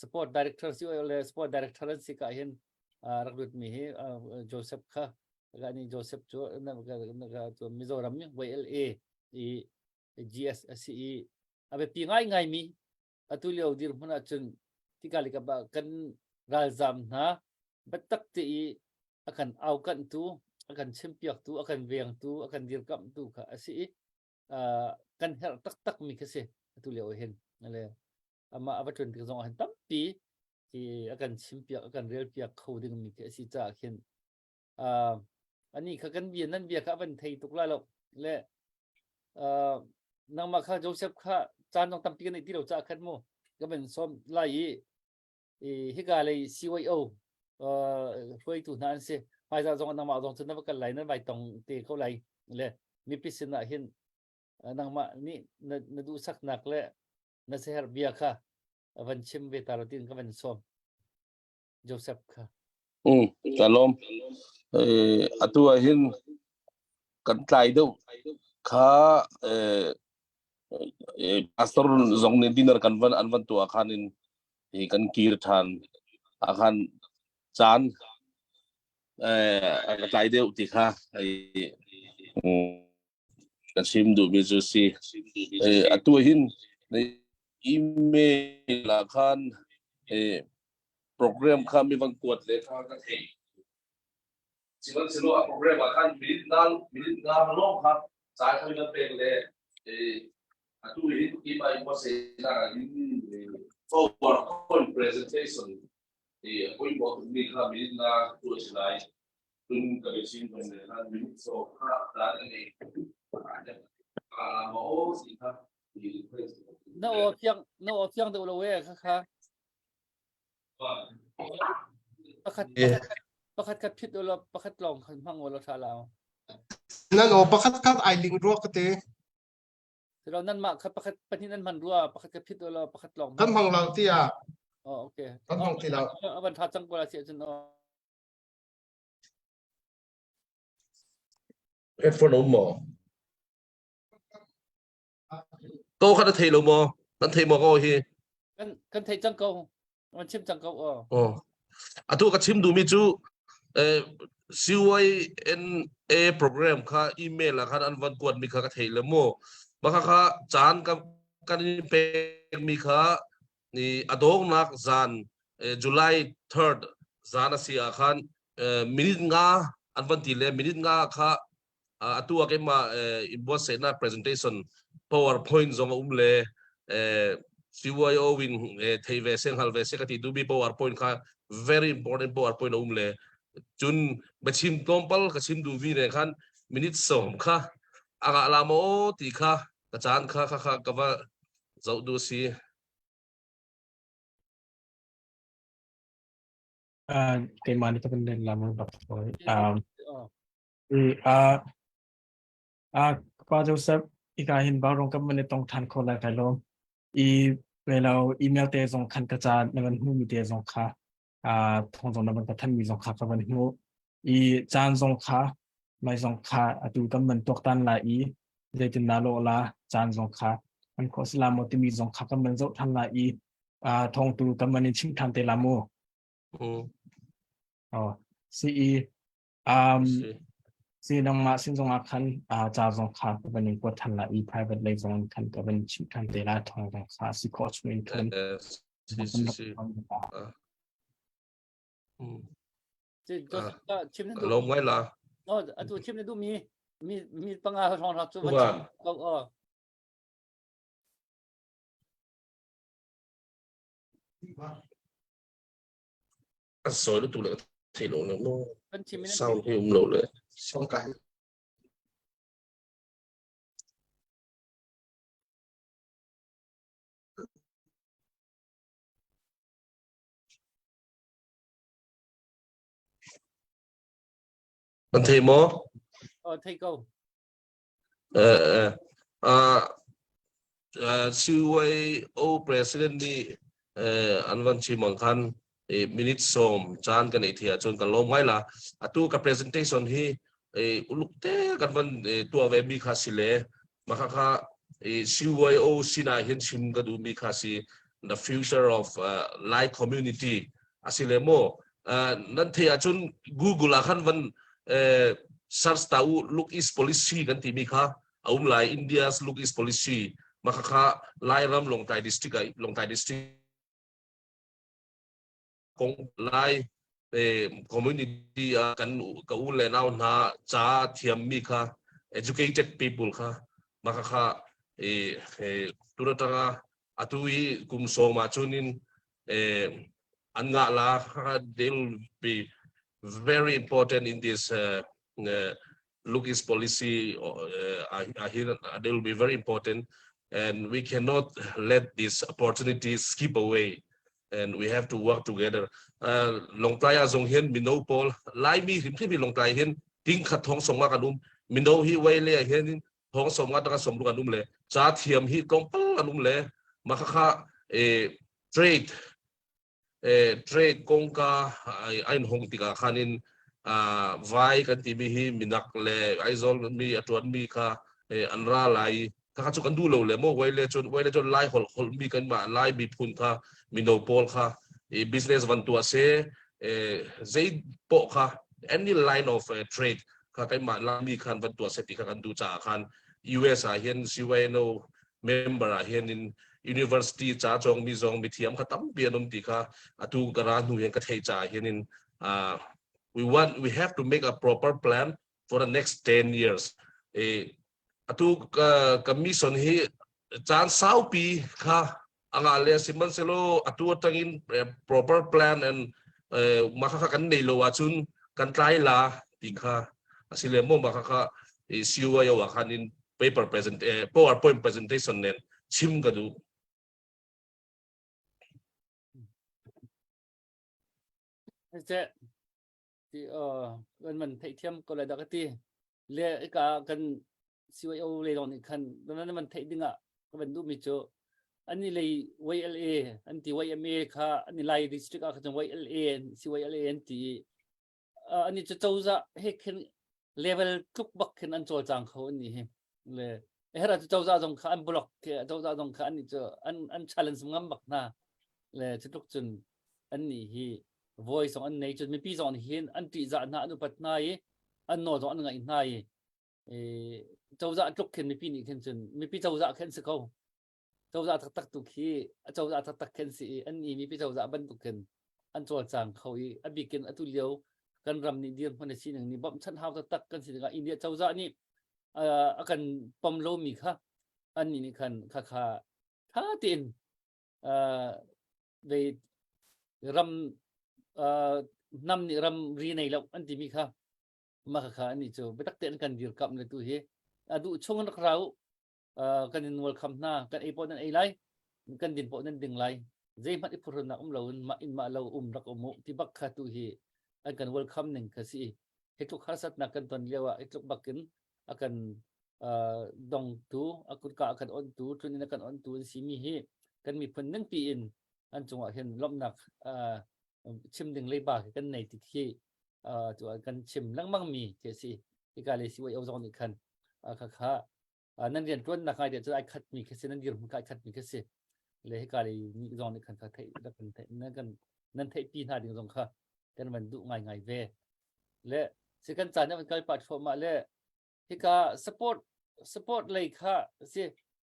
Support Director CIO เลย Support Director นั่นสิก็เห็นรักหลุดมีโจเซฟค่ะก็นี่โจเซฟจูนั่นก็ตัวมิโซรัมเนี่ย YLA GS CE เอาไปปีง่ายมีตุเลียวดีมันอาจจะที่การเรียกว่ากันรัลซัมนะบัดตักที่akan au kan tu akan chimpiak tu akan veng tu akan dirkam tu kha asi kan her tak mi kase tu leo hen ale ama abatun ti zong han tam pi ki akan chimpiak akan rel piak khoding mi ke si cha khen ani kha kan bi nan bi kha ban thei tukla lo le nang ma kha Joseph kha chan nong tam pi kan ti lo cha khan mo ga ban som lai hi ga lai CYO phơi tụ nan se mai ra dòng nang ma dòng chân nó cái lại nó vài tòng tê câu lại lệ mi pisin na hin nang ma ni na du sak nak lệ na se her bia kha van chim ve tarotin ka van som Joseph kha Shalom atua hin kan tlai do kha pastor zong ne dinner kan van an van tu akhanin kan kir than akhan chan tlai deu ti kha kan sim du mi ju si atua hin email la khan program kha mi van kuat le kha ka thei silo a program khan minute ngal long kha sai kha na pe le atu hin ki mai mo se na PowerPoint presentation apoi bo mi kha minute na tu silai tun ka be sin ban le na minute so kha da ne mo si kha no fiang de lo we kha pakat kat phit lo pakat long khan phang lo tha lao nan o pakhat khat ai ling ro ka teเรานั่นมาครับปัจจุบันมันรัวปัจจุบันพิษเราปัจจุบัน kan hang lang ti a อ๋อโอเค kan hang ti la บรรทัดจังกว่าเสียจน headphone om mo to kha da thei lo mo nan thei mo ko hi กันไทยจังเก่ามันชิมจังเก่าatu ka chim du mi chu CYNA program kha email la khan an van kuat mi kha ka thei le mo baka kha chan ka kan pe mi kha ni adong nak zan July 3rd zan asia khan minute nga an van ti le minute nga kha atu ke ma inbox na presentation PowerPoint zong le CYO win thei ve seng hal ve se ka ti du bi PowerPoint kha very important PowerPoint le chun bachim tompal ka chim du vi ne khan minute som kha aga lamo ti kha ka chan kha ka wa zau du si cái mà đi cái bên làm một rồi qua Josephอีกาเห็นบ่าวรงกับมันต้องทันคนละกันลงเวลาอีเมลเตะส่งคันกระจายในวันหูมีเตะส่งค่ะทงส่งในวันกระทั่งมีส่งค่ะกับวันหูจานส่งค่ะไม่ส่งค่ะดูกับมันตกตันละเดี๋ยวจะน่าโลละจานส่งค่ะมันขอสลามที่มีส่งค่ะกับมันเจ้าทันละทงตูกับมันชิมทันเตลามู CE si si nang ma sin zong akhan cha zong kha ka ban ko than la I private le zong khan ka ban chi khan te la thong da kha si coach min khan si Joseph chim na lo ngai la atu chim na du mi panga thong ra chu Tuan. ko soi nó tụ lại thì nó kan chim na sao thì lộ lại xong cái anh thấy mò thấy câu CYO president ni anh văn chỉ mong khăn minute som chan kan ithia chon kan lo mai la atu ka presentation hi ulukte kan van tua ve mi khasile makha kha CYO sina hin sim ka du mi khasi the future of live community asile mo nan thia chun Google a khan van search tau look is policy kan ti mi kha lai India's look is policy makha kha lai ram long tai district kong lai community kan ka u le naw na cha thiam mi kha educated people kha maka kha turata atui kum so ma chunin anga la they'll be very important in this Lucas policy they will be very important and we cannot let these opportunities skip away and we have to work together long playa zong hian minopol lai mi him thi long playa hian ting khat thong songa kanum mino hi wai le hian thong songa ta som lu kanum le cha thiam hi kompal kanum le makha trade kongka ain hong tika khanin vai kan ti mi hi minak le aizol mi atwan mi kha anra lai ka chu kan du lo le mo wai le chon lai hol mi kan ma lai bi phun kha minopol kha business van tua se zai po kha any line of trade kha kai ma la mi khan van tua se ti kha kan du cha khan US a hian CYO member a hian in university cha chong mi zong mi thiam kha tam pianom ti kha atu kara nu hian ka thei cha hian in we have to make a proper plan for the next 10 years atu commission hi chan sau pi kha anga le siman selo atu tangin proper plan and makaka kan nei lo achun kan try la tikha asile mo makaka CYO wa khanin PowerPoint presentation nen chim ka du sẽ thì mình thấy thêm có lại đó cái gì lệ cả cần CYO lệ lòng thì cần đó nên mình thấy đừng ạ các bạn đúng mình cho anh ấy lấy YLA anh thì YMA cả anh ấy lấy district à cái YLA CYLA anh thì anh ấy cho châu ra hết cái level trúc bắc cái anh cho trang khẩu anh ấy lệ hết là châu ra dòng cả anh block cái châu ra dòng cả anh ấy cho anh challenge ngắm bắc na lệ cho trúc chân anh ấy voice on an nature mi pi zon hin an ti za na nu pat nai an no zon ngai nai chau za tluk khen mi pi ni khen chun mi pi chau za khen se ko chau za tak tu khi chau za tak khen si an ni mi pi chau za ban tu khen an chol chang khoi a bi ken atu leo kan ram ni diam hone si nang ni bam chan haw tak kan si ga India chau za ni akan pom lo mi kha an ni khan kha tha tin ve ram năm ni ram ri nei lo an ti mi kha ma kha ani cho betak ten kan dir kam le tu he adu chong nak rau kan in welcome na kan e pon an ai lai kan din po nan ding lai zai mat ipur na lo ma in ma lo rak mu ti bak kha tu hi an kan welcome ning ka si he tu khasat na kan ton lewa ituk bakin akan dong tu akut ka akan on tu tun kan on tu si mi he kan mi pun nang pi in an chunga hen lom nak chim ding lấy bạc cái này thì khi tụi cần chim lăng măng mì thì gì cái cái này siêu yêu ni khăn khá nên điện tuân là cái điện cho ai khát mì cái gì nên điện cái khát mì cái gì lấy cái này ni ni khăn khá thấy là cần thấy nên thấy pin hai điện khá cái mình dụ ngày ngày về และสิกันจานมันก็ปัดโฟมาและที่ก็support เลยค่ะสิ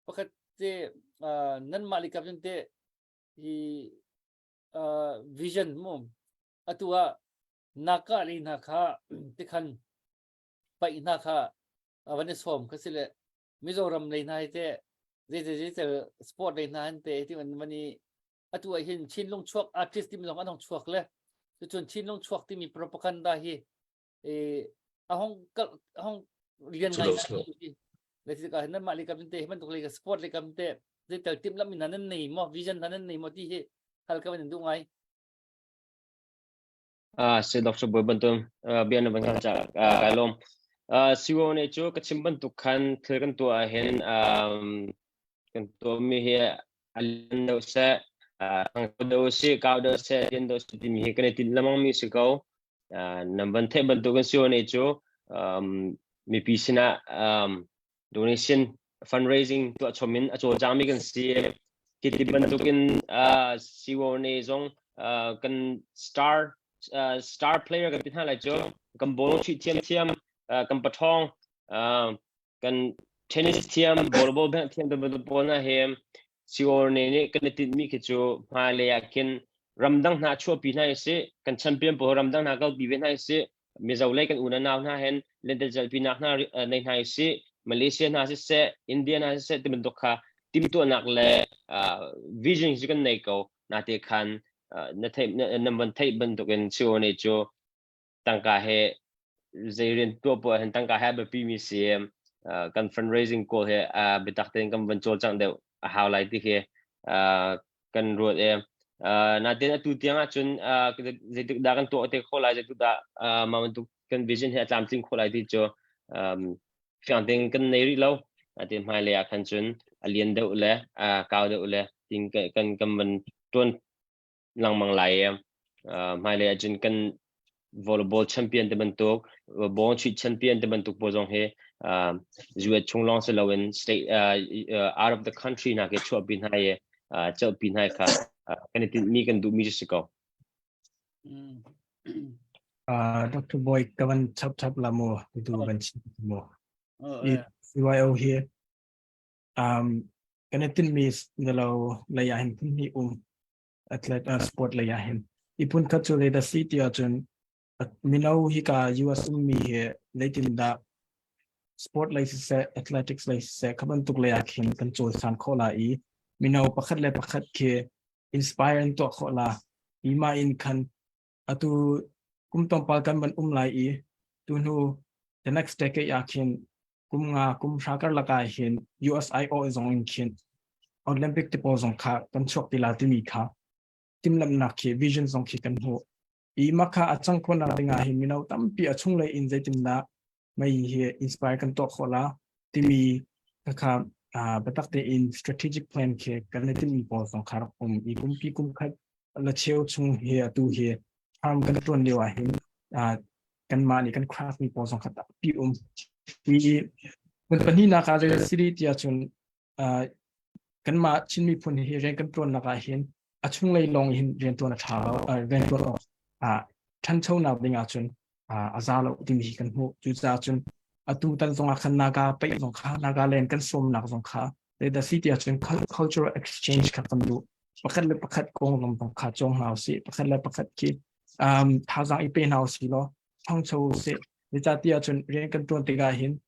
ปกตินั้นมาลิกับจนเตvision มุมตัวนักอะไรนะคะที่คันไปนะคะวันนี้สมก็สิเลยมิโซรัมเลยนะเตเจสปอร์ตเลยนะเตที่วันนี้ตัวเห็นชินลงชวกอาร์ติสต์ที่มีลงอันลงชวกเลยจนชินลงชวกที่มี propaganda ที่ห้องเรียนไงนะเลยที่ก็เห็นนั้นมาลิกับจนเตมันตกเลยกับสปอร์ตเลยกับเตที่แต่ทีมแล้วมีนั้นนี่มอวิชั่นนั้นนี่มอที่ฮัลก็เป็นดูไงsi Dr. Boy bantum bian ban cha kalom siwo ne chu kachim bantu khan thirkan tu ahen kan to mi he alin do se do se ka do se din do se mi he kan tin lamang mi se ko namban the bantu kan siwo ne chu mi pisina donation fundraising to chomin acho jami kan si kiti bantu kin siwo ne zong kan star player kan pinha lai cho kan bolo chi thiam kan pathong kan tennis thiam volleyball ban thiam da bol na hem sior ne kan tin mi ke chu ma le yakin ramdang na chu pi na se kan champion bo ramdang na gal bi na se mizau le kan una naw na hen le de jal pi na nei na se Malaysia na se India na se tim dokha tim to nak le vision ji kan nei ko na te khan na thai number thai ban to kan siwo ne cho tangka he zairin to po han tangka ha ba pi mi cm kan fundraising ko he bitak ten kan ban chol chang de how lai ti he kan road na ten tu tiang a chun zaituk da kan to te kholai zaituk da ma tu kan vision he atlam ting kholai ti cho fyang ten kan nei ri lo atin mai le khan chun alien de ule kaw de ule ting kan kan ban ton lang mang lai mai le ajin kan volleyball champion de bentuk bon chi champion de bentuk bozong he juet chunglong se lawen state out of the country na ke chop bin hai chop bin hai kha kan tin mi kan du mi siko Dr. Boy kawan chap lamo itu ban mo CYO here kan tin mi ngalo layahin ni athlete sport layahin ipun kachule da city ajun minau hi ka US mi he leitin da sport license athletics license khaban tuk layakhin kan chol san khola I minau pakhat le pakhat ke inspire to khola ima in khan atu kumtong palkan ban lai I tunu the next decade yakhin kum shakar lakai hin USIO zong khin Olympic tipo zong kha kan chok tila timi kha timlam na ke vision zong ki kan ho I makha achang khona ringa hin minau tampi achung le in zaitim na mai he inspire kan to khola timi kha batak te in strategic plan ke kan tin po zong khar I kum khat la cheu chung he atu he kan ton lewa hin kan ma ni kan craft mi po zong khat pi kun pani na ka je city tia chun kan ma chin mi phun he ren kan ton na ka hin achung lei long hin ren ton na tha ren ton than chau na dinga chun azalo tim hi kan hu chu cha chun atu tan zong khan na ka pe zong kha Nagaland kan som na zong kha the city chun cultural exchange ka kan du pakhat le pakhat kong lom tong kha chong hau si pakhat le pakhat ki thazang I pe hau si lo thang chau se le cha tia chun ren kan ton te ga hin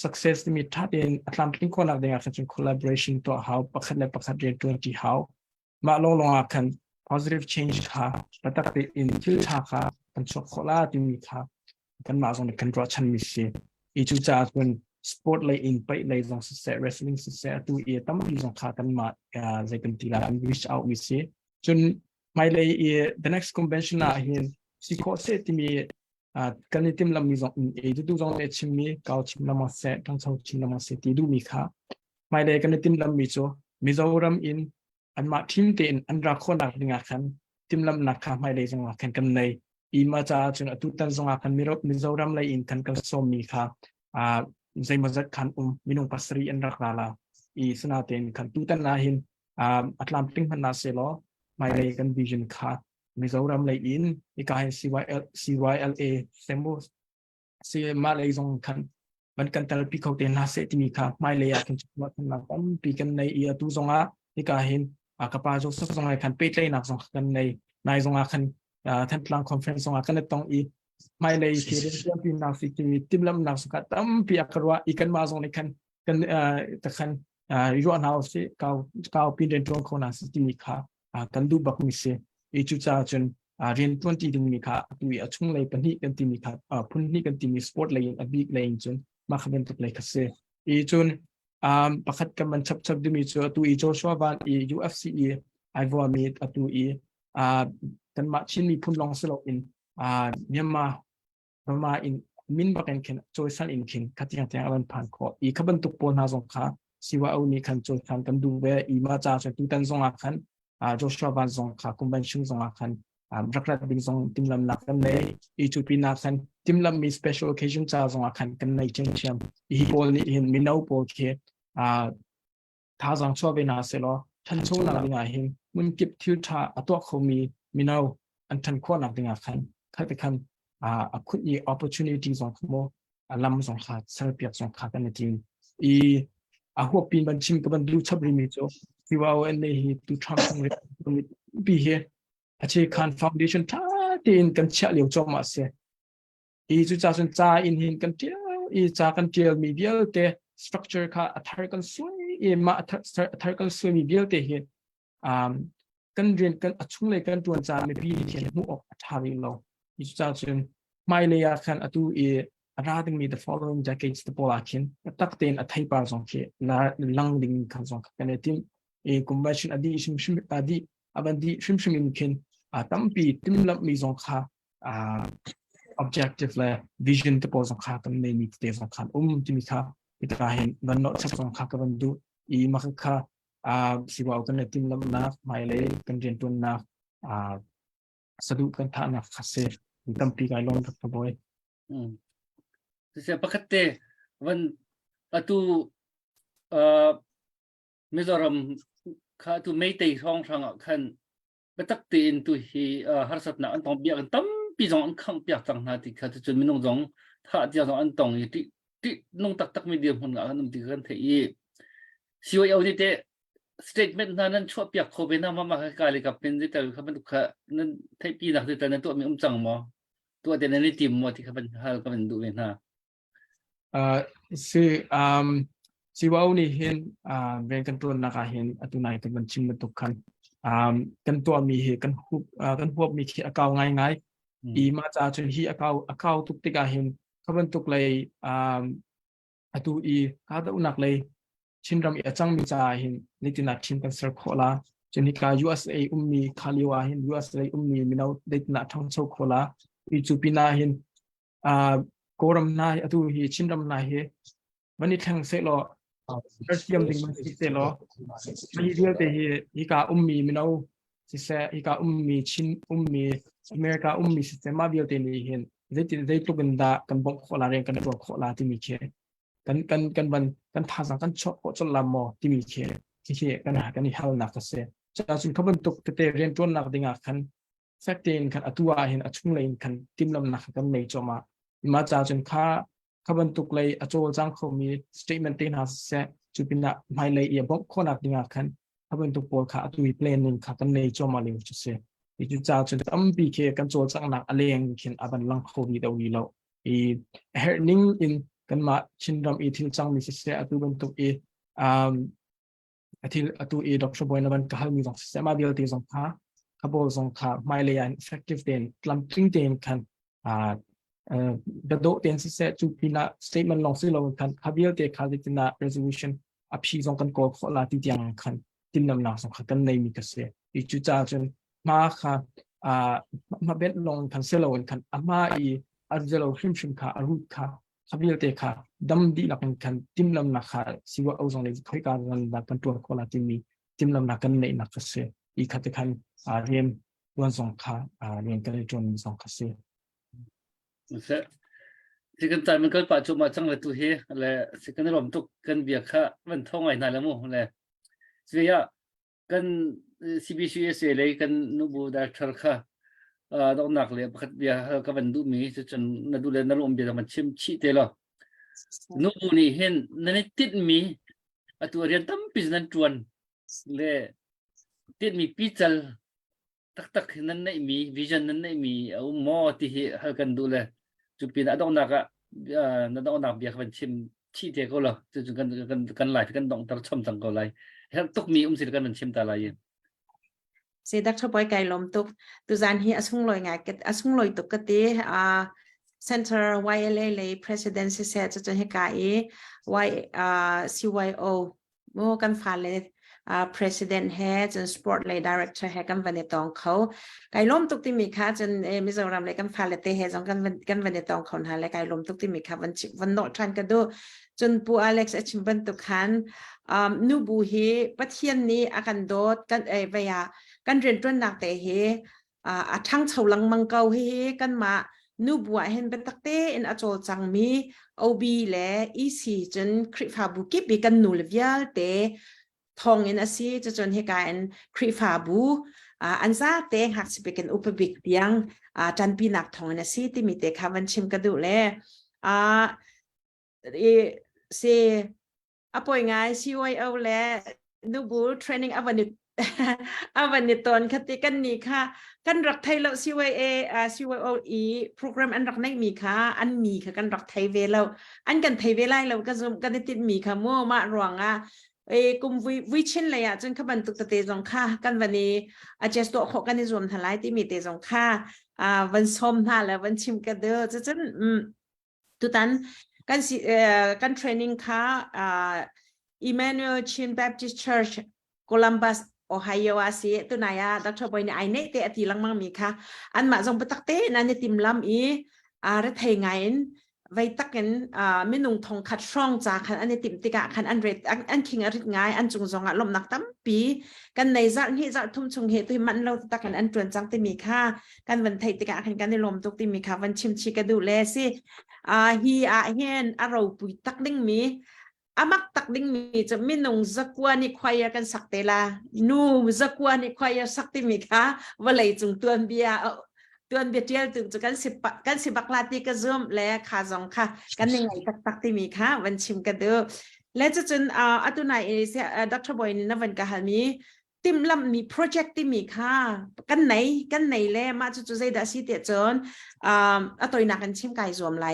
success mi that in Atlantic ko na dinga chun collaboration to how pakhat le pakhat ren ton ti how ma long kan positive change kha patak te in til tha kha kan chok khola ti mi kha kan ma zong kan draw chan mi se I chu cha chun sport lai in pai lai zong se wrestling se tu tam bi zong kha kan ma zai kan ti la reach out mi se chun mai lai the next convention na hin si ko se ti mi kan ni tim lam mi zong du zong le chim mi kaw chim lam se tang chau chim lam se ti du mi kha mai lai kan ni tim lam mi cho Mizoram in an ma team te in an ra khona ringa khan tim lam na kha mai lai zong khan kan nei I ma cha chun atu tan zong khan Mizoram lai in kan som mi kha zai mazat khan minung pasri an raklala I sana ten khan tu tan na hin Atlantic man na se lo mai lai kan vision kha มิโซรัมเลยอินอีกาเห็น CYLA เซมโบซีมาเลยทรงคันมันกันแต่ปีเขาเต็นหาเสติมีค่ะไม่เลยกันจุดว่าทันนักปีกันในอีตุทรงอีกาเห็นกระปาโจสักทรงคันเปิดเลยนักทรงกันในทรงคันท่านพลังคอนเฟรนซ์ทรงกันในตรงอีไม่เลยที่เรื่องปีนักสิที่มีทีมลำนักสกัดตั้มปีอักษรว่าอีกันมาทรงในคันกันแต่คันรู้อันเอาสิเขาปีเดินตรงคนนั้นสิที่มีค่ะกันดูบักมิเซอีจุดจ้าจนเรียนต้นที่ดึงมีค่ะตัวช่วงเลยปัญหากันที่มีค่ะพุ่นที่กันที่มีสปอร์ตเลยบิ๊กเลยจนมาขบันตุกเลยค่ะเซอีจนประคัดกันมันชับดึงมีตัวตัวอีโจชัววันอี UFC ไอวอร์มีตัวอีกันมาชินมีพุ่นลองสโลอินเนี่ยมาอินมินบักเอ็นเคนโจยสันอินเคนขัดยังแต่อันผ่านขออีขบันตุกปนหาสงค่ะสิว่าเอานี้คันโจยคันกันดูเวอีมาจ้าจนตุตันสงอาคันโจชัววันสงค่ะคอมเบนชั่นสงอาคันรักรักดิ้งสงทีมลำนักกันเลยอีจุดปีนักกันทีมลำมี special occasion จ้าสงอาคันกันในเชียงเชียมอีโพลนี่เห็นมินเอาโพลเคท้าสังชัวเป็นอาเซลล์ทันโชว์นักดิ้งอาเห็นมันเก็บทิวท่าตัวเขามีมินเอาอันทันขั้วนักดิ้งอาคันขั้นไปคันคุณอี opportunity สงขโมลำสงขาเซอร์เปียกสงขากันในทีมอีหัวปีนบัญชิมกับบันดูชับริมิโจที่ว่าเอาอันนี้ดูทำตรงนี้ปีเฮอาชีพการฟาวเดชั่นท่าที่อินกันเชื่อเลี้ยวจอมาเสียอีจุดจ้าจนจ้าอินหินกันเดียวอีจ้ากันเดียวมีเดียวแต่สตรัคเจอร์ค่ะอัตรากันสวยอีมาอัตรากันสวยมีเดียวแต่เห็นกันเรียนกันช่วงเลยกันตัวจ้าไม่พี่เขียนหัวออกอัตราวิโลอีจุดจ้าจนไม่เลยอาคันอัตุอีราดึงมี the following decades ตัวละคินตักเต็นอัตให้ปาสองเคลาลังดึงขันสองกันในทีมconvention อดีชิมอดีอันดีชิมอินเคนตั้มปีทีมลับมีสองขาobjective และ vision ตัวสองขากันในมีตัวสองขาที่มีขาพิจารณาเห็นวันโน้ตสองขากันดูมักขาสิว่ากันในทีมลับนักไม่เลยกันเรียนตัวนักสะดุกันท่านักขัดเสียตั้มปีไกลลงทับบ่อยSaya pakate wan atu Mizoram kha tu Meitei song sang khan betak tin tu hi harsat na an tong biak tam pi jong an khang piak tang na ti kha tu chun minong jong tha dia jong an tong ti nong tak medium hon ga nam ti kan thei siwa yau ni te statement na nan chua piak kho be na ma ka le ka pen ji ta kha ban tu kha nan thei pi na ta na tu mi chang mo tu te na ni tim mo ti kha ban hal ka ban du be na si wow ni hin ven kan tuan nak hin atunai kan chim tukan kan tua mi he kan hup mi khi akau ngai i ma cha chun hi akau tuk tika hin kaban tuk lei atu i ka da unak lei chinram i achang mi cha hin litina chin kan sar khola chenika USA ummi khaliwa hin USA ummi minau litina thang chau khola i chupina hin koram na atu hi chinram na he mani thang se lo Persiam ding man si se lo mi dia te hi ka ummi minau si se hi ka ummi chin ummi America ummi si se ma bio te ni hin zai tu kan da kan bok khola ren kan ro khola ti mi che kan ban kan tha sang kan chok ko chol lam mo ti mi che che kan ni hal na ka se cha sun khaban tuk te ren ton nak dinga khan sakten khan atua hin achung lein khan tim lam nak kan nei choma ma cha chun kha khaban tuk lei achol jang kho mi statement tin ha se chupina mai lei e bok khonak dinga khan khaban tuk pol kha atui plan ning kha kan nei choma le chu se i chu cha chun am pi khe kan chol chang nak aleng khin aban lang kho ni do wi lo i herning in kan ma chinram i thil chang mi se atu ban tuk e athil atu e doctor boy na ban ka hal mi jong se ma bil ti jong kha khabol jong kha mai le an effective den tlam tring den khan the do ten se chu pina statement long si lo khan khabil te khalitina resolution aphi jong kan ko khola ti tiang khan tin nam na song kan nei mi ka se i chu cha chen ma kha ma bet long kan se lo khan ama i arjelo him kha arut kha khabil te kha dam di la kan tim lam na kha siwa au jong le khoi ka ran da kan tu khola ti mi tim lam na kan nei na ka se i kha te khan rem wan song kha ren ka le jon song kha seสิกันใจมันก็ปัจจุบันจังเลยตัวเฮและสิกันรวมตุกกันเบียกค่ะมันท่องไงนานแล้วมั้งเลยสิยะกัน CBCS เลยกันนูบูดาร์ทร์ค่ะ ต้องหนักเลยพัดเบียก็เป็นดูมีจนนัดูเลยนัลมเบียมันชิมชีเตลนู่นนี่เห็นนั่นติดมีตัวเรียนตั้มพิจนันจวนเลยติดมีพิจารตักนั่นไม่มีวิชั่นนั่นไม่มีเอาหมอที่ให้กันดูเลยจุดปีนั้นต้องหนักนั่นต้องหนักเบียมันชิมชีเตก็เลยจนกันไหลกันต้องตัดช่อมสังก็ไหลเห็นตุกมีสิกันมันชิมตาไหลเสดักทบอยไก่ลมตุกตุจานฮีอสุงลอยไงก็อสุงลอยตุกกติCenter YLA เลย Presidency เสจะจะให้กายCYO โมกันฟ้าเลยPresident เฮจน Sport เลย Director เฮกันวันในตองเขาไก่ลมตุกที่มีค่าจนมิโซรัมเลยกันฟ้าเลยเตเฮจงกันวันในตองเขาหาเลยไก่ลมตุกที่มีค่าวันโนทันกันดูจนปูอเล็กซ์ชิมบันตุขันนูบูฮีปัทเทียนนี้อากันโดดกันเวียกันเรียนต้นนักแต่เฮทั้งเฉลังมังเกาเฮกันมานูบัวเห็นเป็นตักเตอินอโจจังมีโอบีและอีซีจนคริฟาบุกิบีกันนูเลเวียเตทองอินอซีจะจนเหตุการณ์คริฟาบูอันซาเตหักสิเป็นอุปบิกยังจันปีนักทองอินอซีที่มีเตคาวันชิมกระดูแลเซอป่วยงาน CYO และนูบูเทรนนิ่งอวันนี้ตอนคติกันนี่ค่ะกันรักไทยแล้ว CYO โปรแกรมอันรักในมีค่ะอันมีค่ะกันรักไทยเวลาอันกันไทยเวลาเราก็จะกันติดมีค่ะมั่วมารวงกลุ่มวิชินเลยจนขบันตุกเตจงค่ะกันวันนี้เจสโตขอกันในรวมทลายที่มีเตจงค่ะวันชมท่าแล้ววันชิมกันเด้อจะตุตันกันเทรนนิ่งค่ะEmmanuel Chin Baptist Church Columbus Ohio อาเซียตัวนายดรบอยในไอเนตอทีลังมังมีค่ะอันมาจงปตักเตนันในติมลำรัฐไทยไงไว้ตักกันไม่นุ่งทองขัดช่องจากขันอันในติมติกะขันอันเรดอันคิงอริดไงอันจงจงลมนักตั้มปีกันในจันที่จะทุ่มชงเหตุมันเราตักกันอันจวนจังติมีค่ะกันวันไทยติกะขันกันในลมตุกติมีค่ะวันชิมชิกดูแลสิฮีเฮนเราปุยตักดิ้งมีมักตักดิ้งมีจะไม่นุ่งจักวนนี่ควายกันสักเตลานูจักวนนี่ควายสักติมีค่ะว่าเลยจงตัวเบียเดียวถึงจะกันสิบักลาตีกระซมและขาจงค่ะกันยังไงตักติมีค่ะวันชิมกันเด้อและจะจนตุนายเสียดรบอยนี่นะวันกะฮามีติมลำมีโปรเจกต์ที่มีค่ะกันไหนแล้วมาจุใจดัชสิเตจนตัวนักกันชิมไก่รวมไหล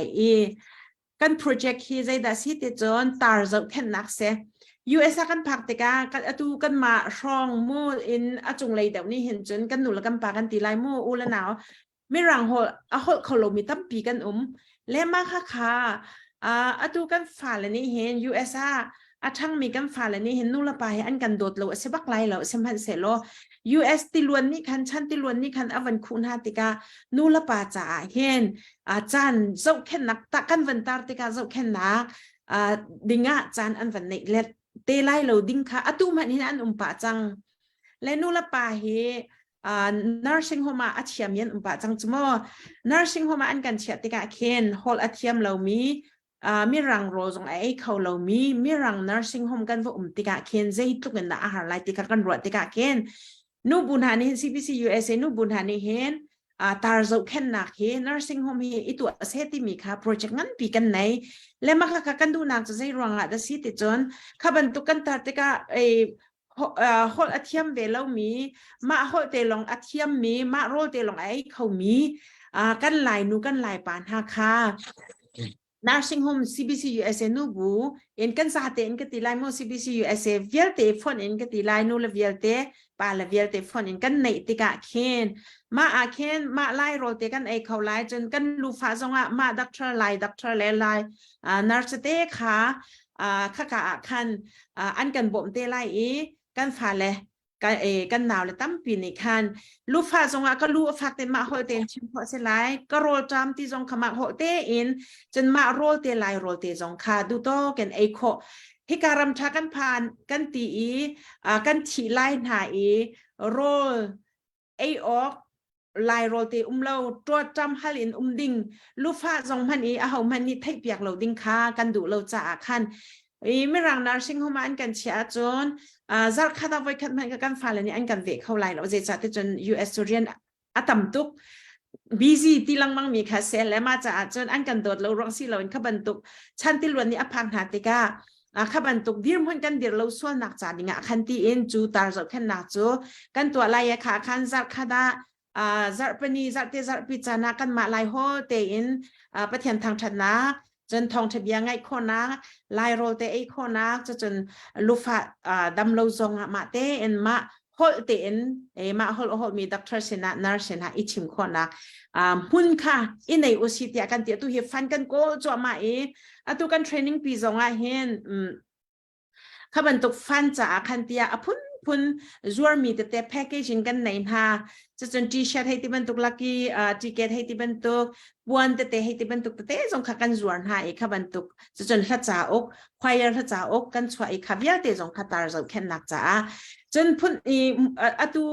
กันโปรเจกต์ที่ใจดัชสิเตจนตาร์จะแค่นักเสียUS กันพักติกากันตูกันมาช่องมูอินจงเลยเดี๋ยวนี้เห็นจนกันหนุนกันปากันตีลายมูอุลหนาวไม่รังหัวเขาลงมีตั้มปีกันและมาค่ะตูกันฝ่าเลยนี่เห็น US ทั้งมีกันฝ่าเลยนี่เห็นนู่นละไปอันกันโดดเราเสบักไลเราเสมพันเสโล US ติลวนนี่คันชั้นติลวนนี่คันวันคุณฮาติกานู่นละปาจ่าเห็นจันเจ้าแค่นักตะกันวันตาติกาเจ้าแค่นักดิ่งจันอันวันนี้เล็ดเตไลเราดิ้งค่ะตูมันนี่อันปะจังและนู่นละปาเฮnursing home อัจฉริยะปะจังจุโม nursing home อันกันเชียติกาเคนฮอลอัจฉริยะเรามีรังโรจงไอ้เขาเรามีรัง nursing home กันว่าติกาเคนใจตุกันอาหารไลติกากันรวดติกาเคนนูบุญหานี่ CBC USA นูบุญหานี่เห็นตาร์จะแค่นักเฮ nursing home อีตัวเซติมีค่ะโปรเจกต์งั้นปีกันไหนและมาค่ะกันดูนางจะใจรวงละแต่สิติจนข้าบรรทุกกันตาติกาฮอลอัจฉริยะเวลามีมาฮอลเตลองอัจฉริยะมีมาโรเตลองไอ้เขามีกันหลายนูกันหลายปานหาค่ะ nursing home CBC USA นูบูเอ็นกันสาเตนกันตีไลโม CBC USA เวียลเตฟอนเอ็นกันตีไลนูละเวียลเตปาละเวียลเตฟอนเอ็นกันในติกะเคนมาเคนมาไลโรเตกันไอเขาไลจนกันลูฟ้าจงมาด็อกเตอร์ไลไลnurse เตค่ะค่ะคันอันกันบ่มเตไลกันฟ้าเลยกันหนาวเลยตั้มปีนี้คันลูฟ้าจงก็ลูฟักเตมาโฮเตนชิมพอเสไลก็โรจามที่จงขมักโฮเตอินจนมาโรเตไลโรเตจงค่ะดูโตกันไอโคฮิการำชากันผ่านกันตีกันฉีไลหาโรไอออกไลโรเตเราตัวจำฮัลินดิ่งลูฟ้าจงมันเอามันนี่ไทยเปียกเราดิ่งค่ะกันดูเราจะคันไม่รัง nursing home อันกันเชียจนจัดข้าตาไว้ขัดมันกันฟ้าเลยนี่อันกันเวกเข้าไลเราจะจัดที่จน US เรียนต่ำตุก busy ที่ลังมังมีค่ะเซลและมาจากจนอันกันโดดเรารองสิเราขบันตุกชันที่ล้วนนี้อภังหาติกาขบันตุกดิมพันกันเดี๋ยวเราส่วนหนักจากดิ่งคันที่เอ็นจูตาร์จบแค่หนักจูกันตัวลายค่ะคันจัดขดาจัดปนีจัดเตจัดพิจารณากันมาลายโฮเตอินประเทศทางชนะจนทองทะเบียงไงคนนะลายโรเตไอคนนะจนลูฟ้าดำเราจงมาเตอินมาโฮเตอินมาโฮมีด็อกเตอร์เซนะนัร์เซนะอิชิมคนนะหุ่นค่ะอินในอุสิตยากันเตียตุเฮฟันกันโกจัวมาตุกันเทรนนิ่งปีจงเห็นขบันตุกฟันจากคันเตียพุ่นจวมีแต่แพ็กเกจิงกันไหนฮะจะจนทีเชิร์ตให้ที่บรรทุกลักกี้ทิเกตให้ที่บรรทุกบวนแต่ให้ที่บรรทุกแต่จงขักันจวนฮะขบันตุกจะจนทัดจ่าอกควายทัดจ่าอกกันช่วยขบยาแต่จงขัดตาเราแค่หนักจ่าจนพุ่นตุ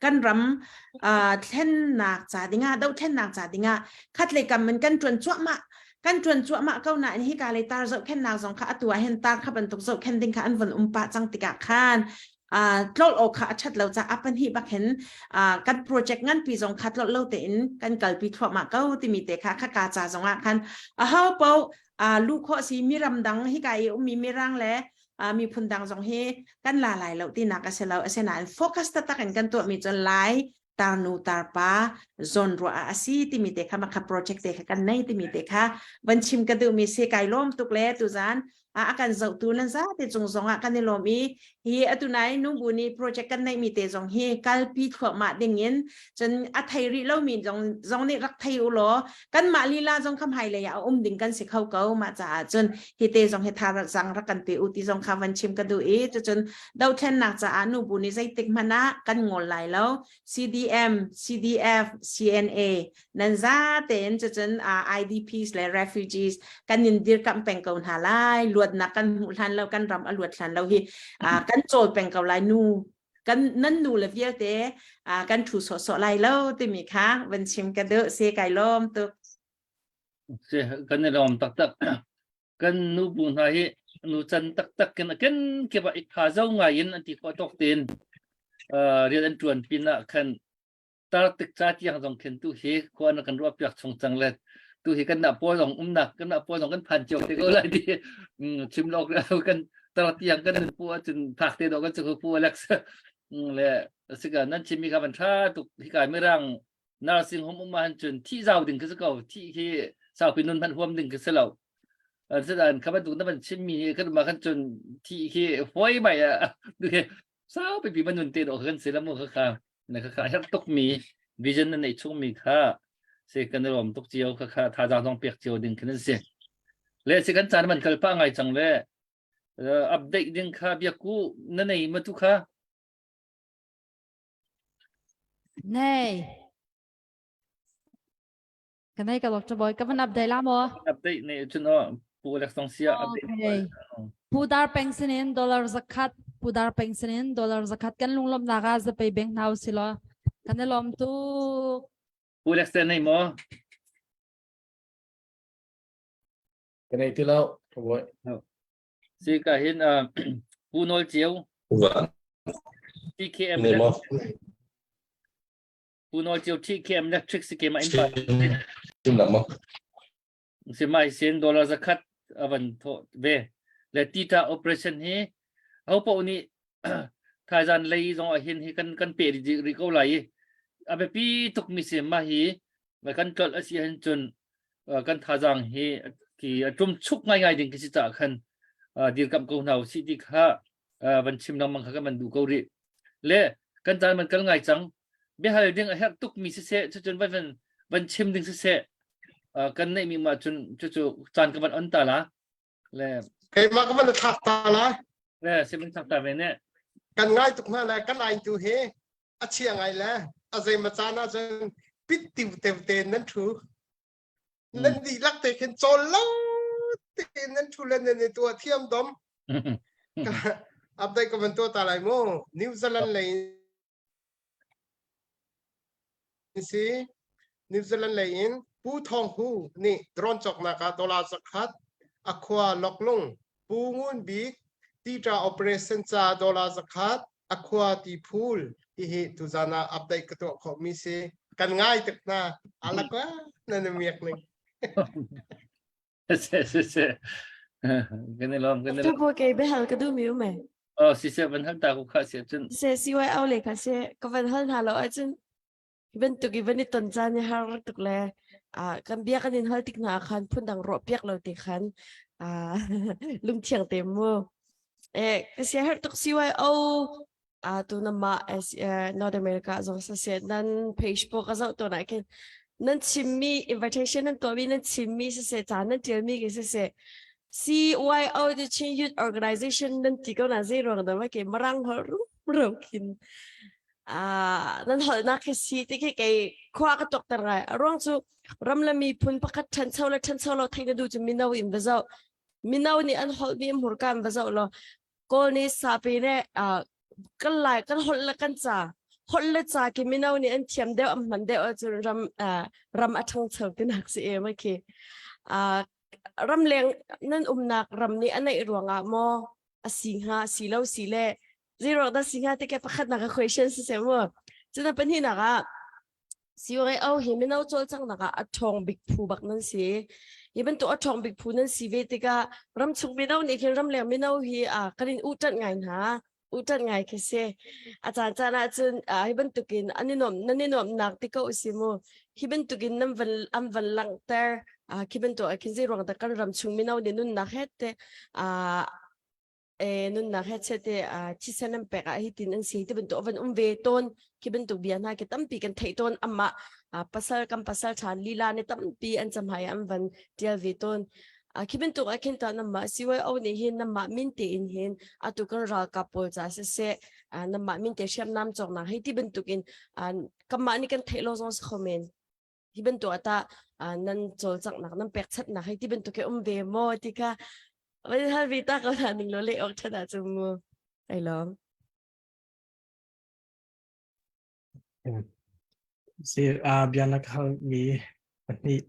กันรำแท่นหนักจ่าดิ่งดาวแท่นหนักจ่าดิ่งคัดเลยกันมันกันจวนจั่วมากันจวนจั่วมาเก้าหน้าที่การเลยตาเราแค่หนักจงขัดตัวเห็นตาขบันตุกเราแค่ดิ่งขันวันปะจังติกาขานโลดโอค่ะชัดเราจะอัปเป็นที่บักเห็นกันโปรเจกต์งั้นปีจงคัดโลดเต็นกันเกิดปีทั่วมาเก้าที่มีเตะค่ะข้ากาจ่าจงคันเฮาเปาลูกข้อสีมีรำดังให้กายมีร่างและมีพุนดังจงเฮกันหลายเราที่นักเสเราเสนานโฟกัสตะกันตัวมีจนหลายตานูตาปาโซนรัวอาซีที่มีเตะค่ะมาค่ะโปรเจกต์เตะกันในที่มีเตะค่ะวันชิมกันดูมีเสกายล้มตุกเล่ตุจานakan zau tu lan za te chung zong akan lo mi hi atunai nu bu ni project kan nai mi te zong hi kalpi thwa ma dingin chen a thai ri lo mi zong ni rak thai u lo kan ma li la zong kham hai le ya ding kan se khau kau ma cha chen hi te zong he tha zang rak kan pe u ti zong kha van chim ka du chen dau then nak cha anu bu ni zai tik mana kan ngol lai lo CDM CDF CNA nan za ten chen IDPs le refugees kan nin dir kam peng kau ha laiลวดนักกันหูทันเรากันรำอรวดทันเราฮีกันโจดเป็นกับลายนูกันนั่นนูเลยเยอะเตะกันถูสดๆลายเล่าติมีค่ะวันชิมกันเด้อเสกไก่ล้อมตัวเสกันในลมตักกันนูบุญไทยนูจันตักกันเก็บอีกขาเจ้าไงยันอันที่ขอตกเตียนเรียนอันจวนปีน่ะคันตาตึกจ้าที่ยังต้องเข็นตู้เฮควรกันรวบอยากชงจังเลยตู้เฮกันหน้าปอยสองหนักกันหน้าปอยสองกันพันเจียวเด็กอะไรดีชิมโลกแล้วกันตลอดที่ยังกันปัวจนผักเตดกันจะคือปัวเล็กเลยสิ่งนั้นชิมมีการบัญชาตุกที่กายไม่ร่างนาสิ่งของมุมมันจนที่เจ้าดึงก็จะเก่าที่สาวพินุนพันห่วมดึงก็จะเราแสดงคำว่าตุกนั้นมันชิมมีขึ้นมาขั้นจนที่ห้อยใหม่ดูเห็นสาวไปปีมันนุนเตดออกกันเสร็จแล้วมั้งค่ะนะครับให้ตุกมีวิชั่นนั้นในช่วงมีค่ะเสกันในลมตุกเจียวค่ะท่าจางต้องเปียกเจียวดึงขึ้นนั่นเสียและสิ่งนั้นจานมันกระปั้งไงจังเลยอัปเดตดึงค่ะเบียกูนั่นเองมาทุกค่ะนี่กันได้กับดรบอยกับมันอัปเดตแล้วมั้งอัปเดตในจุดนั้นผู้เล็กต้องเสียอัปเดตผู้ดาร์เพนซินินดอลลาร์สักขัดผู้ดาร์เพนซินินดอลลาร์สักขัดกันลุงลมนาคาจะไปแบงค์เฮาสิล่ะกันได้ลมตุกผู้เล็กเส้นไหนมั้งกันในที่เราทบอยสิก็เห็นผู้นอลเจียวที่KMผู้นอลเจียวที่KM Electric สิเกมาอินฟาจุ่มหนักมั้งสิมาเซ็นดอลลาร์สักขัดวันโทเวและที่ท่า operation เฮเอาพวกนี้ถ้าจานเลยจงเห็นให้กันเปิดริโก้ไหลอาไปปีตุกมิเสมาเฮมากันเกิดอาเซียนจนกันท่าจางเฮที่จุ่มชุกง่ายๆดึงกิจจากกันดีกับกูเราสิที่ข้าวันชิมน้องมังค่ะมันดูเกาหลีเล่กันจานมันกันง่ายจังเบี้ยหายดึงให้ตุกมิเสจนวันชิมดึงเสกันในมีมาจนจานกับมันอันตาละเล่เฮ้ยมาก็มันทักตาละเล่สิมันทักตาเป็นเนี่ยกันง่ายตุกนั่นแหละกันไอจูเฮอาเชียงไงแหละอาเซมาจาน่าจะปิดติวเต็มนั่นถูนั่นดีรักเตะเข็นโจลแล้วเต็มนั่นถูเล่นในตัวเทียมดมอัปเดตกับมันตัวตาไหลโม่นิวซีแลนด์เลยสินิวซีแลนด์เลยอินผู้ทองหูนี่ดรอนจอกนะคะดอลลาร์สักขัดอควาล็อกลงปูงูนบีกที่จะ operation จ่าดอลลาร์สักขัดอควาตีพูลที่เหตุทุจานาอัปเดตกับตัวของมิเซก กันง่ายตึกนะอะไรก็นั่นเมียกหนึ่ง กันนี่ล้อมกันนี่ Dr. Boy kay behal ka du miu me. สิเสียบันทักตาคุข้าเสียจน Se CYO le ka se ka van hal na lo ajun. Iban tu giban ni ton jan ni har tuk le. Kan bia kan in hal tik na khan phun dang ro piak lo ti khan. Lung chiang te mo. Ka se har tuk CYO tu na ma as North America zo sa se nan page po ka zo to na ken. Nan chimmi invitation nan to mi nan chimmi se chan nan tel mi ke se CYO the Chin Youth Organization nan ti ko na zero da ma ke marang ho ro kin nan hol na ke si ti ke khwa ka tok tar ga rong chu ram la mi phun pakhat than chho lo thai na du chu minaw in bazau minaw ni an hol bi mur kan bazau lo kol ni sa pe ne kan lai kan hol la kan cha hol la cha ke minaw ni an thiam de am man de chu ram athang chho tin hak si e ma ke ram leng nan nak ram ni anai ruanga mo asingha silo sile zero da singha te ke pakhat na ka question se mo chuna pani na ga siwe au himino chol chang na ga athong big phu bak nan si even to athong big phu nan si ve te ka ram chung mi nau ni khin ram leng mi nau hi karin utat ngai na utat ngai ke se achan chana chun even to kin aninom nak te ko usimo hiben to kin nam van lang ter kiben to akin zero da kan ram chung mi nau ni nun na hete nun na hete te chisanam pe ka hitin an si te ben to van ve ton kiben to bian ha ke tampi kan thei ton amma pasal chan lila ne tampi an chamhai am van tial ve ton kiben to akin ta namma siwai au ni hin namma min te in hin atu kan ra ka pol cha se namma min te sham nam chok na heti ben to kin kamma ni kan thei lo zong sa khomen hiben to ata nan chol chak nak nam pek chat na heti ben to ke ve mo tikaวันท่านวิตาก็ทานหนึ่งโลเล่ออกชนะจมูกไอ้ล้อม si bian nak hal mi ni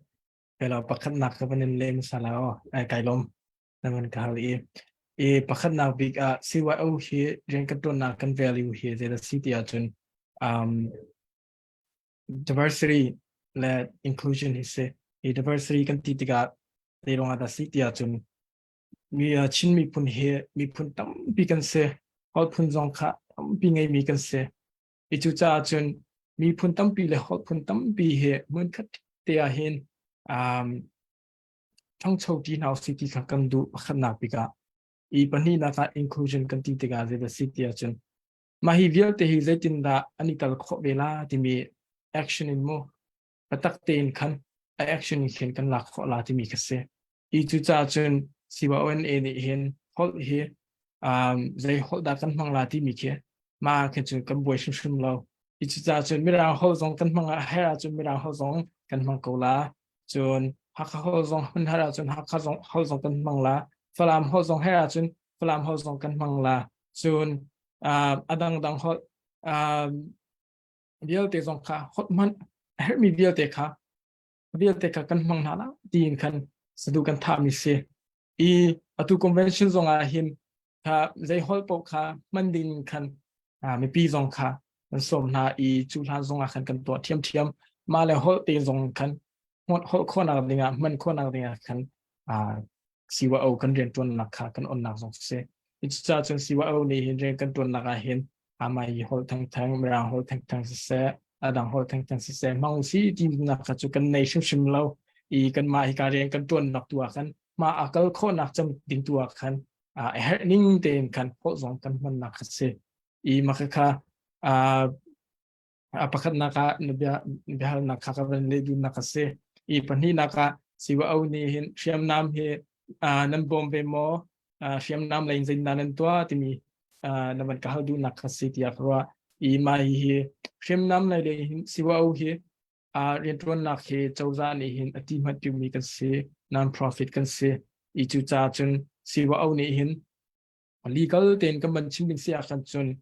kalau pakat nak ke panen lem salah kai lom naman kahal pakat nak big CYO hi ren kan nak kan value hi the city ajun diversity le inclusion hi se diversity kan titiga de rong ada city ajun mi chin mi pun he mi pun tam bi kan se hol pun jong kha bi ngai mi kan se chu cha ajun mi phun tam pi le hol phun tam pi he mun khat te a hin thong chou ti now city kha kan du khat na pi ka pani na ka inclusion kan ti te ga the city a chen ma hi vial te hi zaitin da anikal kho vela ti mi action in mo patak te in khan action in khen kan la kho la ti mi ka se chu cha chen siwa on e ni hin hol hi zai hol da kan mang la ti mi ke ma khen chu kan boy shum lo chu cha chun mi ra ho zong kan mang ha chun mi ra ho zong kan mang ko la chun ha kha ho zong hun ha chun ha kha zong ho zong kan mang la falam ho zong ha chun falam ho zong kan mang la chun adang dang ho bial te zong kha hot man her mi bial te kha kan mang na la tin kan sadu kan tha mi se atu convention zong a hin kha zai hol po kha mandin kan mi pi zong khaสมนาจูลาซงอาคันกันตัวเทียมมาแล้วฮอเตซงคันฮอคนอะไรเงี้ยมันคนอะไรเงี้ยคันสิว่าเอากันเรียนตัวนักขากันอ่อนนักสงเสอิจฉาจนสิว่าเอานี่เรียนกันตัวนักเห็นมาฮอทั้งไม่รังฮอทั้งเสดังฮอทั้งเสมังสีที่นักขจุกันในชิมเรากันมาการเรียนกันตัวนักตัวกันมาอักลคนนักจำดิ่งตัวกันเฮนิ่งเต็มกันฮอซงกันมันนักเสมาค่ะpakat naka bihal nakakaban ledu nakase pani naka siwa au ni hin siam nam he nan bombe mo siam nam lain zain nan tua timi naman kahal du nakase ti akwa mai he siam nam lai le siwa au he rientron nak he chawza ni hin ati matu mi kan se non profit kan se chu cha chun siwa au ni hin legal ten kan ban chim din sia kan chun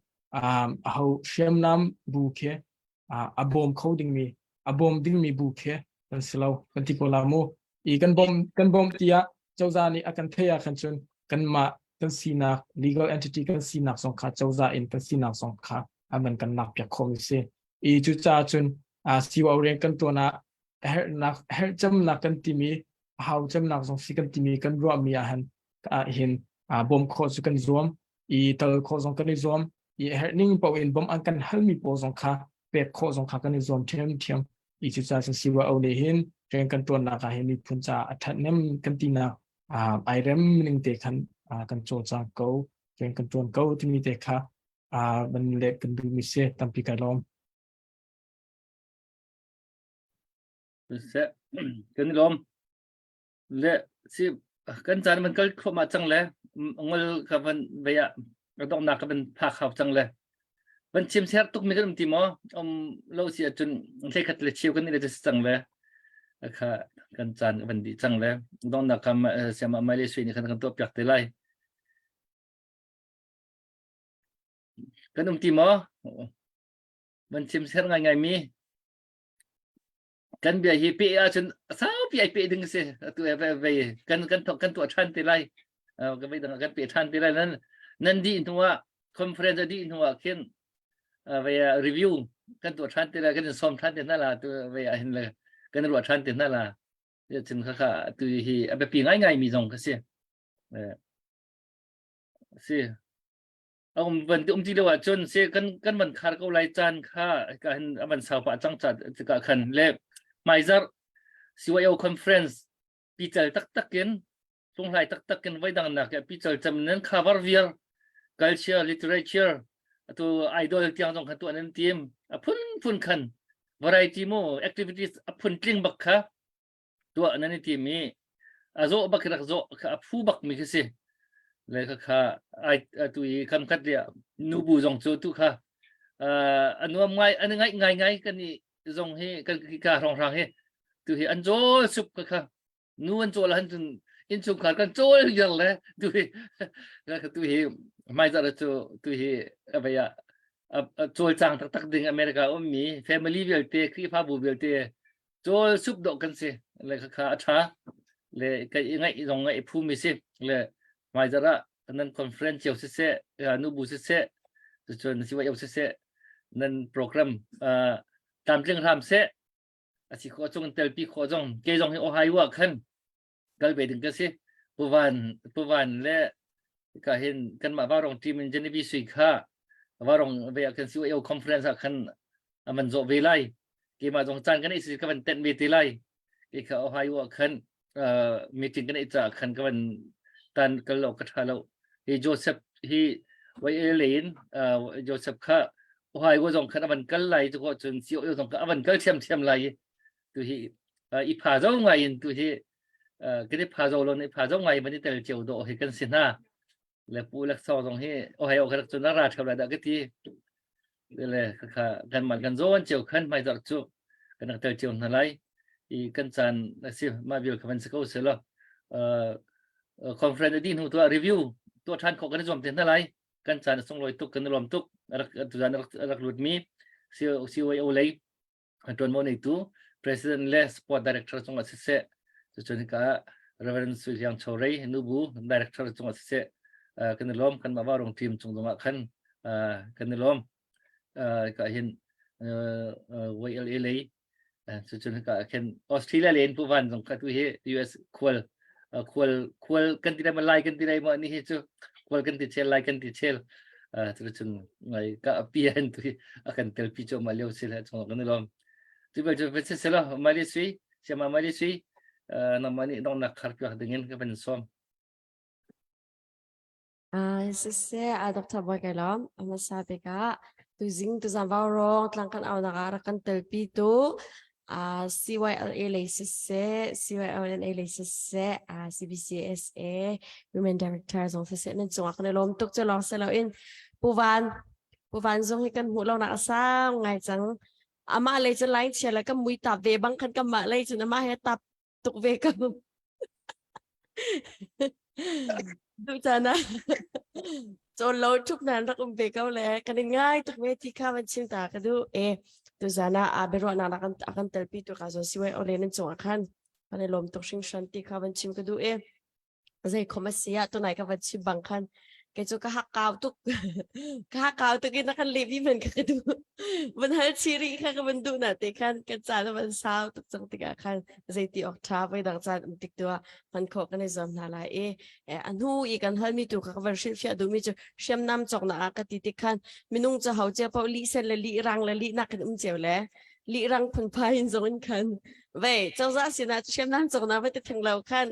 how shem nam buke abom coding mi abom ding mi buke kan slow kan tikola mo kan bom tia chawza ni akan theya kan chun kan ma kan sina legal entity kan sina song kha chawza in kan sina song kha aman kan nak pya khom se chu cha chun siwa orang kan tu her jam nak kan timi how jam nak song si kan timi kan ruam mi ahan hin bom kho su kan zoom I tel kho song kan zoom I her ning pau in bom an kan hal mi po song kha pek kho song kha kan zoom thiam I chu cha sang siwa au ne hin ren kan tu na ka hin mi phun cha athat nem kan ti na ai rem ning te khan kan cho cha ko ren kan tuan ko timi te kha ban le kan du mi se tampi kai lom sẽ cái lom lệ si kan chan man kal kho ma chang le ngol ka ban ve ya dong na ka ban pha khau chang le ban chim ser tuk mi kan ti mo lo si chun le khat le chiu kan ni le chang le kha kan chan ban di chang le dong na kam se ma mai le sui ni kan to pyak te lai kan ti mo ban chim ser ngai mi kan bia hi pi a chun sao pi ding se tu ve kan tu chan ti lai ka ve dang kan pi chan ti lai nan di inwa conference di inwa ken ve review kan tu chan ti lai kan som chan ti na la tu ve a hin le kan ru chan ti na la ya chin kha tu hi a pi ngai mi jong ka se seวันที่เราจนเสียกันมันขาดก็ไล่จานค่าการมันสาวปะจังจัดจะกะขันเล็บไม่จัดสิว่าเอาคอนเฟรนซ์ปีเจอตักกันตรงไหนตักกันไว้ดังนักปีเจอจำนั้นคาร์บร์เวียร์ culture literature ตัวไอดอลที่ยังต้องขันตัวนั้นทีมพุ่นขัน variety โม activities พุ่นกลิ้งบักค่ะตัวนั้นทีมนี้โซบักรักโซผู้บักมีคือสิเลยค่ะไอตุยคำคัดเดียนูบูจงโจตุค่ะอันนู้นอันนี้ง่ายกันนี่จงให้กันการรองรังให้ตุยอันโจสุกค่ะนู้นโจละหันจนอินสุขากันโจยังเลยตุยแล้วตุยไม่จะตุยอะไรอะโจจังตักดึงอเมริกามี family เวลเตะครีพาบูเวลเตะโจสุกดอกกันสิเลยค่ะอัชชาเลยก็ง่ายจงง่ายผู้มีสิเลยไม่จะละนั่นคอนเฟรนซ์เจ้าเสะนูบูเสะจนสิว่าเจ้าเสะนั่นโปรแกรมตามเรื่องทำเสะสิขอจงเตลปีขอจงเกยจงให้โอไฮโอขึ้นก็ไปถึงกันสิผู้วันและก็เห็นกันมาว่าโรงทีมมันจะได้พิสูจน์ค่ะว่าโรงเวลากันสิว่าเจ้าคอนเฟรนซ์ขึ้นมันจบเวลาเกี่ยมาจงจันกันอีกสิก็เป็นเต็มเวทีไล่เกี่ยโอไฮโอขึ้นมีจริงกันอีกจะขึ้นก็เป็นตันกันหลอกกระทาเราที่โจเซฟที่ไว้เล่นโจเซฟค่ะโอ้ยว่าจงขันมันกันไหลทุกคนจนเสียวจงกันมันก็เทียมไหลตัวที่อีผาเจ้าไงตัวที่ก็ได้ผาเจ้าลงในผาเจ้าไงมันที่แต่เจียวโดให้กันสินะแล้วปูรักษาตรงที่โอ้ยโอ้กันจนน่ารักเท่าไรดักที่เลยค่ะกันมันกันโจนเจียวขันไม่จักจุกันแต่เจียวนั่นไรอีกันจันสิมาเบียร์กันสักเอาเสร็จแล้วคอนเฟรนซ์ดีนตัวรีวิวตัวท่านของกันจอมเต็มเท่าไรกันจานส่งลอยตุกกันรวมตุกตัวจานรักหลุดมีซีโอเอเลยตัวโมนิตู president และ sport director ส่งอาเสะจนก็ reverend สุริยังชอรีนูบู director ส่งอาเสะกันรวมกันมาว่าโรงทีมส่งตัวมากันรวมก็เห็นไวเอลเลยจนก็เห็นออสเตรเลียเล่นผู้วันส่งกันตัวเฮ US ควรกันที่ได้มาไล่กันที่ได้มานี่เหรอควรกันที่เชลไล่กันที่เชลterus ngai ka apian tu akan telpico malio sila tong kan lom tu betul betul sila Malaysia sama Malaysia nama ni dong nak harap dengan ke pensom sese Dr. Boy Kailom masabi ka tu zing tu zambao rong tlangkan au nakarakan telpi tu CYLA Laces, CYLA Laces, CBCSA, Women Directors of the Senate, so ako nilom tuk sa lang sa lawin. Puvan zong hikan mulaw na kasang ngay sang ama alay sa line siya lang kamuy tabi bang kan kamalay sa namahetap tukve ka. Duk sana. So low tuk na rakong bekaw le kanin ngay tukve tika man simta kadu tu sana beru akan telpi tu kaso siwe olenin so akan panelom tok sing shanti kawan sim kadu zai komasia tu nai kawan sim bangkan cái chỗ cái cao tục cái cao tục cái nó khăn lip mình cái tu mình hơi chiri cái mình tu nè thì khăn cái chán mình sao tục trong thì cái khăn dây ti octave với đằng chán tích tua mình khó cái này dòng là lại anh hu ý kan hơi mi tu cái version phía du mi cho xem năm chọc na cái tí khăn mình nung cho hậu cho bao lý sen là lý răng là lý nạc cái chiều lẽ lý răng phần phai giống khăn vậy cho ra xin là xem năm chọc na với thằng lâu khăn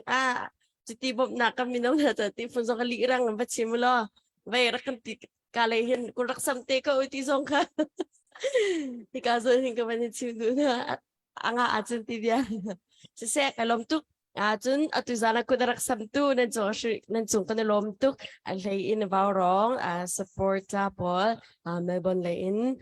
ti bom na kami nung na ti phun so kali rang ang batsim lo vai rakan ti kalehin kun raksam te ko ti song ka ti ka so hin ka ban chi du na anga atun ti dia se kalom tuk chun atuzana ko raksam tu nan so nan chung kan lom tuk al lay in vào rong support tapol me bon lay in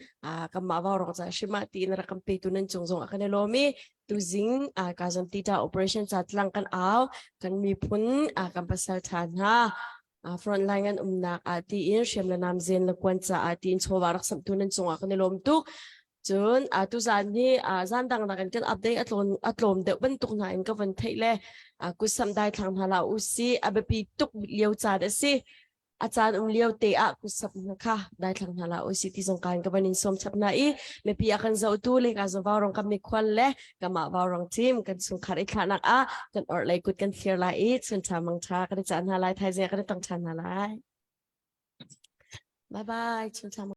kam ma vào rong sa shima ti na rakam pe tu nan chung zong kan lomi tu zing kazan tita operation sa tlang kan aw kan mi pun kan pasal than ha front line kan umnak ati in shem la nam zen la kwan sa ati in chowarak sam tunan chunga kan lom tuk chun tu zan ni zan dang na kan update atlom de ban tuk na in ka van thai le ku sam dai thang hala u si abapi tuk lieu cha da siอาจารย์เลี้ยวเตะกุศลนะคะได้ทางนาลาโอซิติสงการกับวันนี้สมชับนาอีไม่พิจารณาตัวเลยการส่งวารองกับมีควันเล่กับมาวารองทีมกันส่งขาดอีกขนาดกันอดไลกุดกันเทียร์ไลอีส่วนชามังชากันจะนาลายไทยเสียกันต้องชานาลายบายบายส่วนชา